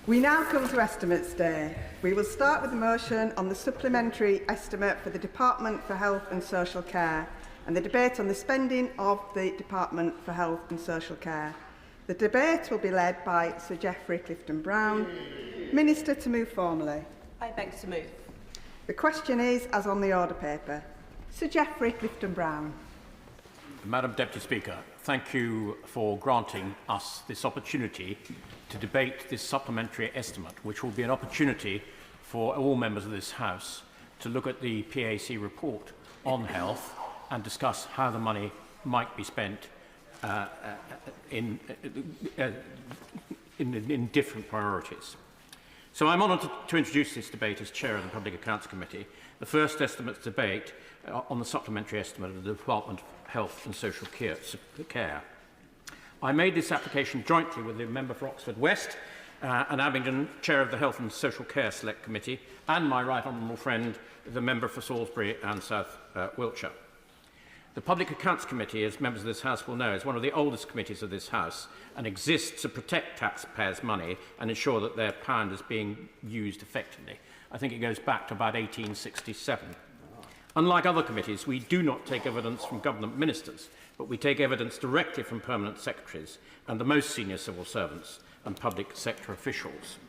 We now come to Estimates Day. We will start with the motion on the supplementary estimate for the Department for Health and Social Care and the debate on the spending of the Department for Health and Social Care. The debate will be led by Sir Geoffrey Clifton-Brown. Minister to move formally. I beg to move. The question is as on the order paper. Sir Geoffrey Clifton-Brown. Madam Deputy Speaker, thank you for granting us this opportunity to debate this supplementary estimate, which will be an opportunity for all members of this House to look at the PAC report on health and discuss how the money might be spent in different priorities. So I'm honoured to introduce this debate as Chair of the Public Accounts Committee, the first estimates debate on the supplementary estimate of the Department of Health and Social Care. I made this application jointly with the member for Oxford West and Abingdon, Chair of the Health and Social Care Select Committee, and my right honourable friend, the member for Salisbury and South Wiltshire. The Public Accounts Committee, as members of this House will know, is one of the oldest committees of this House and exists to protect taxpayers' money and ensure that their pound is being used effectively. I think it goes back to about 1867. Unlike other committees, we do not take evidence from government ministers, but we take evidence directly from permanent secretaries and the most senior civil servants and public sector officials.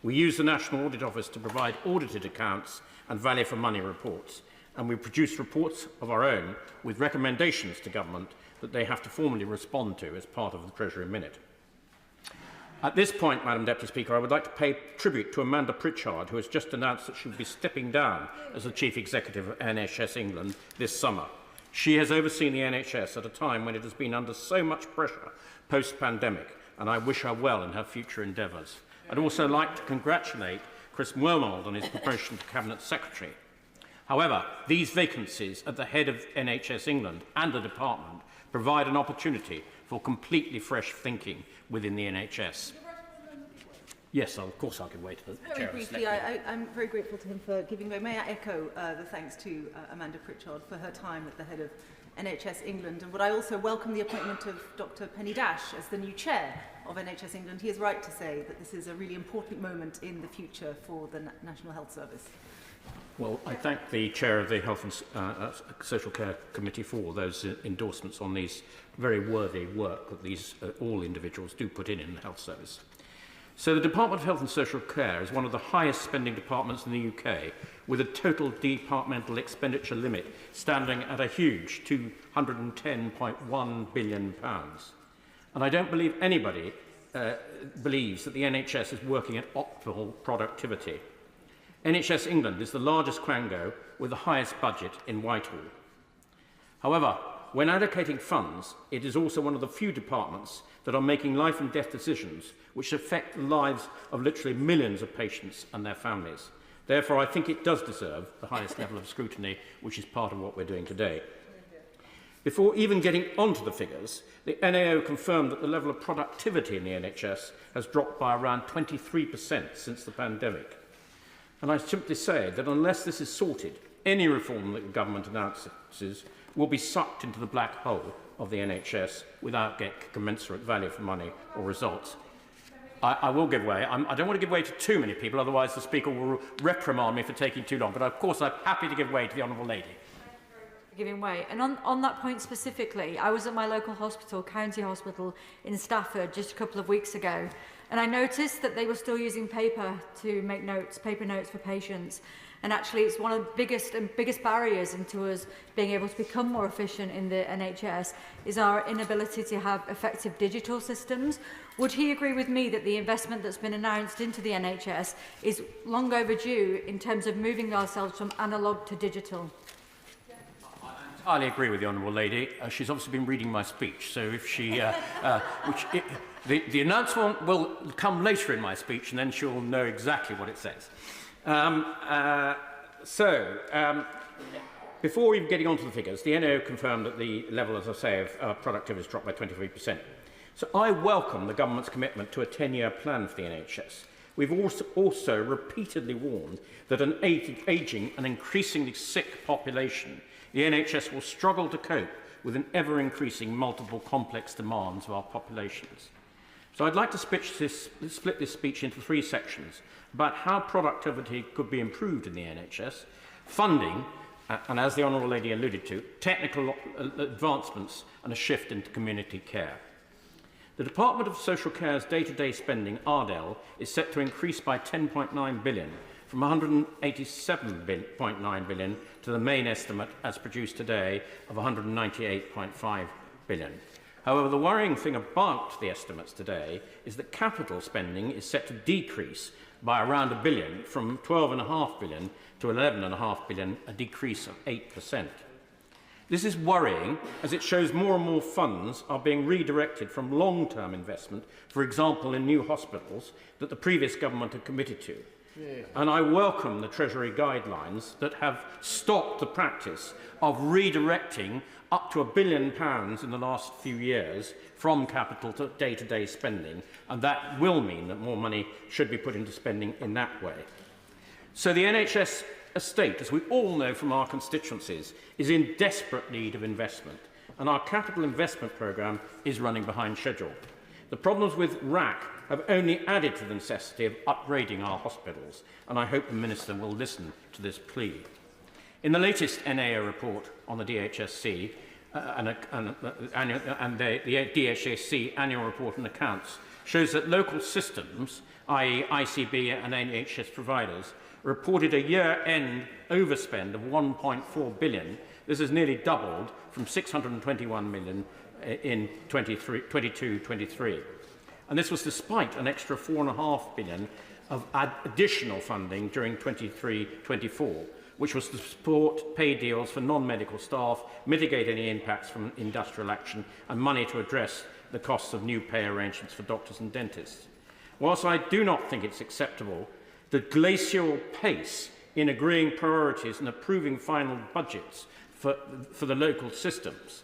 We use the National Audit Office to provide audited accounts and value for money reports, and we produce reports of our own with recommendations to government that they have to formally respond to as part of the Treasury Minute. At this point, Madam Deputy Speaker, I would like to pay tribute to Amanda Pritchard, who has just announced that she will be stepping down as the Chief Executive of NHS England this summer. She has overseen the NHS at a time when it has been under so much pressure post-pandemic, and I wish her well in her future endeavours. I'd also like to congratulate Chris Wormold on his promotion to Cabinet Secretary. However, these vacancies at the head of NHS England and the department provide an opportunity for completely fresh thinking within the NHS. Yes, of course I can wait for the Very Chair. briefly, I'm very grateful to him for giving way. May I echo the thanks to Amanda Pritchard for her time at the head of NHS England, and would I also welcome the appointment of Dr Penny Dash as the new chair of NHS England. He is right to say that this is a really important moment in the future for the National Health Service. Well, I thank the Chair of the Health and Social Care Committee for those endorsements on these very worthy work that these all individuals do put in the Health Service. So the Department of Health and Social Care is one of the highest spending departments in the UK, with a total departmental expenditure limit standing at a huge £210.1 billion. And I don't believe anybody believes that the NHS is working at optimal productivity. NHS England is the largest quango with the highest budget in Whitehall. However, when allocating funds, it is also one of the few departments that are making life and death decisions which affect the lives of literally millions of patients and their families. Therefore, I think it does deserve the highest level of scrutiny, which is part of what we're doing today. Before even getting onto the figures, the NAO confirmed that the level of productivity in the NHS has dropped by around 23% since the pandemic. And I simply say that unless this is sorted, any reform that the government announces will be sucked into the black hole of the NHS without getting commensurate value for money or results. I will give way. I don't want to give way to too many people, otherwise the Speaker will reprimand me for taking too long. But of course, I'm happy to give way to the Honourable Lady. Giving way. And on that point specifically, I was at my local hospital, County Hospital in Stafford, just a couple of weeks ago, and I noticed that they were still using paper to make notes, paper notes for patients. And actually, it's one of the biggest barriers into us being able to become more efficient in the NHS is our inability to have effective digital systems. Would he agree with me that the investment that's been announced into the NHS is long overdue in terms of moving ourselves from analogue to digital? I entirely agree with the Honourable Lady. She's obviously been reading my speech, so if she... the announcement will come later in my speech, and then she'll know exactly what it says. Before even getting on to the figures, the NAO confirmed that the level, as I say, of productivity has dropped by 23%. So I welcome the government's commitment to a 10-year plan for the NHS. We've also repeatedly warned that an ageing and increasingly sick population, the NHS will struggle to cope with an ever-increasing multiple complex demands of our populations. So I'd like to split this speech into three sections about how productivity could be improved in the NHS, funding, and as the Honourable Lady alluded to, technical advancements and a shift into community care. The Department of Social Care's day-to-day spending, RDEL, is set to increase by £10.9 billion, from £187.9 billion to the main estimate as produced today of £198.5 billion. However, the worrying thing about the estimates today is that capital spending is set to decrease by around £1 billion, from £12.5 billion to £11.5 billion, a decrease of 8%. This is worrying, as it shows more and more funds are being redirected from long-term investment, for example in new hospitals, that the previous government had committed to. Yeah. And I welcome the Treasury guidelines that have stopped the practice of redirecting up to £1 billion in the last few years from capital to day-to-day spending, and that will mean that more money should be put into spending in that way. So the NHS estate, as we all know from our constituencies, is in desperate need of investment, and our capital investment programme is running behind schedule. The problems with RAC have only added to the necessity of upgrading our hospitals, and I hope the Minister will listen to this plea. In the latest NAO report on the DHSC, and the DHSC annual report and accounts shows that local systems, i.e. ICB and NHS providers, reported a year-end overspend of £1.4 billion. This has nearly doubled from £621 million in 22-23. And this was despite an extra £4.5 billion of additional funding during 23-24, which was to support pay deals for non-medical staff, mitigate any impacts from industrial action, and money to address the costs of new pay arrangements for doctors and dentists. Whilst I do not think it's acceptable, the glacial pace in agreeing priorities and approving final budgets for the local systems.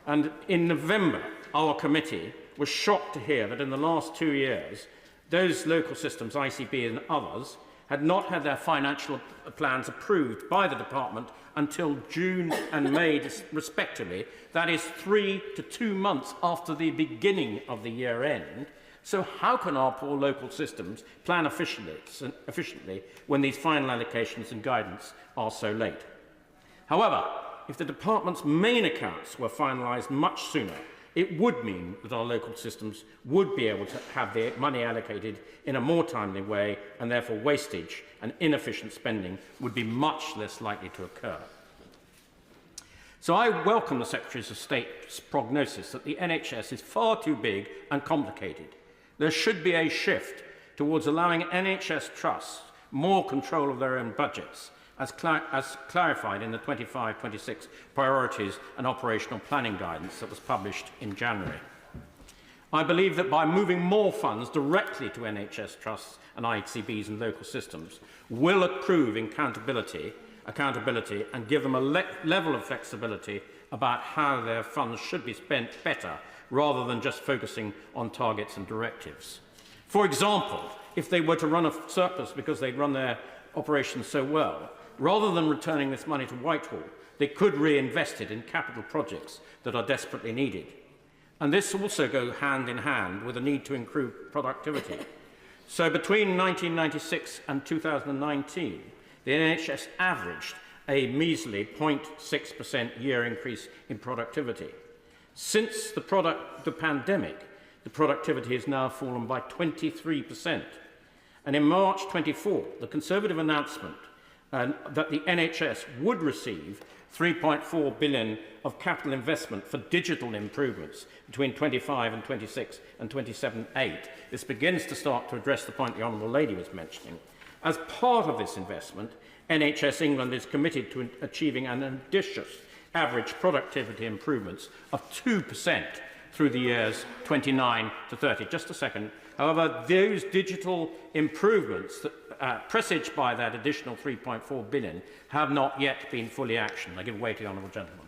And in November, our committee was shocked to hear that in the last 2 years, those local systems, ICB and others, had not had their financial plans approved by the department until June and May, respectively. That is 3 to 2 months after the beginning of the year end. So how can our poor local systems plan efficiently when these final allocations and guidance are so late? However, if the department's main accounts were finalised much sooner, it would mean that our local systems would be able to have their money allocated in a more timely way, and therefore wastage and inefficient spending would be much less likely to occur. So I welcome the Secretary of State's prognosis that the NHS is far too big and complicated. There should be a shift towards allowing NHS trusts more control of their own budgets, as clarified in the 25-26 priorities and operational planning guidance that was published in January. I believe that by moving more funds directly to NHS trusts and ICBs and local systems will improve accountability and give them a level of flexibility about how their funds should be spent better, rather than just focusing on targets and directives. For example, if they were to run a surplus because they'd run their operations so well, rather than returning this money to Whitehall, they could reinvest it in capital projects that are desperately needed. And this also goes hand in hand with the need to improve productivity. So between 1996 and 2019, the NHS averaged a measly 0.6% year increase in productivity. Since the pandemic, the productivity has now fallen by 23%. And in March 24, the Conservative announcement that the NHS would receive £3.4 billion of capital investment for digital improvements between 25 and 26 and 27-8. This begins to start to address the point the Honourable Lady was mentioning. As part of this investment, NHS England is committed to achieving an ambitious average productivity improvements of 2% through the years 29 to 30. Just a second. However, those digital improvements that, presaged by that additional £3.4 billion have not yet been fully actioned. I give way to the Honourable Gentleman.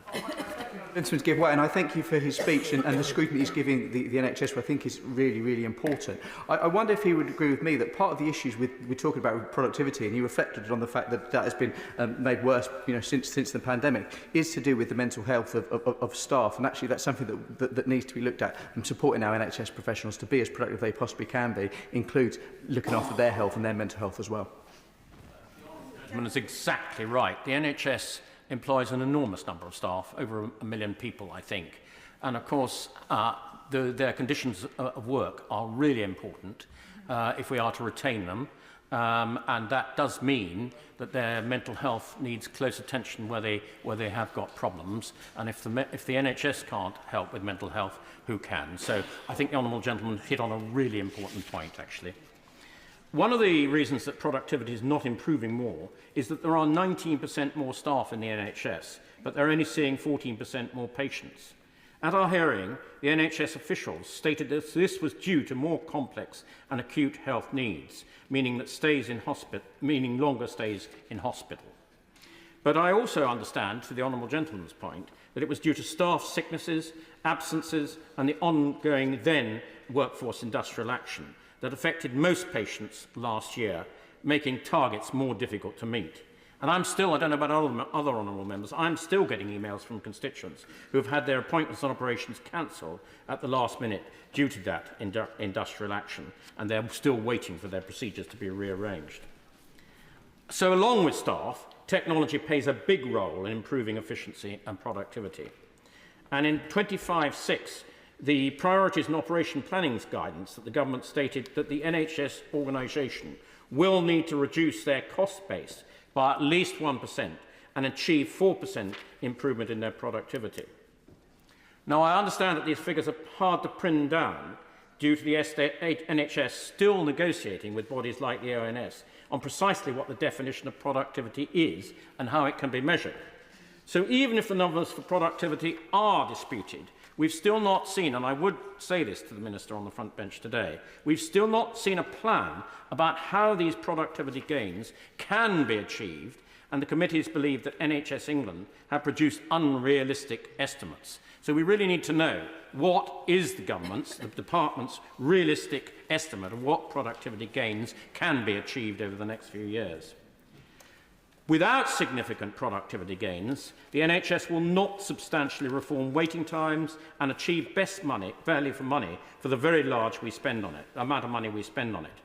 To give way, and I thank you for his speech and the scrutiny he's giving the NHS, which I think is really, really important. I wonder if he would agree with me that part of the issues we're talking about with productivity, and he reflected on the fact that that has been made worse, since the pandemic, is to do with the mental health of staff, and actually that's something that needs to be looked at. And supporting our NHS professionals to be as productive as they possibly can be includes looking after their health and their mental health as well. That's exactly right. The NHS employs an enormous number of staff, over 1 million people, I think. And of course, their conditions of work are really important if we are to retain them. And that does mean that their mental health needs close attention where they have got problems. And if the NHS can't help with mental health, who can? So I think the Honourable Gentleman hit on a really important point, actually. One of the reasons that productivity is not improving more is that there are 19% more staff in the NHS, but they're only seeing 14% more patients. At our hearing, the NHS officials stated that this was due to more complex and acute health needs, meaning longer stays in hospital. But I also understand, to the Honourable Gentleman's point, that it was due to staff sicknesses, absences, and the ongoing then workforce industrial action that affected most patients last year, making targets more difficult to meet. And I don't know about other honourable members, I'm still getting emails from constituents who have had their appointments and operations cancelled at the last minute due to that industrial action, and they're still waiting for their procedures to be rearranged. So along with staff, technology plays a big role in improving efficiency and productivity. And in 25-6, the Priorities and Operation Planning guidance that the government stated that the NHS organisation will need to reduce their cost base by at least 1% and achieve 4% improvement in their productivity. Now, I understand that these figures are hard to pin down due to the NHS still negotiating with bodies like the ONS on precisely what the definition of productivity is and how it can be measured. So even if the numbers for productivity are disputed, we've still not seen, and I would say this to the Minister on the front bench today, we've still not seen a plan about how these productivity gains can be achieved, and the committees believe that NHS England have produced unrealistic estimates. So we really need to know what is the government's, the department's realistic estimate of what productivity gains can be achieved over the next few years. Without significant productivity gains, the NHS will not substantially reform waiting times and achieve best value for money for the very large amount of money we spend on it.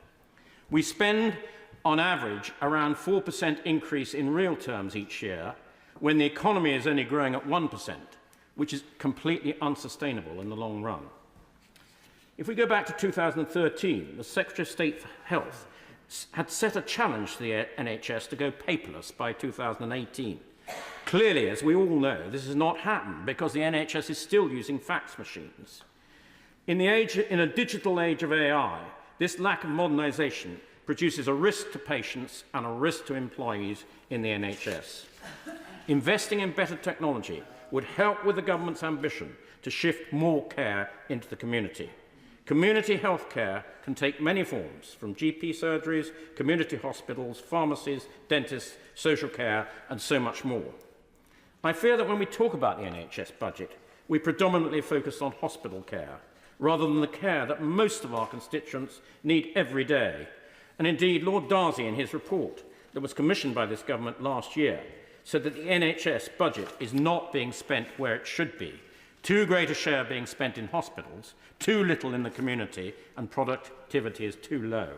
We spend, on average, around 4% increase in real terms each year, when the economy is only growing at 1%, which is completely unsustainable in the long run. If we go back to 2013, the Secretary of State for Health had set a challenge to the NHS to go paperless by 2018. Clearly, as we all know, this has not happened because the NHS is still using fax machines. In a digital age of AI, this lack of modernisation produces a risk to patients and a risk to employees in the NHS. Investing in better technology would help with the government's ambition to shift more care into the community. Community health care can take many forms, from GP surgeries, community hospitals, pharmacies, dentists, social care, and so much more. I fear that when we talk about the NHS budget, we predominantly focus on hospital care, rather than the care that most of our constituents need every day. And indeed, Lord Darcy, in his report that was commissioned by this government last year, said that the NHS budget is not being spent where it should be. Too great a share being spent in hospitals, too little in the community, and productivity is too low.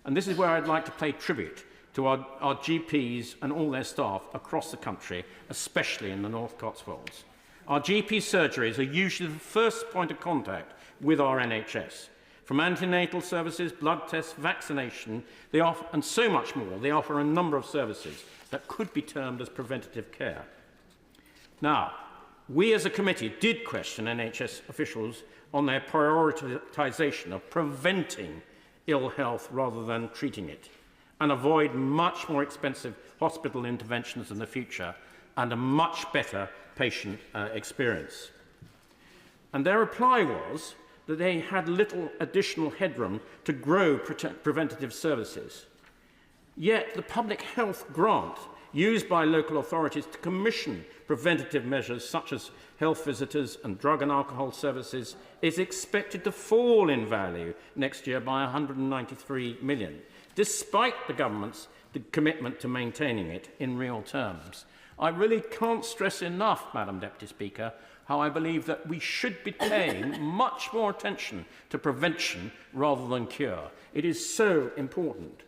And this is where I'd like to pay tribute to our GPs and all their staff across the country, especially in the North Cotswolds. Our GP surgeries are usually the first point of contact with our NHS. From antenatal services, blood tests, vaccination, and so much more, they offer a number of services that could be termed as preventative care. Now, we as a committee did question NHS officials on their prioritisation of preventing ill health rather than treating it, and avoid much more expensive hospital interventions in the future and a much better patient experience. And their reply was that they had little additional headroom to grow preventative services. Yet the public health grant used by local authorities to commission preventative measures such as health visitors and drug and alcohol services is expected to fall in value next year by 193 million, despite the government's commitment to maintaining it in real terms. I really can't stress enough, Madam Deputy Speaker, how I believe that we should be paying much more attention to prevention rather than cure. It is so important.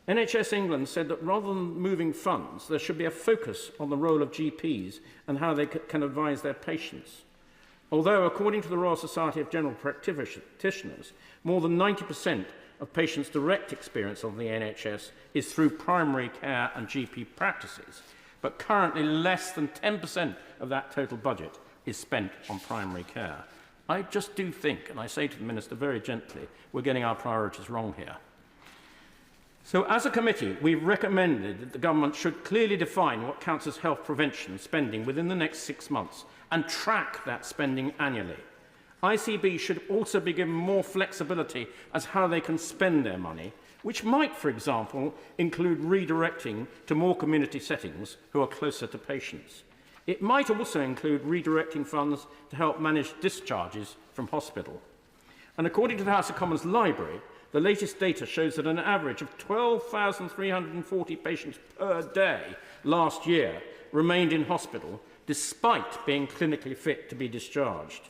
NHS England said that rather than moving funds, there should be a focus on the role of GPs and how they can advise their patients. Although, according to the Royal Society of General Practitioners, more than 90% of patients' direct experience of the NHS is through primary care and GP practices, but currently less than 10% of that total budget is spent on primary care. I just do think, and I say to the Minister very gently, we're getting our priorities wrong here. So as a committee, we've recommended that the government should clearly define what counts as health prevention spending within the next 6 months and track that spending annually. ICB should also be given more flexibility as how they can spend their money, which might, for example, include redirecting to more community settings who are closer to patients. It might also include redirecting funds to help manage discharges from hospital. And according to the House of Commons Library, the latest data shows that an average of 12,340 patients per day last year remained in hospital despite being clinically fit to be discharged.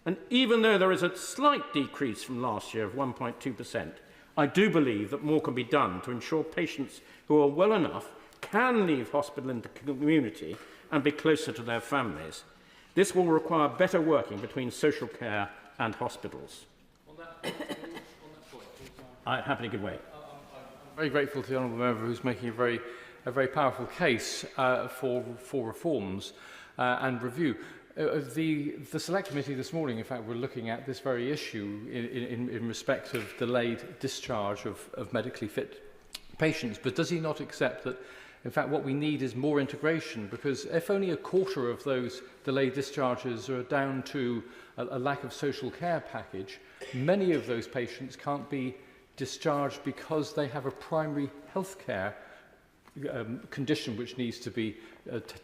And even though there is a slight decrease from last year of 1.2%, I do believe that more can be done to ensure patients who are well enough can leave hospital into the community and be closer to their families. This will require better working between social care and hospitals. I'm happy to give way. I'm very grateful to the honourable member who's making a very powerful case for reforms and review. The Select Committee this morning, in fact, were looking at this very issue in respect of delayed discharge of medically fit patients, but does he not accept that, in fact, what we need is more integration? Because if only a quarter of those delayed discharges are down to a lack of social care package, many of those patients can't be discharged because they have a primary health care condition which needs to be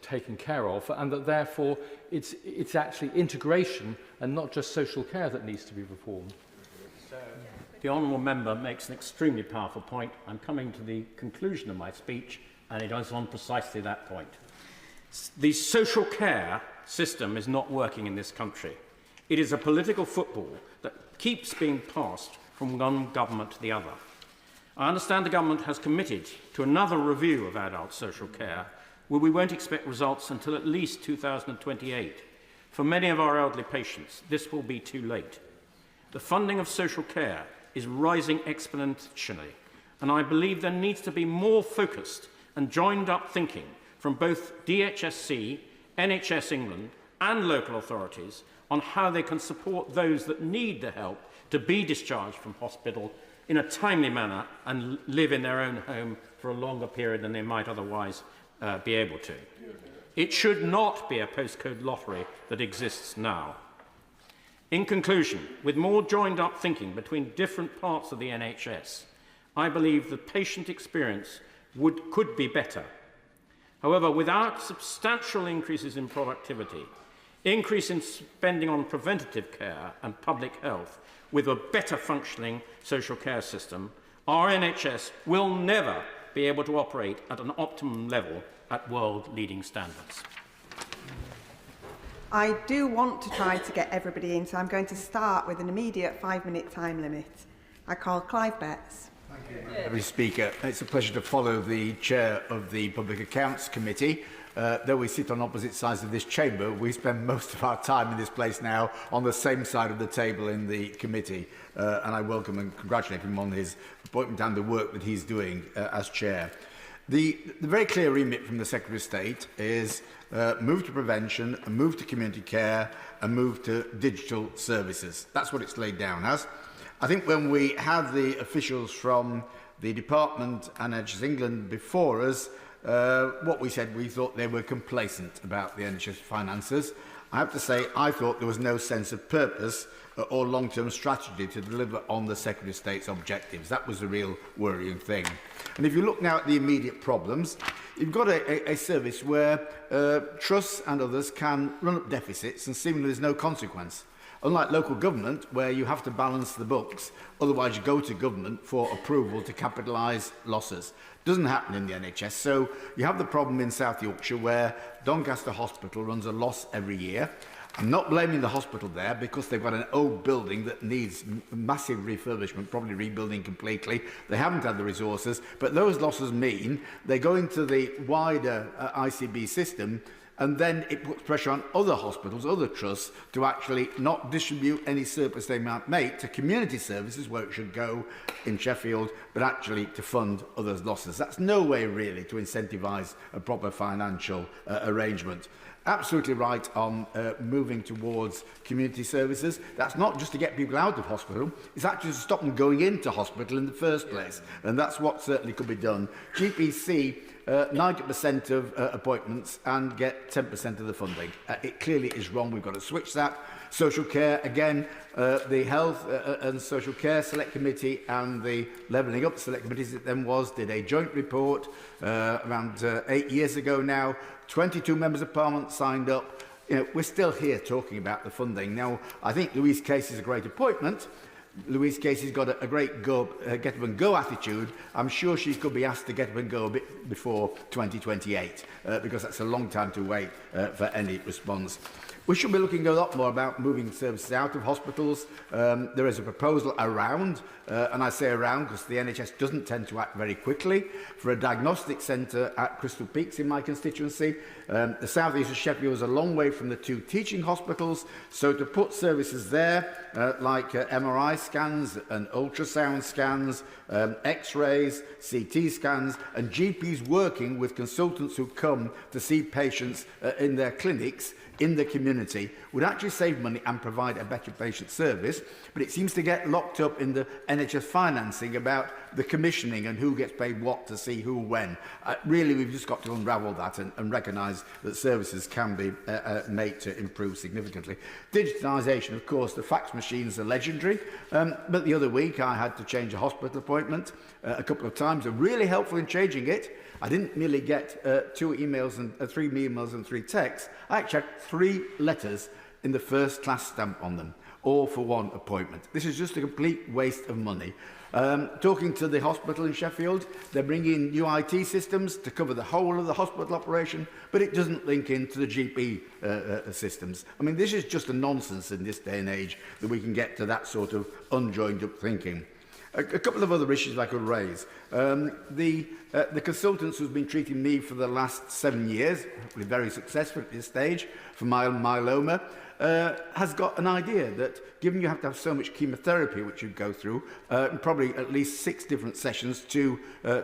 taken care of, and that therefore it's actually integration and not just social care that needs to be reformed. The honourable member makes an extremely powerful point. I'm coming to the conclusion of my speech, and it is on precisely that point. The social care system is not working in this country. It is a political football that keeps being passed from one government to the other. I understand the government has committed to another review of adult social care, where we won't expect results until at least 2028. For many of our elderly patients, this will be too late. The funding of social care is rising exponentially, and I believe there needs to be more focused and joined-up thinking from both DHSC, NHS England and local authorities on how they can support those that need the help to be discharged from hospital in a timely manner and live in their own home for a longer period than they might otherwise be able to. It should not be a postcode lottery that exists now. In conclusion, with more joined-up thinking between different parts of the NHS, I believe the patient experience could be better. However, without substantial increases in productivity, increase in spending on preventative care and public health, with a better functioning social care system, our NHS will never be able to operate at an optimum level at world-leading standards. I do want to try to get everybody in, so I'm going to start with an immediate 5-minute time limit. I call Clive Betts. Mr. Speaker, it's a pleasure to follow the chair of the Public Accounts Committee. Though we sit on opposite sides of this chamber, we spend most of our time in this place now on the same side of the table in the committee. And I welcome and congratulate him on his appointment and the work that he's doing as chair. The very clear remit from the Secretary of State is move to prevention, a move to community care, a move to digital services. That's what it's laid down as. I think when we had the officials from the Department and NHS England before us, what we said, we thought they were complacent about the NHS finances. I have to say, I thought there was no sense of purpose or long-term strategy to deliver on the Secretary of State's objectives. That was the real worrying thing. And if you look now at the immediate problems, you've got a service where trusts and others can run up deficits and seemingly there's no consequence. Unlike local government, where you have to balance the books, otherwise you go to government for approval to capitalise losses. Doesn't happen in the NHS. So you have the problem in South Yorkshire where Doncaster Hospital runs a loss every year. I'm not blaming the hospital there because they've got an old building that needs massive refurbishment, probably rebuilding completely. They haven't had the resources, but those losses mean they go into the wider ICB system, and then it puts pressure on other hospitals, other trusts, to actually not distribute any surplus they might make to community services where it should go in Sheffield, but actually to fund others' losses. That's no way really to incentivise a proper financial arrangement. Absolutely right on moving towards community services. That's not just to get people out of hospital, it's actually to stop them going into hospital in the first place. And that's what certainly could be done. GPC 90% of appointments and get 10% of the funding. It clearly is wrong. We've got to switch that. Social care, again, the Health and Social Care Select Committee and the Levelling Up Select Committee, as it then was, did a joint report around 8 years ago now. 22 members of Parliament signed up. You know, we're still here talking about the funding. Now, I think Louise Case is a great appointment. Louise Casey's got a great get up and go attitude. I'm sure she could be asked to get up and go a bit before 2028 because that's a long time to wait for any response. We should be looking a lot more about moving services out of hospitals. There is a proposal around, and I say around because the NHS doesn't tend to act very quickly, for a diagnostic centre at Crystal Peaks in my constituency. The south east of Sheffield is a long way from the two teaching hospitals, so to put services there like MRI scans and ultrasound scans, X-rays, CT scans, and GPs working with consultants who come to see patients in their clinics in the community would actually save money and provide a better patient service, but it seems to get locked up in the NHS financing about the commissioning and who gets paid what to see who when. Really, we've just got to unravel that and recognise that services can be made to improve significantly. Digitisation, of course, the fax machines are legendary, but the other week I had to change a hospital appointment a couple of times. They're really helpful in changing it. I didn't merely get 3 emails and 3 texts. I actually had 3 letters in the first class stamp on them, all for one appointment. This is just a complete waste of money. Talking to the hospital in Sheffield, they're bringing new IT systems to cover the whole of the hospital operation, but it doesn't link into the GP systems. I mean, this is just a nonsense in this day and age that we can get to that sort of unjoined up thinking. A couple of other issues I could raise. The consultants who's been treating me for the last 7 years, hopefully very successful at this stage, for myeloma, has got an idea that given you have to have so much chemotherapy, which you go through, probably at least 6 different sessions,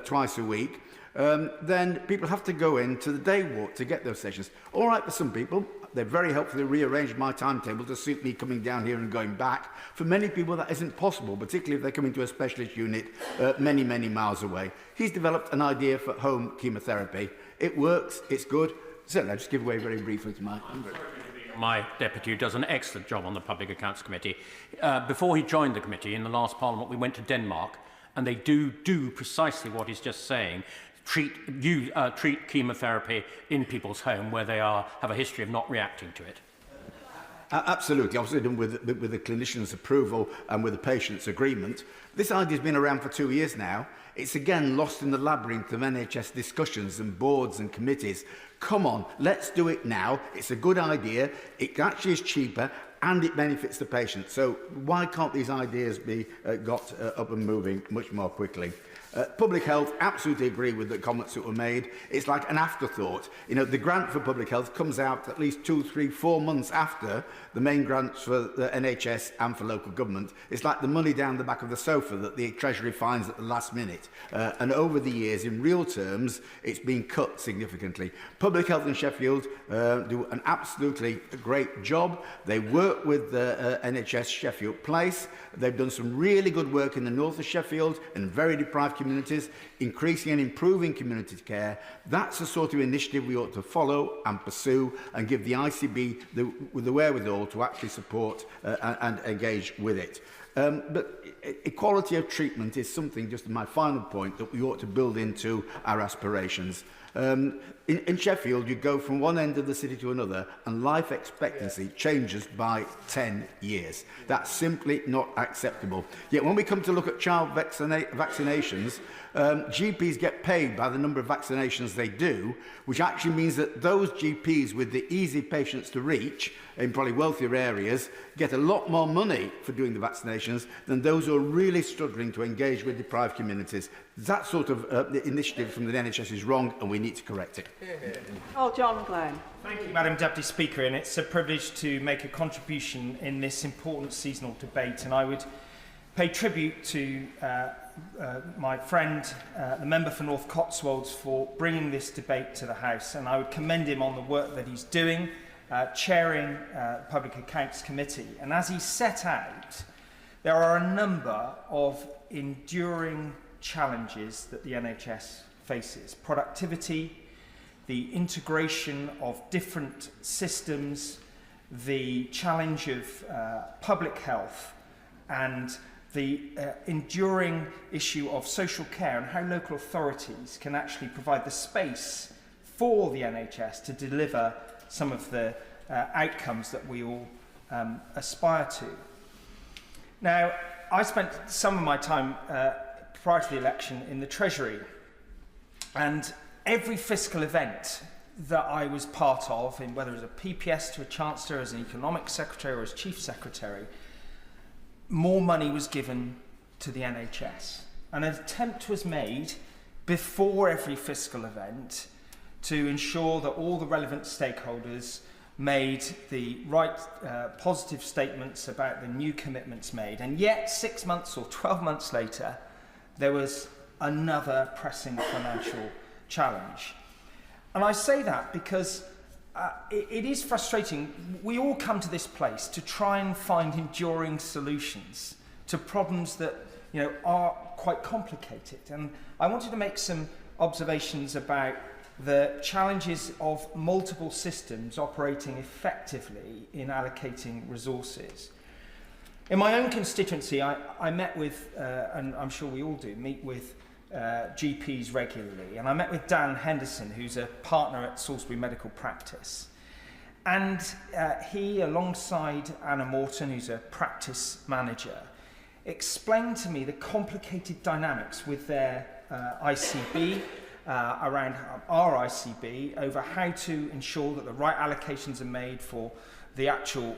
twice a week, then people have to go into the day ward to get those sessions. All right for some people. They're very helpfully rearranged my timetable to suit me coming down here and going back. For many people, that isn't possible, particularly if they come into a specialist unit many, many miles away. He's developed an idea for home chemotherapy. It works, it's good. Certainly, I'll just give away very briefly to my deputy, who does an excellent job on the Public Accounts Committee. Before he joined the committee in the last Parliament, we went to Denmark, and they do precisely what he's just saying. Treat chemotherapy in people's home where they have a history of not reacting to it. Absolutely, obviously done with the clinician's approval and with the patient's agreement. This idea's been around for 2 years now. It's again lost in the labyrinth of NHS discussions and boards and committees. Come on, let's do it now. It's a good idea. It actually is cheaper and it benefits the patient. So why can't these ideas be got up and moving much more quickly? Public health, absolutely agree with the comments that were made. It's like an afterthought. You know, the grant for public health comes out at least 2, 3, 4 months after the main grants for the NHS and for local government. It's like the money down the back of the sofa that the Treasury finds at the last minute. And over the years, in real terms, it's been cut significantly. Public health in Sheffield do an absolutely great job. They work with the NHS Sheffield Place. They've done some really good work in the north of Sheffield in very deprived communities, increasing and improving community care. That's the sort of initiative we ought to follow and pursue and give the ICB the wherewithal to actually support and engage with it. But equality of treatment is something, just my final point, that we ought to build into our aspirations. In Sheffield, you go from one end of the city to another, and life expectancy changes by 10 years. That's simply not acceptable. Yet when we come to look at child vaccinations, GPs get paid by the number of vaccinations they do, which actually means that those GPs with the easy patients to reach in probably wealthier areas get a lot more money for doing the vaccinations than those who are really struggling to engage with deprived communities. That sort of initiative from the NHS is wrong, and we need to correct it. Oh, John Glenn. Thank you, Madam Deputy Speaker, and it's a privilege to make a contribution in this important seasonal debate, and I would pay tribute to my friend, the member for North Cotswolds, for bringing this debate to the House, and I would commend him on the work that he's doing, chairing the Public Accounts Committee. And as he set out, there are a number of enduring challenges that the NHS faces. Productivity, the integration of different systems, the challenge of public health, and the enduring issue of social care and how local authorities can actually provide the space for the NHS to deliver some of the outcomes that we all aspire to. Now, I spent some of my time prior to the election in the Treasury, and every fiscal event that I was part of, in whether as a PPS to a Chancellor, as an Economic Secretary or as Chief Secretary, more money was given to the NHS. An attempt was made before every fiscal event to ensure that all the relevant stakeholders made the right positive statements about the new commitments made. And yet, 6 months or 12 months later, there was another pressing financial challenge. And I say that because it is frustrating. We all come to this place to try and find enduring solutions to problems that are quite complicated. And I wanted to make some observations about the challenges of multiple systems operating effectively in allocating resources. In my own constituency, I met with, and I'm sure we all do, meet with GPs regularly. And I met with Dan Henderson, who's a partner at Salisbury Medical Practice. And he, alongside Anna Morton, who's a practice manager, explained to me the complicated dynamics with their ICB, around our ICB, over how to ensure that the right allocations are made for the actual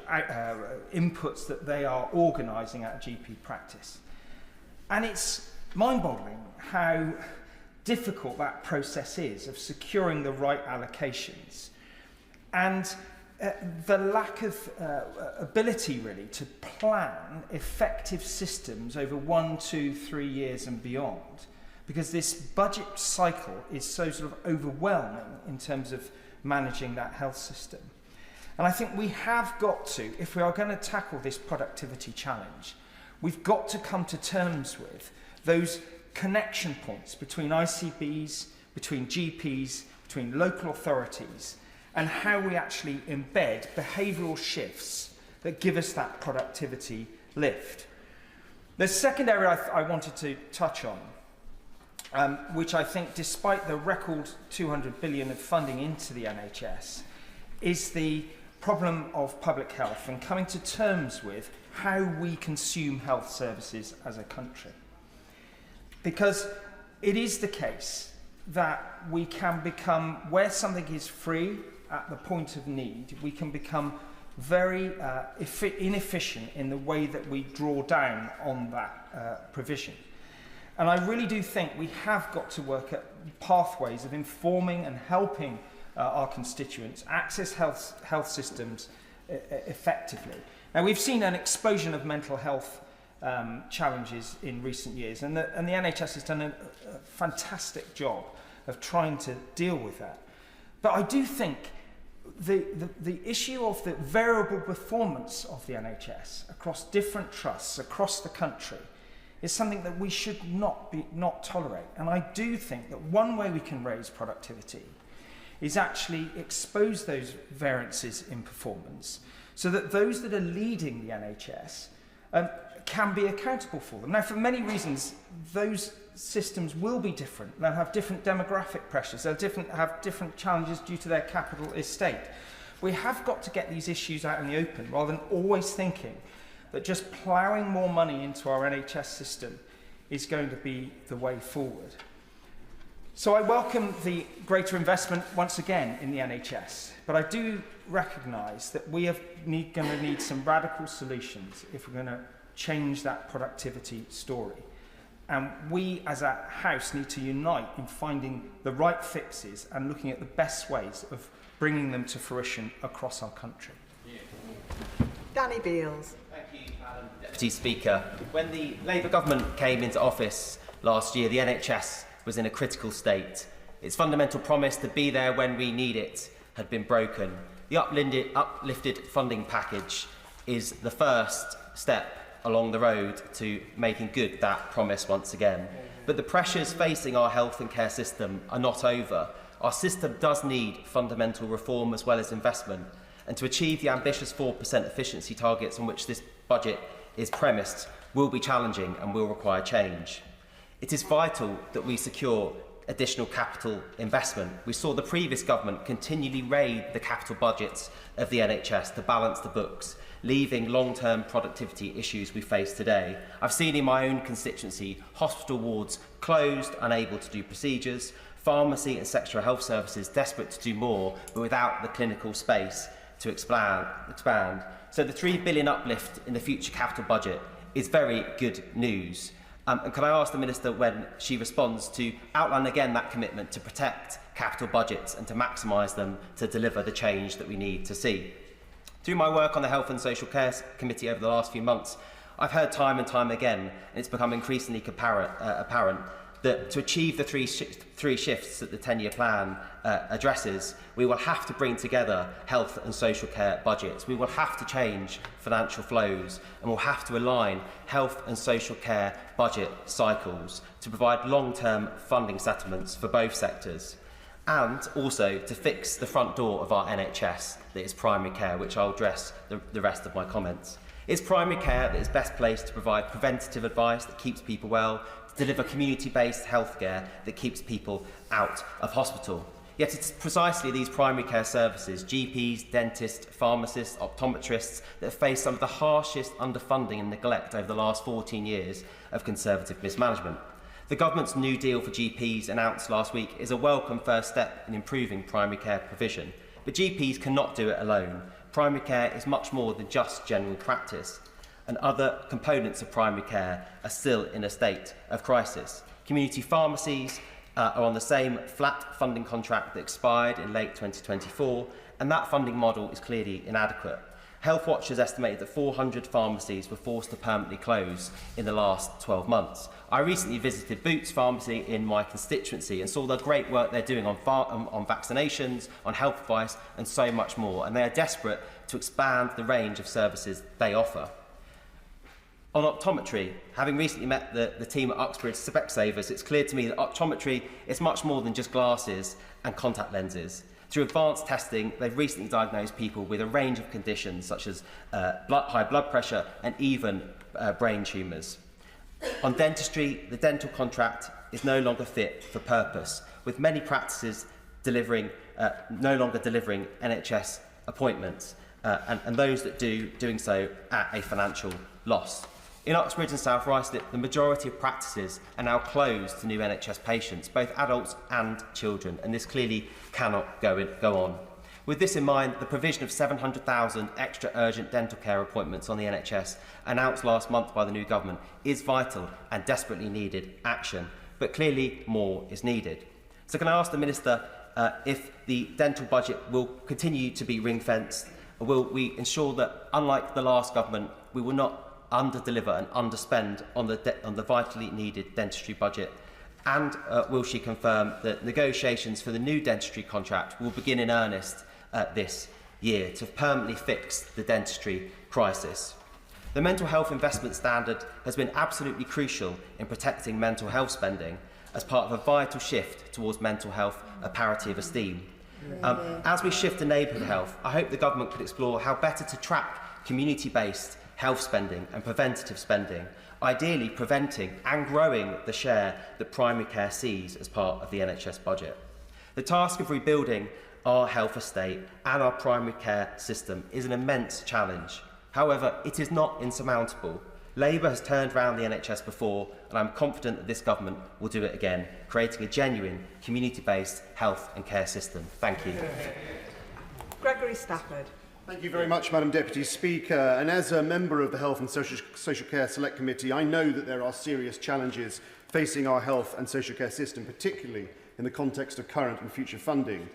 inputs that they are organising at a GP practice. And it's mind-boggling how difficult that process is of securing the right allocations. And the lack of ability, really, to plan effective systems over 1, 2, 3 years and beyond, because this budget cycle is so sort of overwhelming in terms of managing that health system. And I think we have got to, if we are going to tackle this productivity challenge, we've got to come to terms with those connection points between ICBs, between GPs, between local authorities, and how we actually embed behavioural shifts that give us that productivity lift. The second area I wanted to touch on, which I think, despite the record 200 billion of funding into the NHS, is the problem of public health and coming to terms with how we consume health services as a country. Because it is the case that we can become, where something is free at the point of need, we can become very inefficient in the way that we draw down on that provision. And I really do think we have got to work at pathways of informing and helping our constituents access health systems effectively. Now, we've seen an explosion of mental health challenges in recent years, and the NHS has done a fantastic job of trying to deal with that. But I do think the issue of the variable performance of the NHS across different trusts across the country is something that we should not tolerate. And I do think that one way we can raise productivity is actually expose those variances in performance so that those that are leading the NHS can be accountable for them. Now, for many reasons, those systems will be different. They'll have different demographic pressures. They'll have different challenges due to their capital estate. We have got to get these issues out in the open rather than always thinking that just ploughing more money into our NHS system is going to be the way forward. So I welcome the greater investment once again in the NHS, but I do recognise that we are going to need some radical solutions if we're going to change that productivity story. And we as a house need to unite in finding the right fixes and looking at the best ways of bringing them to fruition across our country. Danny Beales. Thank you, Madam Deputy Speaker. When the Labour government came into office last year, the NHS was in a critical state. Its fundamental promise to be there when we need it had been broken. The uplifted funding package is the first step along the road to making good that promise once again. But the pressures facing our health and care system are not over. Our system does need fundamental reform as well as investment. And to achieve the ambitious 4% efficiency targets on which this budget is premised will be challenging and will require change. It is vital that we secure additional capital investment. We saw the previous government continually raid the capital budgets of the NHS to balance the books, leaving long-term productivity issues we face today. I've seen in my own constituency hospital wards closed, unable to do procedures, pharmacy and sexual health services desperate to do more, but without the clinical space to expand. So the £3 billion uplift in the future capital budget is very good news. And can I ask the Minister, when she responds, to outline again that commitment to protect capital budgets and to maximise them to deliver the change that we need to see? Through my work on the Health and Social Care Committee over the last few months, I've heard time and time again, and it's become increasingly apparent, that to achieve the three shifts that the 10-year plan addresses, we will have to bring together health and social care budgets. We will have to change financial flows, and we'll have to align health and social care budget cycles to provide long-term funding settlements for both sectors, and also to fix the front door of our NHS, that is primary care, which I'll address the rest of my comments. It's primary care that is best placed to provide preventative advice that keeps people well, to deliver community-based healthcare that keeps people out of hospital. Yet it's precisely these primary care services, GPs, dentists, pharmacists, optometrists, that have faced some of the harshest underfunding and neglect over the last 14 years of Conservative mismanagement. The government's New Deal for GPs announced last week is a welcome first step in improving primary care provision, but GPs cannot do it alone. Primary care is much more than just general practice, and other components of primary care are still in a state of crisis. Community pharmacies are on the same flat funding contract that expired in late 2024, and that funding model is clearly inadequate. Health Watch has estimated that 400 pharmacies were forced to permanently close in the last 12 months. I recently visited Boots Pharmacy in my constituency and saw the great work they're doing on vaccinations, on health advice, and so much more, and they are desperate to expand the range of services they offer. On optometry, having recently met the team at Uxbridge Specsavers, it's clear to me that optometry is much more than just glasses and contact lenses. Through advanced testing, they've recently diagnosed people with a range of conditions such as high blood pressure and even brain tumours. On dentistry, the dental contract is no longer fit for purpose, with many practices no longer delivering NHS appointments, and those that doing so at a financial loss. In Uxbridge and South Ruislip, the majority of practices are now closed to new NHS patients, both adults and children, and this clearly cannot go on. With this in mind, the provision of 700,000 extra urgent dental care appointments on the NHS, announced last month by the new government, is vital and desperately needed action, but clearly more is needed. So can I ask the Minister if the dental budget will continue to be ring-fenced, or will we ensure that, unlike the last government, we will not under-deliver and underspend on the vitally needed dentistry budget? And will she confirm that negotiations for the new dentistry contract will begin in earnest this year to permanently fix the dentistry crisis? The mental health investment standard has been absolutely crucial in protecting mental health spending as part of a vital shift towards mental health parity of esteem. As we shift to neighbourhood health, I hope the government could explore how better to track community-based health spending and preventative spending, ideally preventing and growing the share that primary care sees as part of the NHS budget. The task of rebuilding our health estate and our primary care system is an immense challenge. However, it is not insurmountable. Labour has turned around the NHS before, and I'm confident that this government will do it again, creating a genuine community-based health and care system. Thank you. Gregory Stafford. Thank you very much, Madam Deputy Speaker. And as a member of the Health and Social Care Select Committee, I know that there are serious challenges facing our health and social care system, particularly in the context of current and future funding.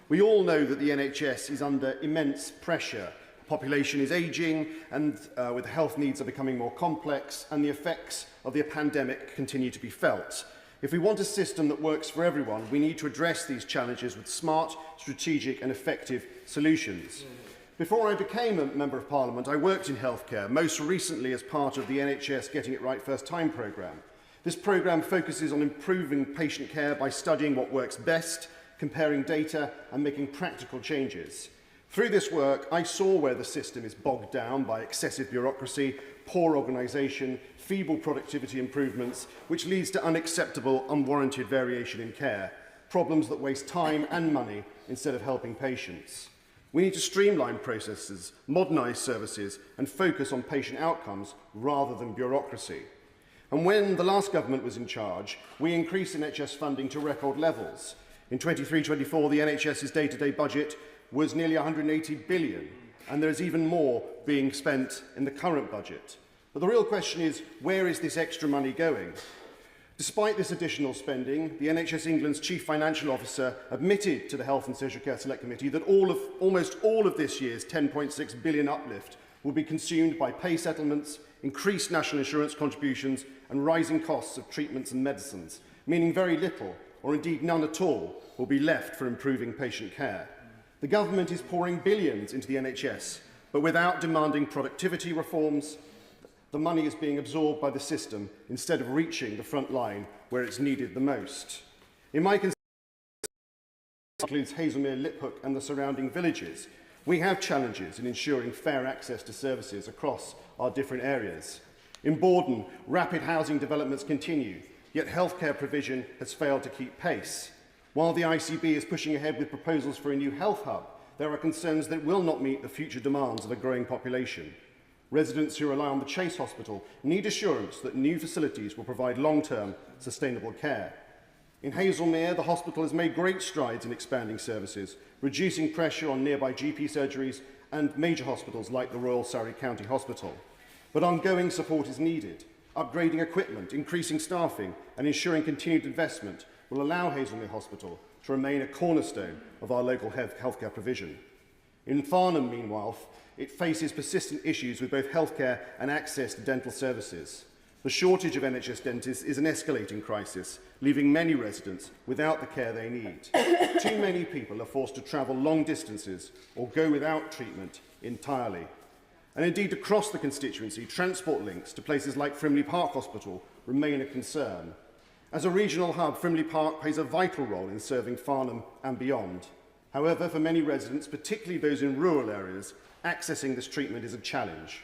We all know that the NHS is under immense pressure. The population is ageing, and with health needs are becoming more complex, and the effects of the pandemic continue to be felt. If we want a system that works for everyone, we need to address these challenges with smart, strategic and effective solutions. Before I became a Member of Parliament, I worked in healthcare, most recently as part of the NHS Getting It Right First Time programme. This programme focuses on improving patient care by studying what works best, comparing data and making practical changes. Through this work, I saw where the system is bogged down by excessive bureaucracy, poor organisation, feeble productivity improvements, which leads to unacceptable, unwarranted variation in care, problems that waste time and money instead of helping patients. We need to streamline processes, modernise services and focus on patient outcomes rather than bureaucracy. And when the last government was in charge, we increased NHS funding to record levels. In 23-24, the NHS's day-to-day budget was nearly 180 billion, and there is even more being spent in the current budget. But the real question is, where is this extra money going? Despite this additional spending, the NHS England's Chief Financial Officer admitted to the Health and Social Care Select Committee that almost all of this year's 10.6 billion uplift will be consumed by pay settlements, increased national insurance contributions and rising costs of treatments and medicines. meaning very little, or indeed none at all, will be left for improving patient care. The government is pouring billions into the NHS, but without demanding productivity reforms, the money is being absorbed by the system instead of reaching the front line where it's needed the most. In my constituency, includes Hazelmere, Liphook and the surrounding villages, we have challenges in ensuring fair access to services across our different areas. In Borden, rapid housing developments continue, yet healthcare provision has failed to keep pace. While the ICB is pushing ahead with proposals for a new health hub, there are concerns that it will not meet the future demands of a growing population. Residents who rely on the Chase Hospital need assurance that new facilities will provide long-term, sustainable care. In Hazelmere, the hospital has made great strides in expanding services, reducing pressure on nearby GP surgeries and major hospitals like the Royal Surrey County Hospital. But ongoing support is needed. Upgrading equipment, increasing staffing and ensuring continued investment will allow Hazelmere Hospital to remain a cornerstone of our local healthcare provision. In Farnham, meanwhile, it faces persistent issues with both healthcare and access to dental services. The shortage of NHS dentists is an escalating crisis, leaving many residents without the care they need. Too many people are forced to travel long distances or go without treatment entirely. And indeed, across the constituency, transport links to places like Frimley Park Hospital remain a concern. As a regional hub, Frimley Park plays a vital role in serving Farnham and beyond. However, for many residents, particularly those in rural areas, accessing this treatment is a challenge.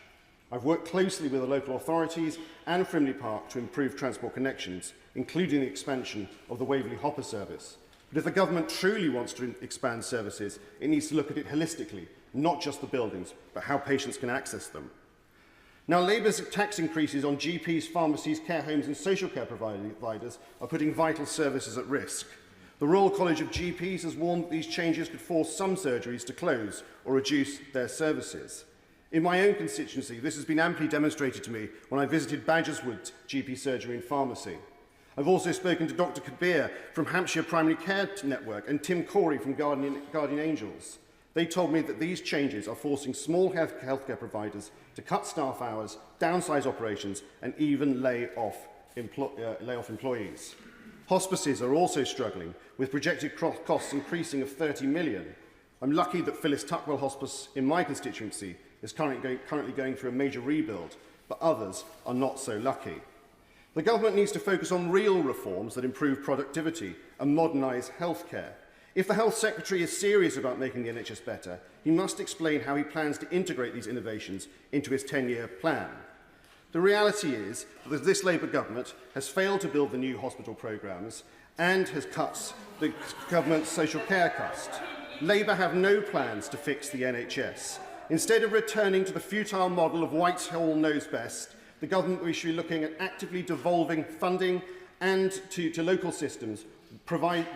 I've worked closely with the local authorities and Frimley Park to improve transport connections, including the expansion of the Waverley Hopper service. But if the government truly wants to expand services, it needs to look at it holistically, not just the buildings, but how patients can access them. Now, Labour's tax increases on GPs, pharmacies, care homes and social care providers are putting vital services at risk. The Royal College of GPs has warned that these changes could force some surgeries to close or reduce their services. In my own constituency, this has been amply demonstrated to me when I visited Badgerswood GP Surgery and Pharmacy. I've also spoken to Dr Kabir from Hampshire Primary Care Network and Tim Corey from Guardian Angels. They told me that these changes are forcing small healthcare providers to cut staff hours, downsize operations and even lay off employees. Hospices are also struggling, with projected costs increasing of 30 million. I'm lucky that Phyllis Tuckwell Hospice in my constituency is currently going through a major rebuild, but others are not so lucky. The government needs to focus on real reforms that improve productivity and modernise healthcare. If the Health Secretary is serious about making the NHS better, he must explain how he plans to integrate these innovations into his 10-year plan. The reality is that this Labour government has failed to build the new hospital programmes and has cut the government's social care cost. Labour have no plans to fix the NHS. Instead of returning to the futile model of Whitehall knows best, the government should be looking at actively devolving funding and to local systems,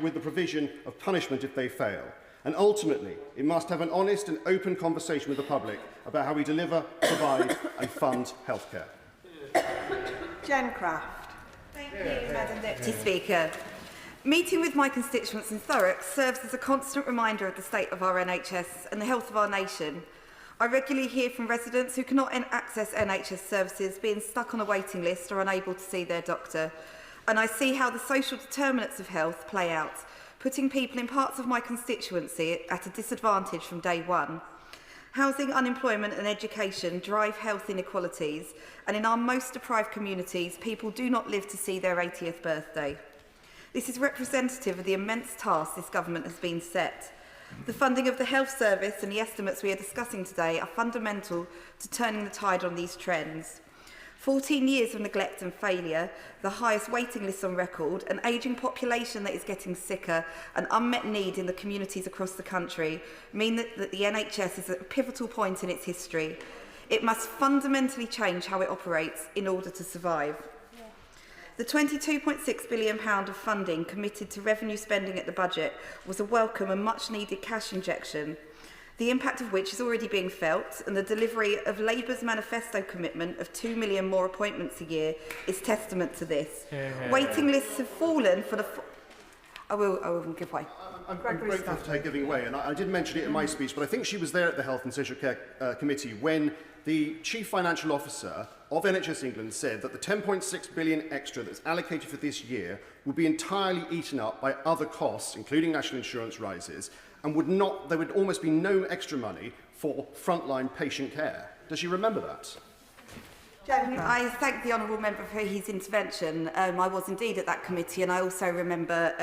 with the provision of punishment if they fail. And ultimately, it must have an honest and open conversation with the public about how we deliver, provide and fund healthcare. Jen Craft. Thank you, Madam Deputy Speaker. Meeting with my constituents in Thurrock serves as a constant reminder of the state of our NHS and the health of our nation. I regularly hear from residents who cannot access NHS services, being stuck on a waiting list or unable to see their doctor. And I see how the social determinants of health play out, putting people in parts of my constituency at a disadvantage from day one. Housing, unemployment and education drive health inequalities, and in our most deprived communities, people do not live to see their 80th birthday. This is representative of the immense task this government has been set. The funding of the health service and the estimates we are discussing today are fundamental to turning the tide on these trends. 14 years of neglect and failure, the highest waiting lists on record, an ageing population that is getting sicker, and unmet need in the communities across the country mean that the NHS is at a pivotal point in its history. It must fundamentally change how it operates in order to survive. The £22.6 billion of funding committed to revenue spending at the budget was a welcome and much needed cash injection, the impact of which is already being felt, and the delivery of Labour's manifesto commitment of 2 million more appointments a year is testament to this. Waiting lists have fallen for the I will give way. I'm grateful for her giving way, and I did mention it in my speech, but I think she was there at the Health and Social Care Committee when the Chief Financial Officer of NHS England said that the 10.6 billion extra that's allocated for this year will be entirely eaten up by other costs, including national insurance rises, and there would almost be no extra money for frontline patient care. Does she remember that? I thank the honourable member for his intervention. I was indeed at that committee, and I also remember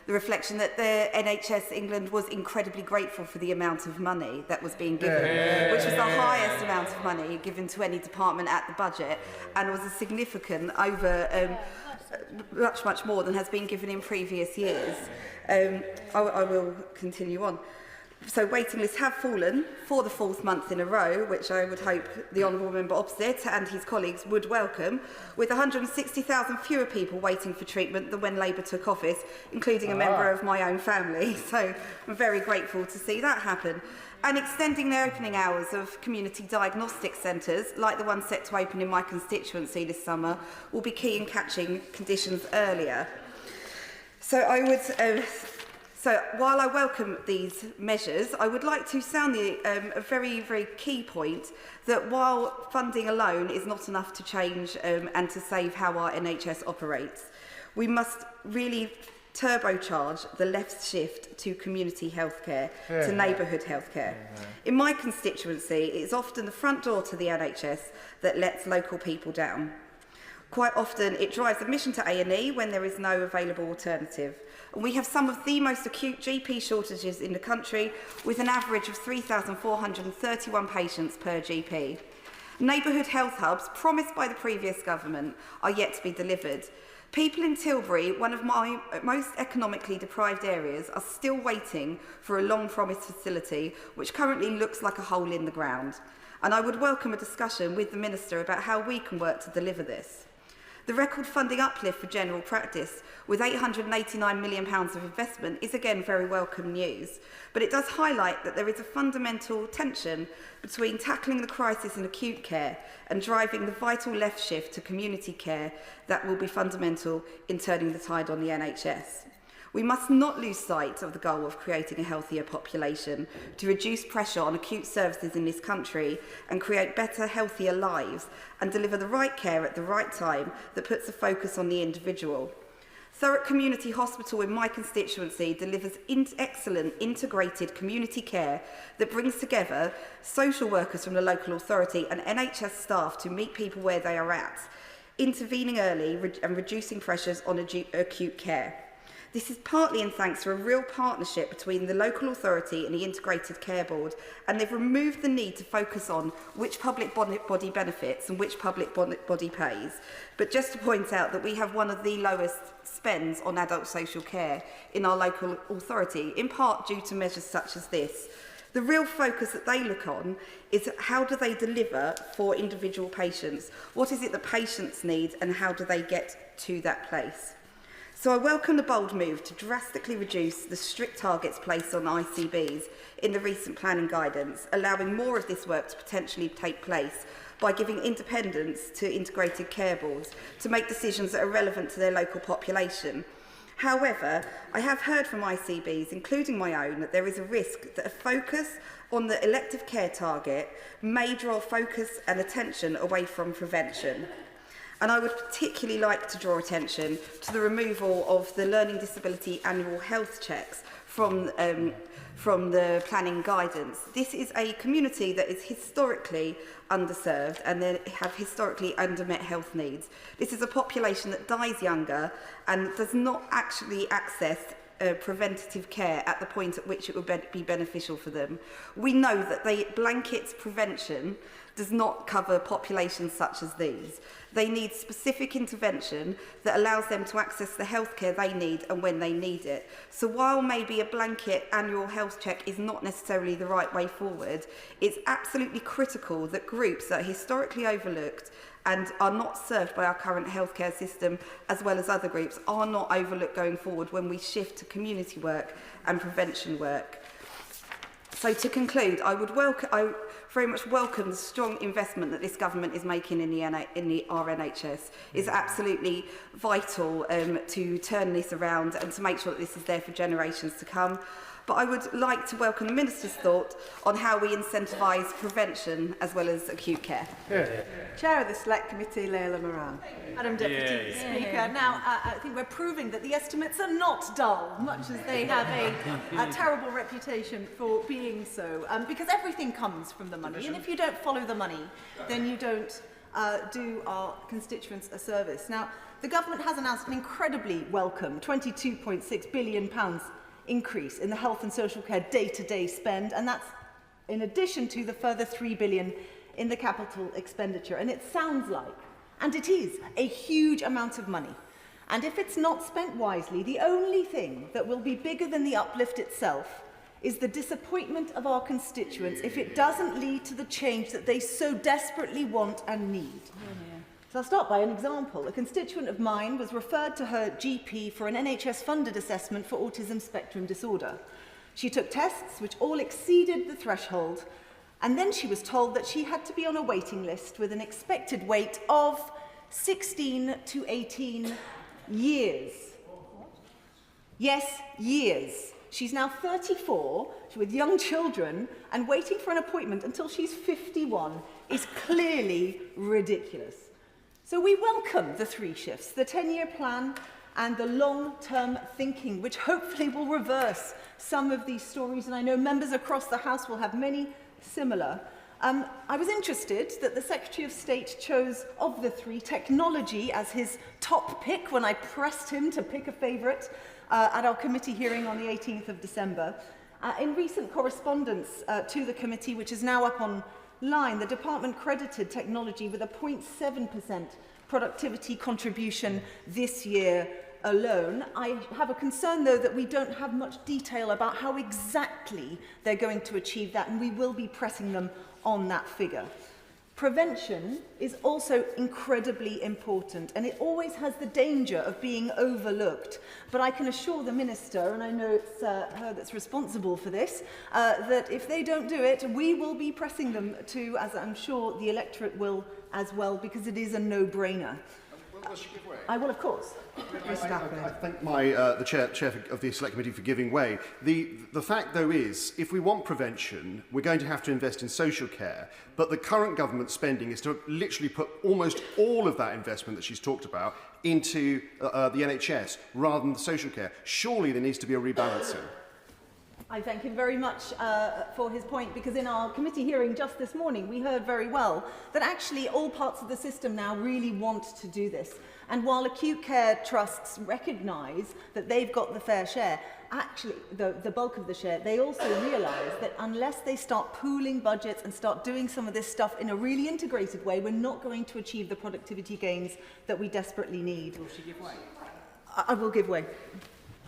the reflection that the NHS England was incredibly grateful for the amount of money that was being given, which was the highest amount of money given to any department at the budget, and was a significant much more than has been given in previous years. I will continue on. So waiting lists have fallen for the 4th month in a row, which I would hope the honourable member opposite and his colleagues would welcome, with 160,000 fewer people waiting for treatment than when Labour took office, including a member of my own family. So I'm very grateful to see that happen. And extending the opening hours of community diagnostic centres, like the one set to open in my constituency this summer, will be key in catching conditions earlier. So while I welcome these measures, I would like to sound a very, very key point that while funding alone is not enough to change and to save how our NHS operates, we must really turbocharge the left shift to community healthcare, to neighbourhood healthcare. In my constituency, it's often the front door to the NHS that lets local people down. Quite often, it drives admission to A&E when there is no available alternative. And we have some of the most acute GP shortages in the country, with an average of 3,431 patients per GP. Neighbourhood health hubs, promised by the previous government, are yet to be delivered. People in Tilbury, one of my most economically deprived areas, are still waiting for a long-promised facility, which currently looks like a hole in the ground. And I would welcome a discussion with the Minister about how we can work to deliver this. The record funding uplift for general practice, with £889 million of investment, is again very welcome news. But it does highlight that there is a fundamental tension between tackling the crisis in acute care and driving the vital left shift to community care that will be fundamental in turning the tide on the NHS. We must not lose sight of the goal of creating a healthier population to reduce pressure on acute services in this country and create better, healthier lives and deliver the right care at the right time that puts a focus on the individual. Thurrock Community Hospital in my constituency delivers excellent integrated community care that brings together social workers from the local authority and NHS staff to meet people where they are at, intervening early and reducing pressures on acute care. This is partly in thanks to a real partnership between the local authority and the Integrated Care Board, and they've removed the need to focus on which public body benefits and which public body pays. But just to point out that we have one of the lowest spends on adult social care in our local authority, in part due to measures such as this. The real focus that they look on is how do they deliver for individual patients? What is it that patients need and how do they get to that place? So I welcome the bold move to drastically reduce the strict targets placed on ICBs in the recent planning guidance, allowing more of this work to potentially take place by giving independence to integrated care boards to make decisions that are relevant to their local population. However, I have heard from ICBs, including my own, that there is a risk that a focus on the elective care target may draw focus and attention away from prevention. And I would particularly like to draw attention to the removal of the learning disability annual health checks from the planning guidance. This is a community that is historically underserved and they have historically undermet health needs. This is a population that dies younger and does not actually access preventative care at the point at which it would be beneficial for them. We know that blanket prevention does not cover populations such as these. They need specific intervention that allows them to access the healthcare they need and when they need it. So while maybe a blanket annual health check is not necessarily the right way forward, it's absolutely critical that groups that are historically overlooked and are not served by our current healthcare system, as well as other groups, are not overlooked going forward when we shift to community work and prevention work. So to conclude, I very much welcome the strong investment that this government is making in our NHS. It's absolutely vital to turn this around and to make sure that this is there for generations to come. But I would like to welcome the Minister's thought on how we incentivise prevention as well as acute care. Chair of the Select Committee, Leila Moran. Madam Deputy Speaker, now I think we're proving that the estimates are not dull, much as they have a terrible reputation for being so, because everything comes from the money, and if you don't follow the money, then you don't do our constituents a service. Now, the government has announced an incredibly welcome £22.6 billion increase in the health and social care day-to-day spend, and that's in addition to the further £3 billion in the capital expenditure. And it sounds like, and it is, a huge amount of money. And if it's not spent wisely, the only thing that will be bigger than the uplift itself is the disappointment of our constituents if it doesn't lead to the change that they so desperately want and need. So I'll start by an example. A constituent of mine was referred to her GP for an NHS-funded assessment for autism spectrum disorder. She took tests which all exceeded the threshold, and then she was told that she had to be on a waiting list with an expected wait of 16 to 18 years. Yes, years. She's now 34, with young children, and waiting for an appointment until she's 51 is clearly ridiculous. So we welcome the 3 shifts, the 10-year plan and the long-term thinking, which hopefully will reverse some of these stories, and I know members across the House will have many similar. I was interested that the Secretary of State chose, of the 3, technology as his top pick when I pressed him to pick a favourite at our committee hearing on the 18th of December. In recent correspondence to the committee, which is now up online, the department credited technology with a 0.7% productivity contribution this year alone. I have a concern, though, that we don't have much detail about how exactly they're going to achieve that, and we will be pressing them on that figure. Prevention is also incredibly important, and it always has the danger of being overlooked. But I can assure the Minister, and I know it's her that's responsible for this, that if they don't do it, we will be pressing them to, as I'm sure the electorate will as well, because it is a no-brainer. Will she give way? I will, of course. I thank the chair of the Select Committee for giving way. The fact, though, is if we want prevention, we're going to have to invest in social care. But the current government spending is to literally put almost all of that investment that she's talked about into the NHS rather than the social care. Surely there needs to be a rebalancing. I thank him very much for his point, because in our committee hearing just this morning, we heard very well that actually all parts of the system now really want to do this. And while acute care trusts recognise that they've got the fair share, actually the bulk of the share, they also realise that unless they start pooling budgets and start doing some of this stuff in a really integrated way, we're not going to achieve the productivity gains that we desperately need. Will she give way? I will give way.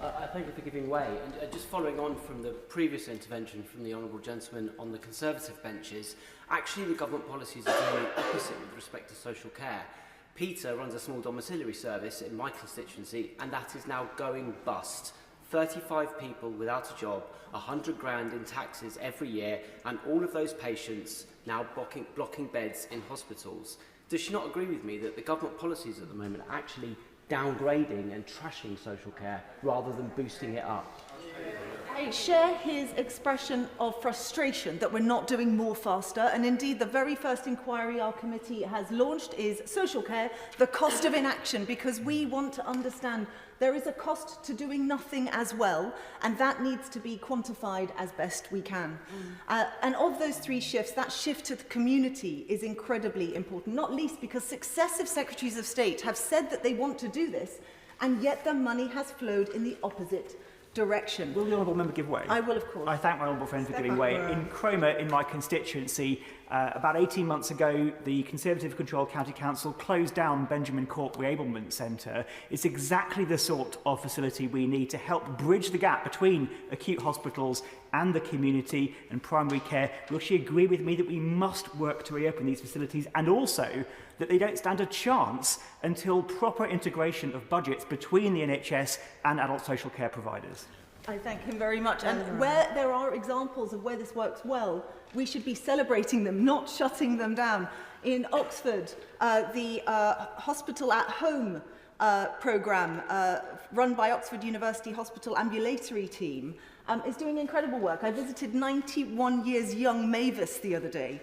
I thank you for giving way. And just following on from the previous intervention from the Honourable Gentleman on the Conservative benches, actually the government policies are doing the opposite with respect to social care. Peter runs a small domiciliary service in my constituency, and that is now going bust. 35 people without a job, 100 grand in taxes every year, and all of those patients now blocking beds in hospitals. Does she not agree with me that the government policies at the moment are actually downgrading and trashing social care rather than boosting it up? I share his expression of frustration that we're not doing more faster, and indeed the very first inquiry our committee has launched is social care, the cost of inaction, because we want to understand there is a cost to doing nothing as well, and that needs to be quantified as best we can. And of those 3 shifts, that shift to the community is incredibly important, not least because successive Secretaries of State have said that they want to do this, and yet the money has flowed in the opposite direction. Will the Honourable Member give way? I will, of course. I thank my Honourable friend for giving way. In Cromer, in my constituency, about 18 months ago, the Conservative-controlled County Council closed down Benjamin Court Reablement Centre. It's exactly the sort of facility we need to help bridge the gap between acute hospitals and the community and primary care. Will she agree with me that we must work to reopen these facilities, and also that they don't stand a chance until proper integration of budgets between the NHS and adult social care providers? I thank him very much. And where there are examples of where this works well, we should be celebrating them, not shutting them down. In Oxford, the Hospital at Home programme run by Oxford University Hospital Ambulatory Team is doing incredible work. I visited 91 years young Mavis the other day,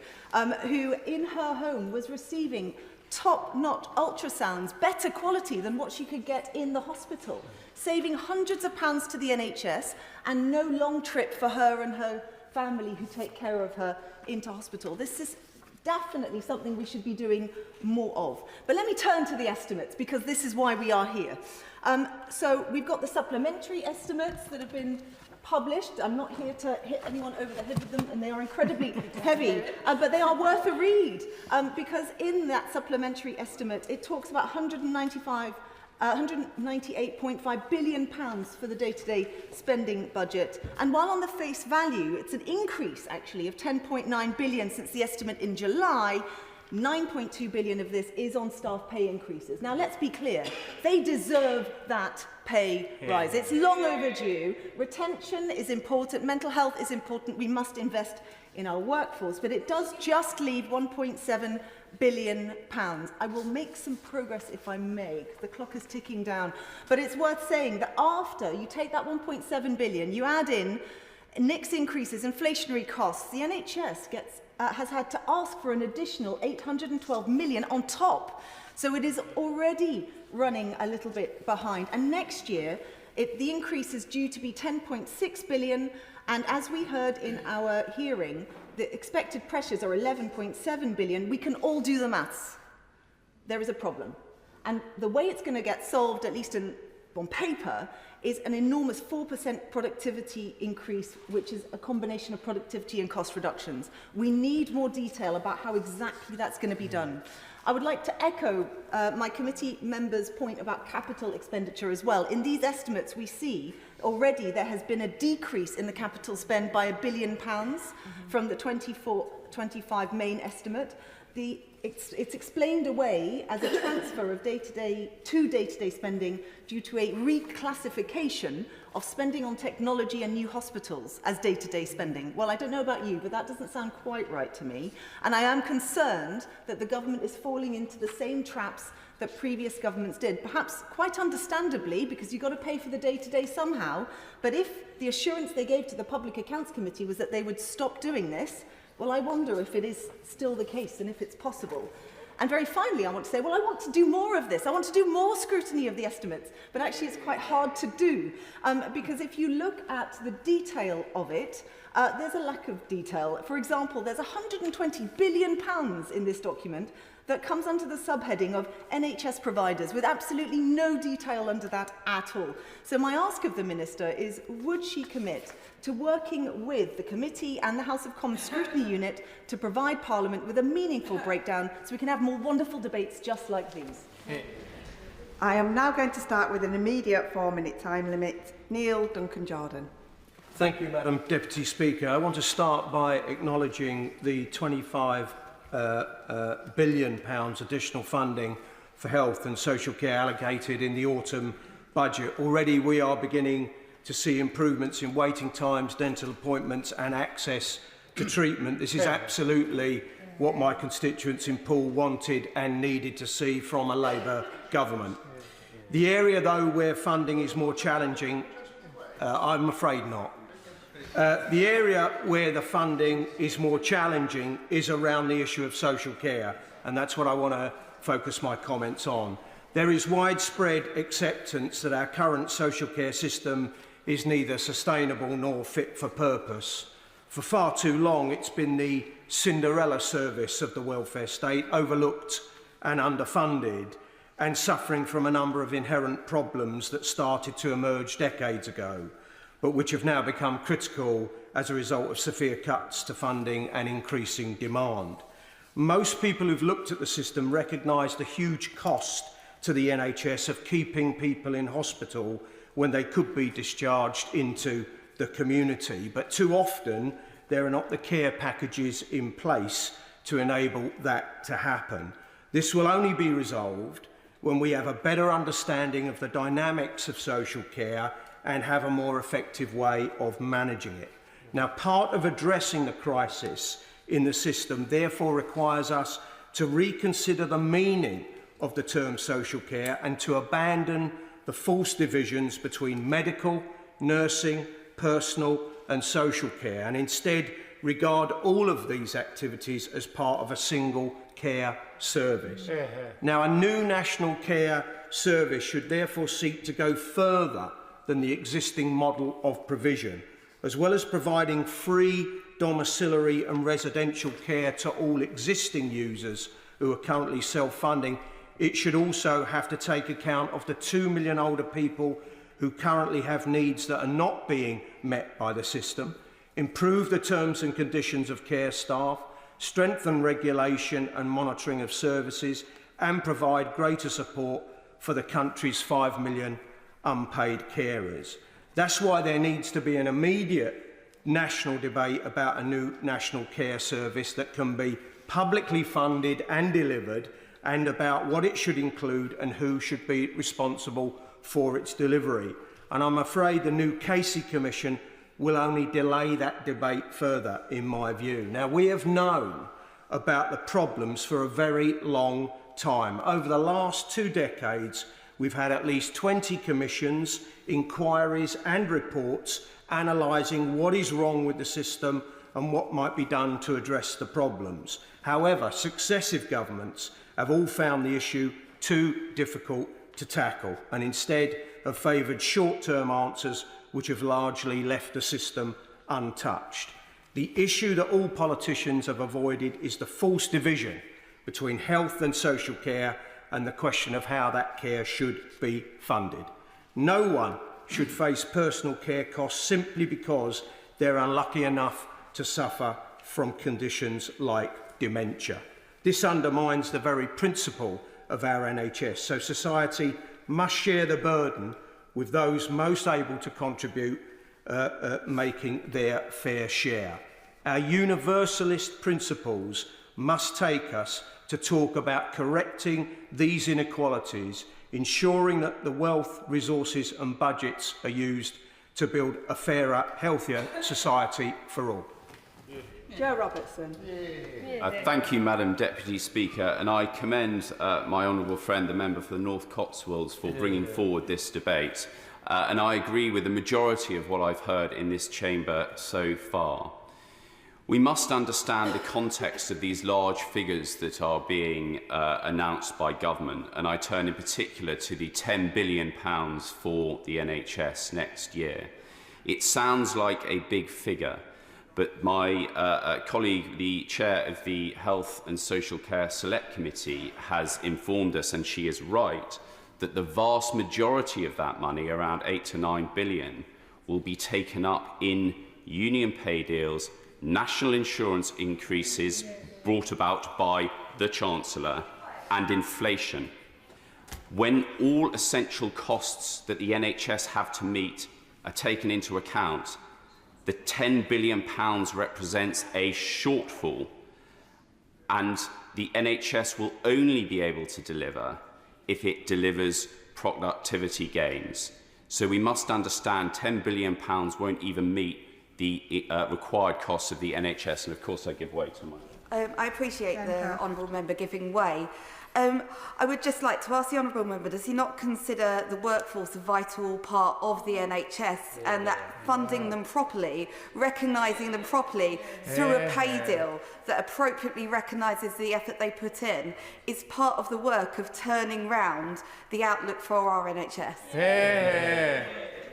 who in her home was receiving top-notch ultrasounds, better quality than what she could get in the hospital, saving hundreds of pounds to the NHS and no long trip for her and her family who take care of her into hospital. This is definitely something we should be doing more of. But let me turn to the estimates, because this is why we are here. So we've got the supplementary estimates that have been published. I'm not here to hit anyone over the head with them, and they are incredibly heavy, but they are worth a read, because in that supplementary estimate, it talks about 198.5 billion pounds for the day-to-day spending budget. And while on the face value, it's an increase actually of 10.9 billion since the estimate in July, 9.2 billion of this is on staff pay increases. Now, let's be clear. They deserve that pay rise. It's long overdue. Retention is important. Mental health is important. We must invest in our workforce. But it does just leave 1.7 billion pounds. I will make some progress if I may. The clock is ticking down. But it's worth saying that after you take that 1.7 billion, you add in NICS increases, inflationary costs, the NHS has had to ask for an additional 812 million on top. So it is already running a little bit behind. And next year, the increase is due to be 10.6 billion. And as we heard in our hearing, the expected pressures are 11.7 billion. We can all do the maths. There is a problem. And the way it's going to get solved, at least on paper, is an enormous 4% productivity increase, which is a combination of productivity and cost reductions. We need more detail about how exactly that's going to be done. I would like to echo my committee members' point about capital expenditure as well. In these estimates, we see already there has been a decrease in the capital spend by £1 billion from the 24-25 main estimate. It's explained away as a transfer of day-to-day spending due to a reclassification of spending on technology and new hospitals as day-to-day spending. Well, I don't know about you, but that doesn't sound quite right to me. And I am concerned that the government is falling into the same traps that previous governments did, perhaps quite understandably, because you've got to pay for the day-to-day somehow. But if the assurance they gave to the Public Accounts Committee was that they would stop doing this, well, I wonder if it is still the case and if it's possible. And very finally, I want to say, well, I want to do more of this. I want to do more scrutiny of the estimates. But actually, it's quite hard to do. Because if you look at the detail of it, there's a lack of detail. For example, there's £120 billion in this document that comes under the subheading of NHS providers, with absolutely no detail under that at all. So my ask of the Minister is, would she commit to working with the committee and the House of Commons Scrutiny Unit to provide Parliament with a meaningful breakdown so we can have more wonderful debates just like these? I am now going to start with an immediate 4-minute time limit. Neil Duncan-Jordan. Thank you, Madam Deputy Speaker. I want to start by acknowledging the £25 billion additional funding for health and social care allocated in the autumn budget. Already we are beginning to see improvements in waiting times, dental appointments and access to treatment. This is absolutely what my constituents in Poole wanted and needed to see from a Labour government. The area, though, where funding is more challenging, I'm afraid not. The area where the funding is more challenging is around the issue of social care, and that's what I want to focus my comments on. There is widespread acceptance that our current social care system is neither sustainable nor fit for purpose. For far too long, it's been the Cinderella service of the welfare state, overlooked and underfunded, and suffering from a number of inherent problems that started to emerge decades ago, but which have now become critical as a result of severe cuts to funding and increasing demand. Most people who've looked at the system recognise the huge cost to the NHS of keeping people in hospital when they could be discharged into the community. But too often, there are not the care packages in place to enable that to happen. This will only be resolved when we have a better understanding of the dynamics of social care and have a more effective way of managing it. Now, part of addressing the crisis in the system therefore requires us to reconsider the meaning of the term social care and to abandon the false divisions between medical, nursing, personal and social care, and instead regard all of these activities as part of a single care service. Now, a new national care service should therefore seek to go further than the existing model of provision, as well as providing free domiciliary and residential care to all existing users who are currently self-funding. It should also have to take account of the 2 million older people who currently have needs that are not being met by the system, improve the terms and conditions of care staff, strengthen regulation and monitoring of services, and provide greater support for the country's 5 million unpaid carers. That's why there needs to be an immediate national debate about a new national care service that can be publicly funded and delivered, and about what it should include and who should be responsible for its delivery. And I'm afraid the new Casey Commission will only delay that debate further, in my view. Now, we have known about the problems for a very long time. Over the last 2 decades, we've had at least 20 commissions, inquiries and reports analysing what is wrong with the system and what might be done to address the problems. However, successive governments have all found the issue too difficult to tackle and instead have favoured short-term answers which have largely left the system untouched. The issue that all politicians have avoided is the false division between health and social care and the question of how that care should be funded. No one should face personal care costs simply because they're unlucky enough to suffer from conditions like dementia. This undermines the very principle of our NHS, so society must share the burden with those most able to contribute, making their fair share. Our universalist principles must take us to talk about correcting these inequalities, ensuring that the wealth, resources and budgets are used to build a fairer, healthier society for all. Joe Robertson. Thank you, Madam Deputy Speaker, and I commend my honourable friend, the member for the North Cotswolds, for bringing forward this debate. And I agree with the majority of what I've heard in this chamber so far. We must understand the context of these large figures that are being announced by government, and I turn in particular to the £10 billion for the NHS next year. It sounds like a big figure, but my colleague, the chair of the Health and Social Care Select Committee, has informed us, and she is right, that the vast majority of that money, around 8 to 9 billion, will be taken up in union pay deals, national insurance increases brought about by the Chancellor, and inflation. When all essential costs that the NHS have to meet are taken into account, the £10 billion represents a shortfall, and the NHS will only be able to deliver if it delivers productivity gains. So we must understand £10 billion won't even meet the required costs of the NHS, and of course I give way to my... I appreciate the honourable member giving way. I would just like to ask the honourable member, does he not consider the workforce a vital part of the NHS and that funding them properly, recognising them properly through a pay deal that appropriately recognises the effort they put in is part of the work of turning round the outlook for our NHS?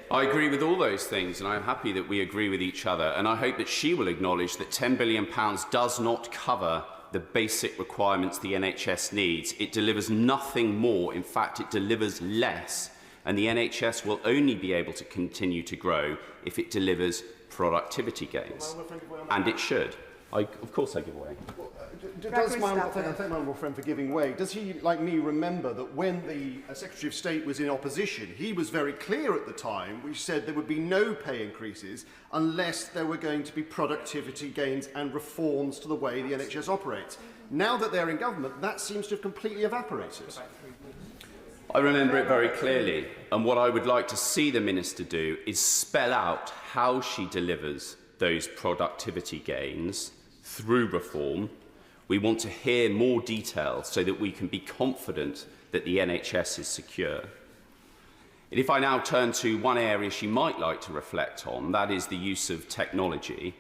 I agree with all those things, and I'm happy that we agree with each other, and I hope that she will acknowledge that £10 billion does not cover the basic requirements the NHS needs. It delivers nothing more. In fact, it delivers less, and the NHS will only be able to continue to grow if it delivers productivity gains, and it should. Of course I give way. Does my honourable friend for giving way. Does he, like me, remember that when the Secretary of State was in opposition, he was very clear at the time, which said there would be no pay increases unless there were going to be productivity gains and reforms to the way the NHS operates. Now that they're in government, that seems to have completely evaporated. I remember it very clearly, and what I would like to see the Minister do is spell out how she delivers those productivity gains through reform. We want to hear more detail so that we can be confident that the NHS is secure. And if I now turn to one area she might like to reflect on, that is the use of technology.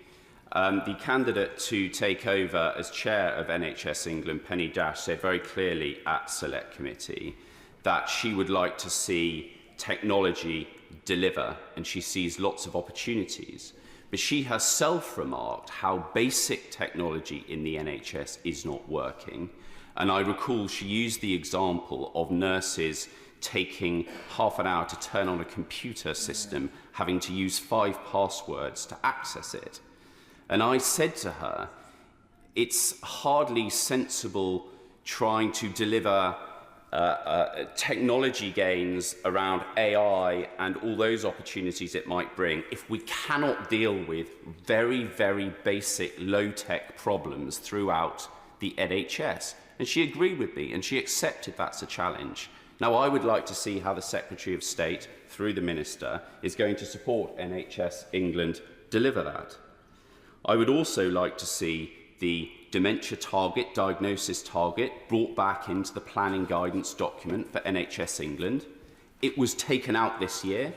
The candidate to take over as chair of NHS England, Penny Dash, said very clearly at Select Committee that she would like to see technology deliver, and she sees lots of opportunities. But she herself remarked how basic technology in the NHS is not working. And I recall she used the example of nurses taking half an hour to turn on a computer system, having to use 5 passwords to access it. And I said to her, it's hardly sensible trying to deliver technology gains around AI and all those opportunities it might bring if we cannot deal with very, very basic low-tech problems throughout the NHS. And she agreed with me, and she accepted that's a challenge. Now, I would like to see how the Secretary of State, through the Minister, is going to support NHS England deliver that. I would also like to see the dementia target, diagnosis target, brought back into the planning guidance document for NHS England. It was taken out this year.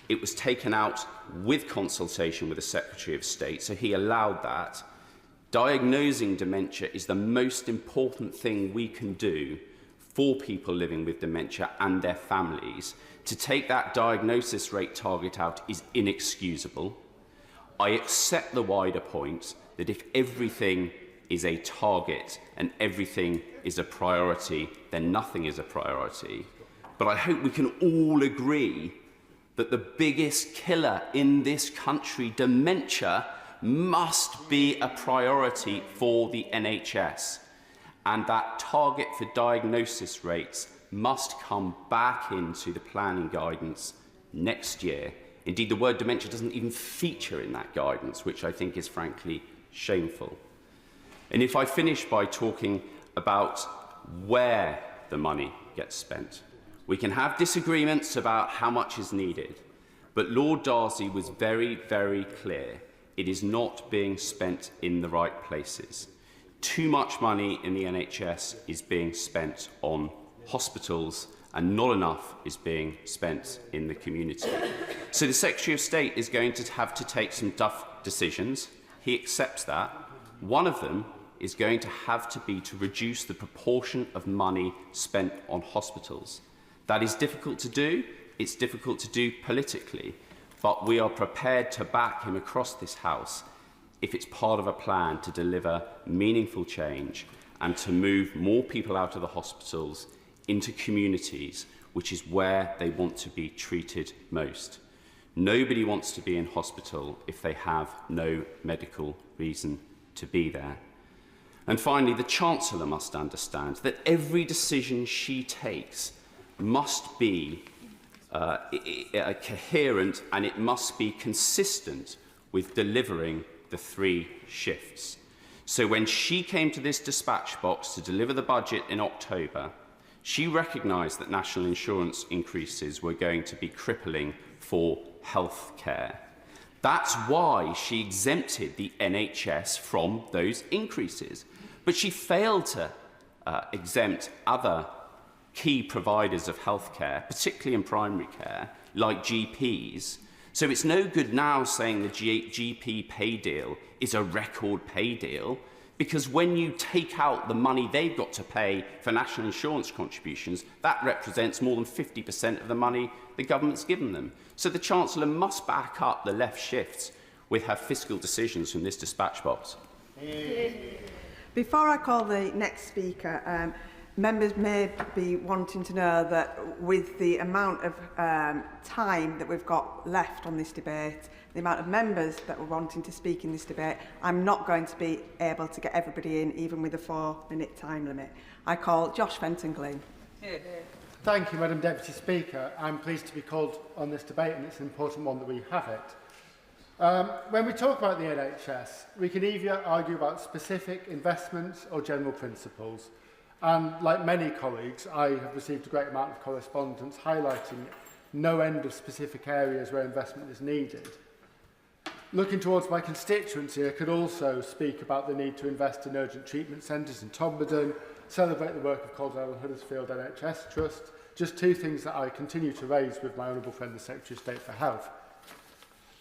It was taken out with consultation with the Secretary of State, so he allowed that. Diagnosing dementia is the most important thing we can do for people living with dementia and their families. To take that diagnosis rate target out is inexcusable. I accept the wider point that if everything is a target and everything is a priority, then nothing is a priority. But I hope we can all agree that the biggest killer in this country, dementia, must be a priority for the NHS. And that target for diagnosis rates must come back into the planning guidance next year. Indeed, the word dementia doesn't even feature in that guidance, which I think is frankly shameful. And if I finish by talking about where the money gets spent, we can have disagreements about how much is needed, but Lord Darcy was very, very clear. It is not being spent in the right places. Too much money in the NHS is being spent on hospitals, and not enough is being spent in the community. So the Secretary of State is going to have to take some tough decisions. He accepts that. One of them is going to have to be to reduce the proportion of money spent on hospitals. That is difficult to do. It's difficult to do politically, but we are prepared to back him across this House if it's part of a plan to deliver meaningful change and to move more people out of the hospitals into communities, which is where they want to be treated most. Nobody wants to be in hospital if they have no medical reason to be there. And finally, the Chancellor must understand that every decision she takes must be coherent, and it must be consistent with delivering the 3 shifts. So when she came to this dispatch box to deliver the budget in October, she recognised that national insurance increases were going to be crippling for health care. That's why she exempted the NHS from those increases. But she failed to exempt other key providers of health care, particularly in primary care, like GPs. So it's no good now saying the GP pay deal is a record pay deal, because when you take out the money they've got to pay for national insurance contributions, that represents more than 50% of the money the government's given them. So the Chancellor must back up the left shifts with her fiscal decisions from this dispatch box. Before I call the next speaker, members may be wanting to know that with the amount of time that we've got left on this debate, the amount of members that were wanting to speak in this debate, I'm not going to be able to get everybody in, even with a 4-minute time limit. I call Josh Fenton-Glynn. Thank you, Madam Deputy Speaker. I'm pleased to be called on this debate, and it's an important one that we have it. When we talk about the NHS, we can either argue about specific investments or general principles. And like many colleagues, I have received a great amount of correspondence highlighting no end of specific areas where investment is needed. Looking towards my constituency, I could also speak about the need to invest in urgent treatment centres in Todmorden, celebrate the work of Caldwell and Huddersfield NHS Trust, just two things that I continue to raise with my honourable friend, the Secretary of State for Health.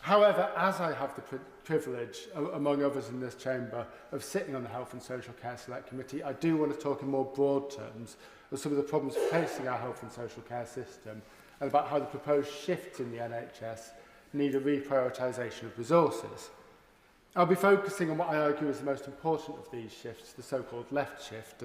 However, as I have the privilege, among others in this chamber, of sitting on the Health and Social Care Select Committee, I do want to talk in more broad terms of some of the problems facing our health and social care system and about how the proposed shifts in the NHS need a reprioritisation of resources. I'll be focusing on what I argue is the most important of these shifts, the so-called left shift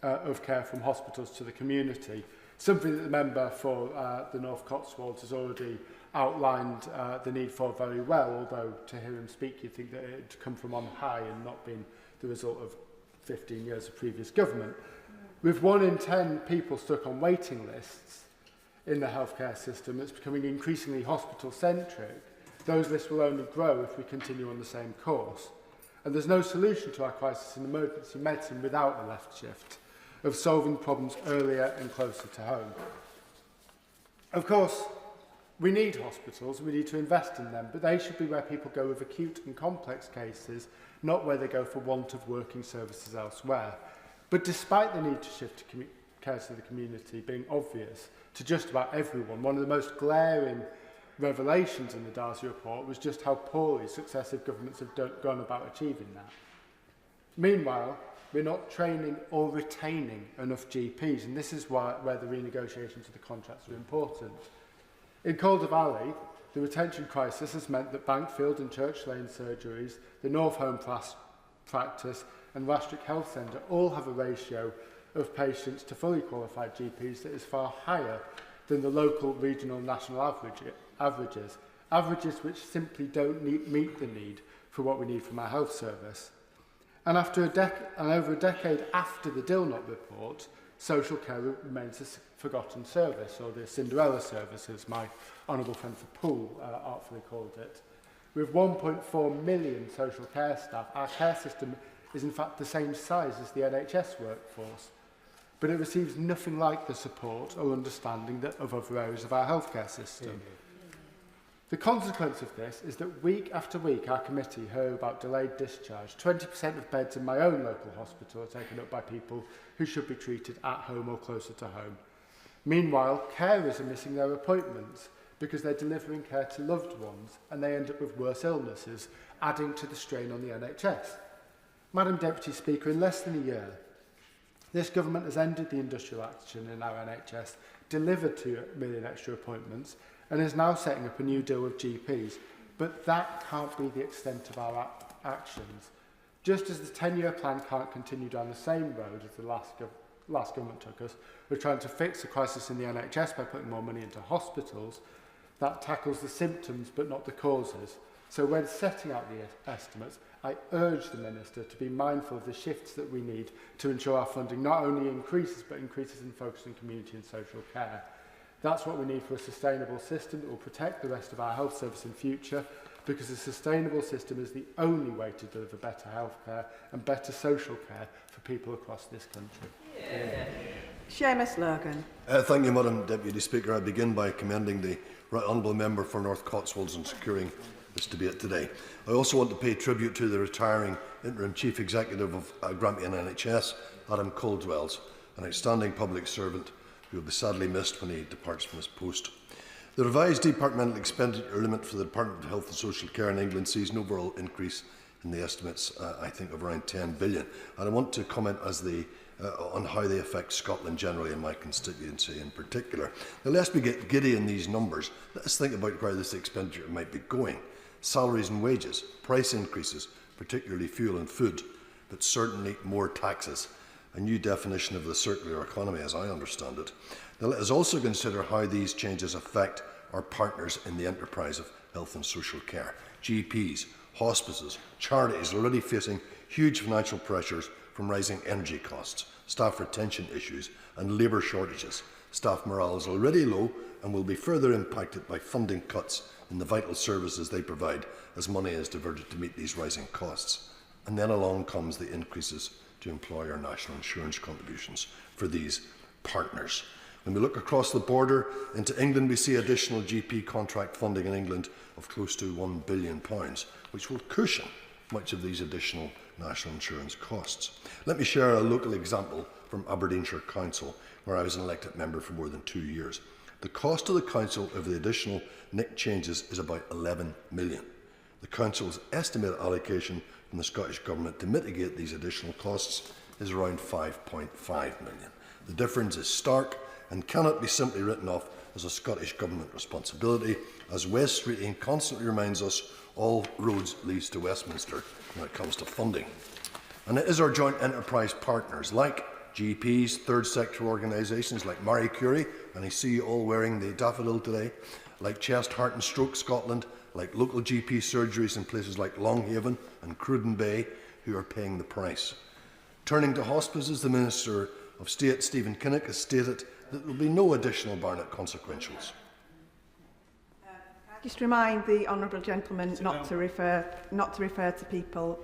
of care from hospitals to the community, something that the member for the North Cotswolds has already outlined the need for very well, although to hear him speak you'd think that it had come from on high and not been the result of 15 years of previous government. With 1 in 10 people stuck on waiting lists in the healthcare system, it's becoming increasingly hospital-centric. Those lists will only grow if we continue on the same course. And there's no solution to our crisis in emergency medicine without a left shift of solving problems earlier and closer to home. Of course, we need hospitals, we need to invest in them, but they should be where people go with acute and complex cases, not where they go for want of working services elsewhere. But despite the need to shift to care to the community being obvious to just about everyone, one of the most glaring revelations in the Darcy report was just how poorly successive governments have gone about achieving that. Meanwhile, we're not training or retaining enough GPs, and this is where the renegotiations of the contracts are important. In Calder Valley, the retention crisis has meant that Bankfield and Church Lane surgeries, the North Home practice and Rastrick Health Centre all have a ratio of patients to fully qualified GPs that is far higher than the local, regional, national averages which simply don't meet the need for what we need from our health service. And over a decade after the Dilnot report, social care remains a forgotten service, or the Cinderella service, as my honourable friend for Poole artfully called it. With 1.4 million social care staff, our care system is in fact the same size as the NHS workforce, but it receives nothing like the support or understanding of other areas of our healthcare system. The consequence of this is that week after week our committee heard about delayed discharge. 20% of beds in my own local hospital are taken up by people who should be treated at home or closer to home. Meanwhile, carers are missing their appointments because they're delivering care to loved ones and they end up with worse illnesses, adding to the strain on the NHS. Madam Deputy Speaker, in less than a year, this government has ended the industrial action in our NHS, delivered 2 million extra appointments, and is now setting up a new deal with GPs. But that can't be the extent of our actions. Just as the 10-year plan can't continue down the same road as the last government took us, we're trying to fix the crisis in the NHS by putting more money into hospitals. That tackles the symptoms but not the causes. So when setting out the estimates, I urge the Minister to be mindful of the shifts that we need to ensure our funding not only increases, but increases in focus on community and social care. That's what we need for a sustainable system that will protect the rest of our health service in future, because a sustainable system is the only way to deliver better health care and better social care for people across this country. Seamus Lurgan. Thank you, Madam Deputy Speaker. I begin by commending the Right Honourable Member for North Cotswolds in securing this debate today. I also want to pay tribute to the retiring Interim Chief Executive of Grampian NHS, Adam Caldwell, an outstanding public servant who will be sadly missed when he departs from his post. The revised departmental expenditure limit for the Department of Health and Social Care in England sees an overall increase in the estimates, I think, of around 10 billion. And I want to comment on how they affect Scotland generally and my constituency in particular. Now, lest we get giddy in these numbers, let's think about where this expenditure might be going. Salaries and wages, price increases, particularly fuel and food, but certainly more taxes. A new definition of the circular economy, as I understand it. Now, let us also consider how these changes affect our partners in the enterprise of health and social care. GPs, hospices, charities are already facing huge financial pressures from rising energy costs, staff retention issues and labour shortages. Staff morale is already low and will be further impacted by funding cuts in the vital services they provide as money is diverted to meet these rising costs. And then along comes the increases to to employer national insurance contributions for these partners. When we look across the border into England, we see additional GP contract funding in England of close to £1 billion, which will cushion much of these additional national insurance costs. Let me share a local example from Aberdeenshire Council, where I was an elected member for more than 2 years. The cost to the council of the additional NIC changes is about 11 million. The council's estimated allocation from the Scottish Government to mitigate these additional costs is around 5.5 million. The difference is stark and cannot be simply written off as a Scottish Government responsibility, as West Street constantly reminds us all roads lead to Westminster when it comes to funding. And it is our joint enterprise partners like GPs, third sector organisations like Marie Curie, and I see you all wearing the daffodil today, like Chest, Heart and Stroke Scotland, like local GP surgeries in places like Longhaven and Cruden Bay, who are paying the price. Turning to hospices, the Minister of State, Stephen Kinnock, has stated that there will be no additional Barnett consequentials. Just remind the honourable gentleman not to refer to people,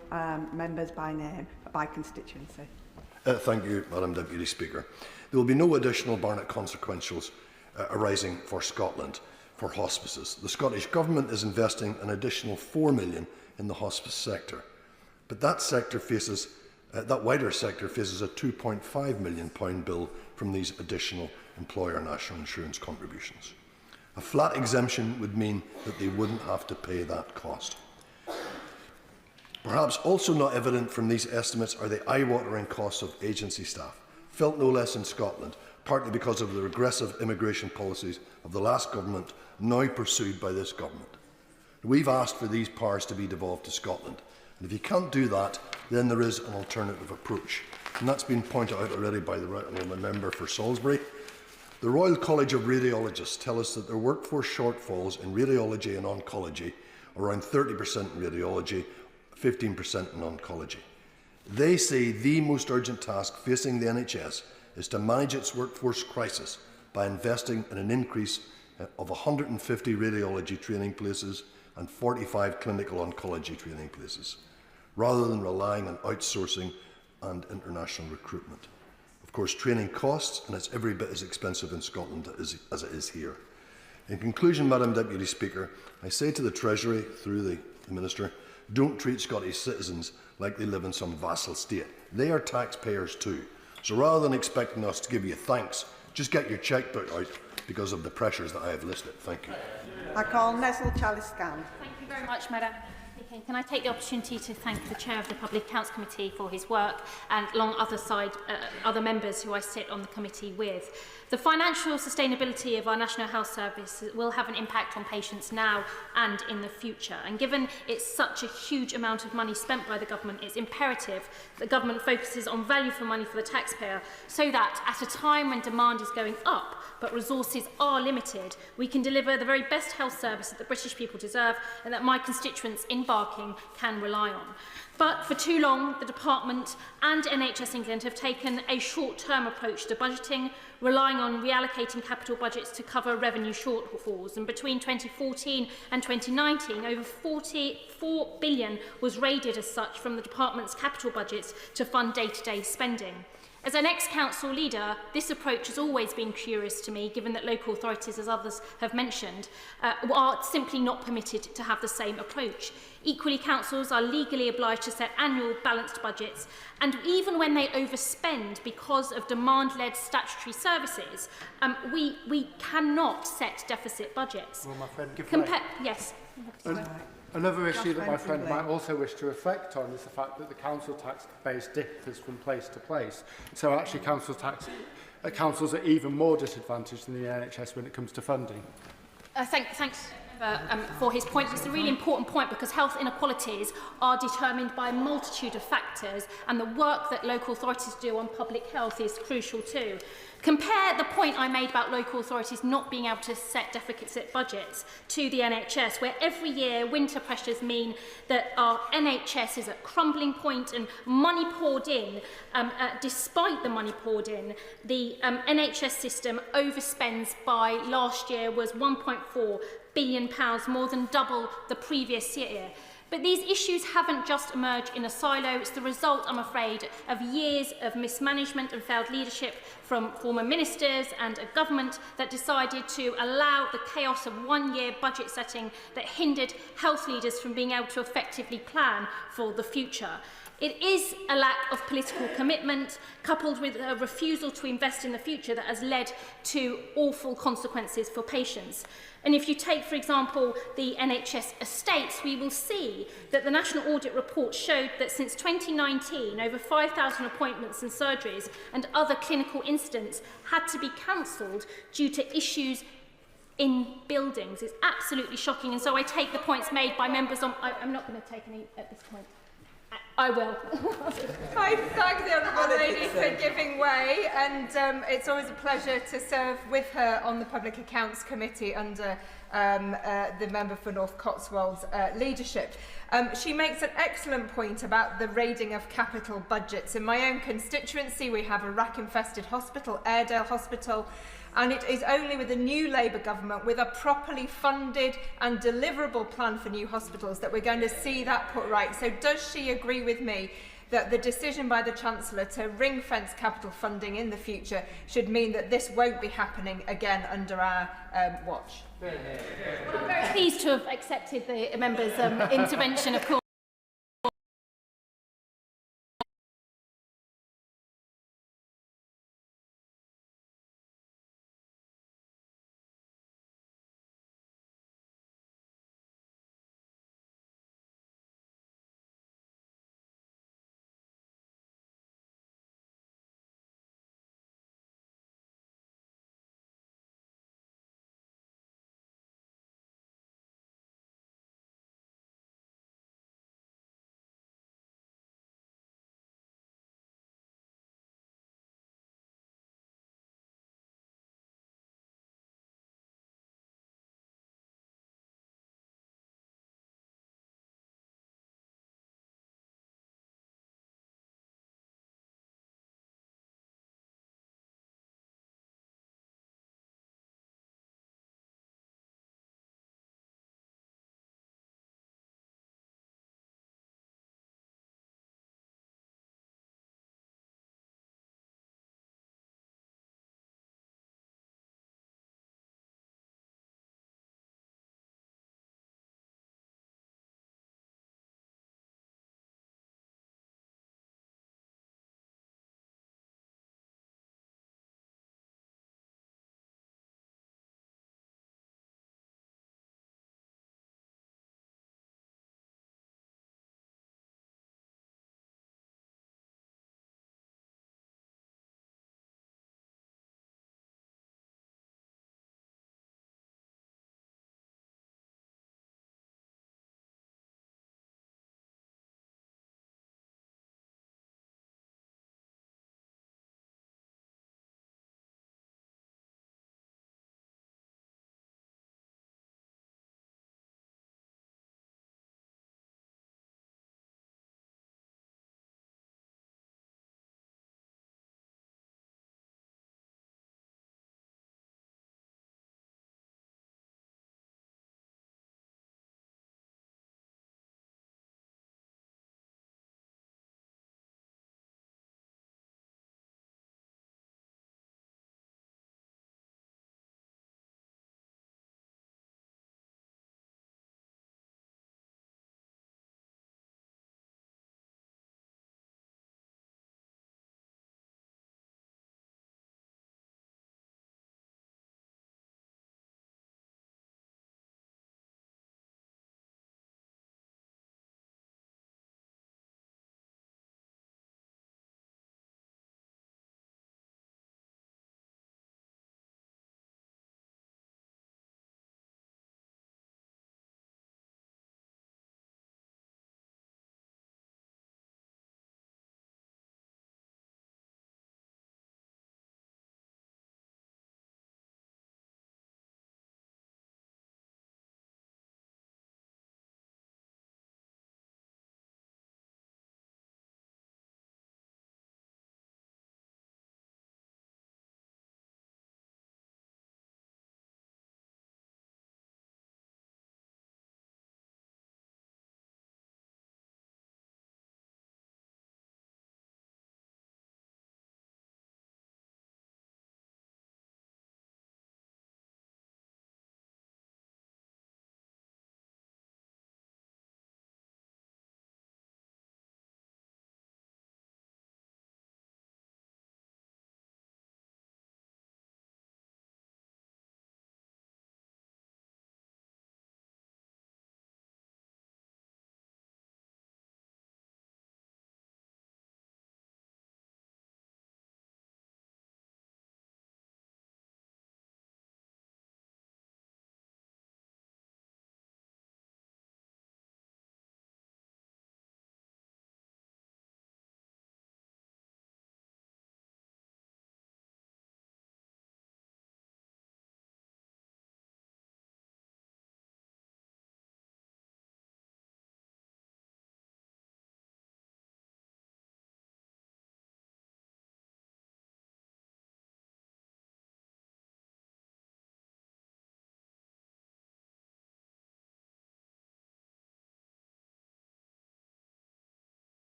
members by name, but by constituency. Thank you, Madam Deputy Speaker. There will be no additional Barnett consequentials arising for Scotland for hospices. The Scottish Government is investing an additional £4 million in the hospice sector, but that wider sector faces a £2.5 million bill from these additional employer national insurance contributions. A flat exemption would mean that they wouldn't have to pay that cost. Perhaps also not evident from these estimates are the eye-watering costs of agency staff, felt no less in Scotland, partly because of the regressive immigration policies of the last government, now pursued by this government. We've asked for these powers to be devolved to Scotland, and if you can't do that, then there is an alternative approach, and that's been pointed out already by the right honourable member for Salisbury. The Royal College of Radiologists tell us that their workforce shortfalls in radiology and oncology, around 30% in radiology, 15% in oncology. They say the most urgent task facing the NHS is to manage its workforce crisis by investing in an increase of 150 radiology training places and 45 clinical oncology training places, rather than relying on outsourcing and international recruitment. Of course, training costs, and it's every bit as expensive in Scotland as it is here. In conclusion, Madam Deputy Speaker, I say to the Treasury, through the Minister, don't treat Scottish citizens like they live in some vassal state. They are taxpayers too. So rather than expecting us to give you thanks, just get your chequebook out because of the pressures that I have listed. Thank you. I call Nestle Chalice-Scan. Thank you very much, Madam. Can I take the opportunity to thank the Chair of the Public Accounts Committee for his work, and along other members who I sit on the committee with. The financial sustainability of our National Health Service will have an impact on patients now and in the future. And given it's such a huge amount of money spent by the government, it's imperative that the government focuses on value for money for the taxpayer, so that at a time when demand is going up but resources are limited, we can deliver the very best health service that the British people deserve and that my constituents in Barking can rely on. But for too long, the Department and NHS England have taken a short-term approach to budgeting, relying on reallocating capital budgets to cover revenue shortfalls. And between 2014 and 2019, over 44 billion was raided as such from the Department's capital budgets to fund day-to-day spending. As an ex-council leader, this approach has always been curious to me, given that local authorities, as others have mentioned, are simply not permitted to have the same approach. Equally, councils are legally obliged to set annual balanced budgets, and even when they overspend because of demand-led statutory services, we cannot set deficit budgets. Well, my friend, give way. Yes. Another issue that my friend might also wish to reflect on is the fact that the council tax base differs from place to place. So actually councils are even more disadvantaged than the NHS when it comes to funding. Thanks for his point. It's a really important point because health inequalities are determined by a multitude of factors, and the work that local authorities do on public health is crucial too. Compare the point I made about local authorities not being able to set deficit budgets to the NHS, where every year winter pressures mean that our NHS is at crumbling point and money poured in. Despite the money poured in, the NHS system overspends by last year was £1.4 billion, more than double the previous year. But these issues haven't just emerged in a silo. It's the result, I'm afraid, of years of mismanagement and failed leadership from former ministers and a government that decided to allow the chaos of one-year budget setting that hindered health leaders from being able to effectively plan for the future. It is a lack of political commitment, coupled with a refusal to invest in the future, that has led to awful consequences for patients. And if you take, for example, the NHS estates, we will see that the National Audit Report showed that since 2019, over 5,000 appointments and surgeries and other clinical incidents had to be cancelled due to issues in buildings. It's absolutely shocking. And so I take the points made by members on... I'm not going to take any at this point. I will. I thank the Honourable Lady for giving way, and it's always a pleasure to serve with her on the Public Accounts Committee under the member for North Cotswolds' leadership. She makes an excellent point about the raiding of capital budgets. In my own constituency, we have a rack-infested hospital, Airedale Hospital, and it is only with a new Labour government, with a properly funded and deliverable plan for new hospitals, that we're going to see that put right. So does she agree with me that the decision by the Chancellor to ring-fence capital funding in the future should mean that this won't be happening again under our watch? Well, I'm very pleased to have accepted the member's intervention, of course.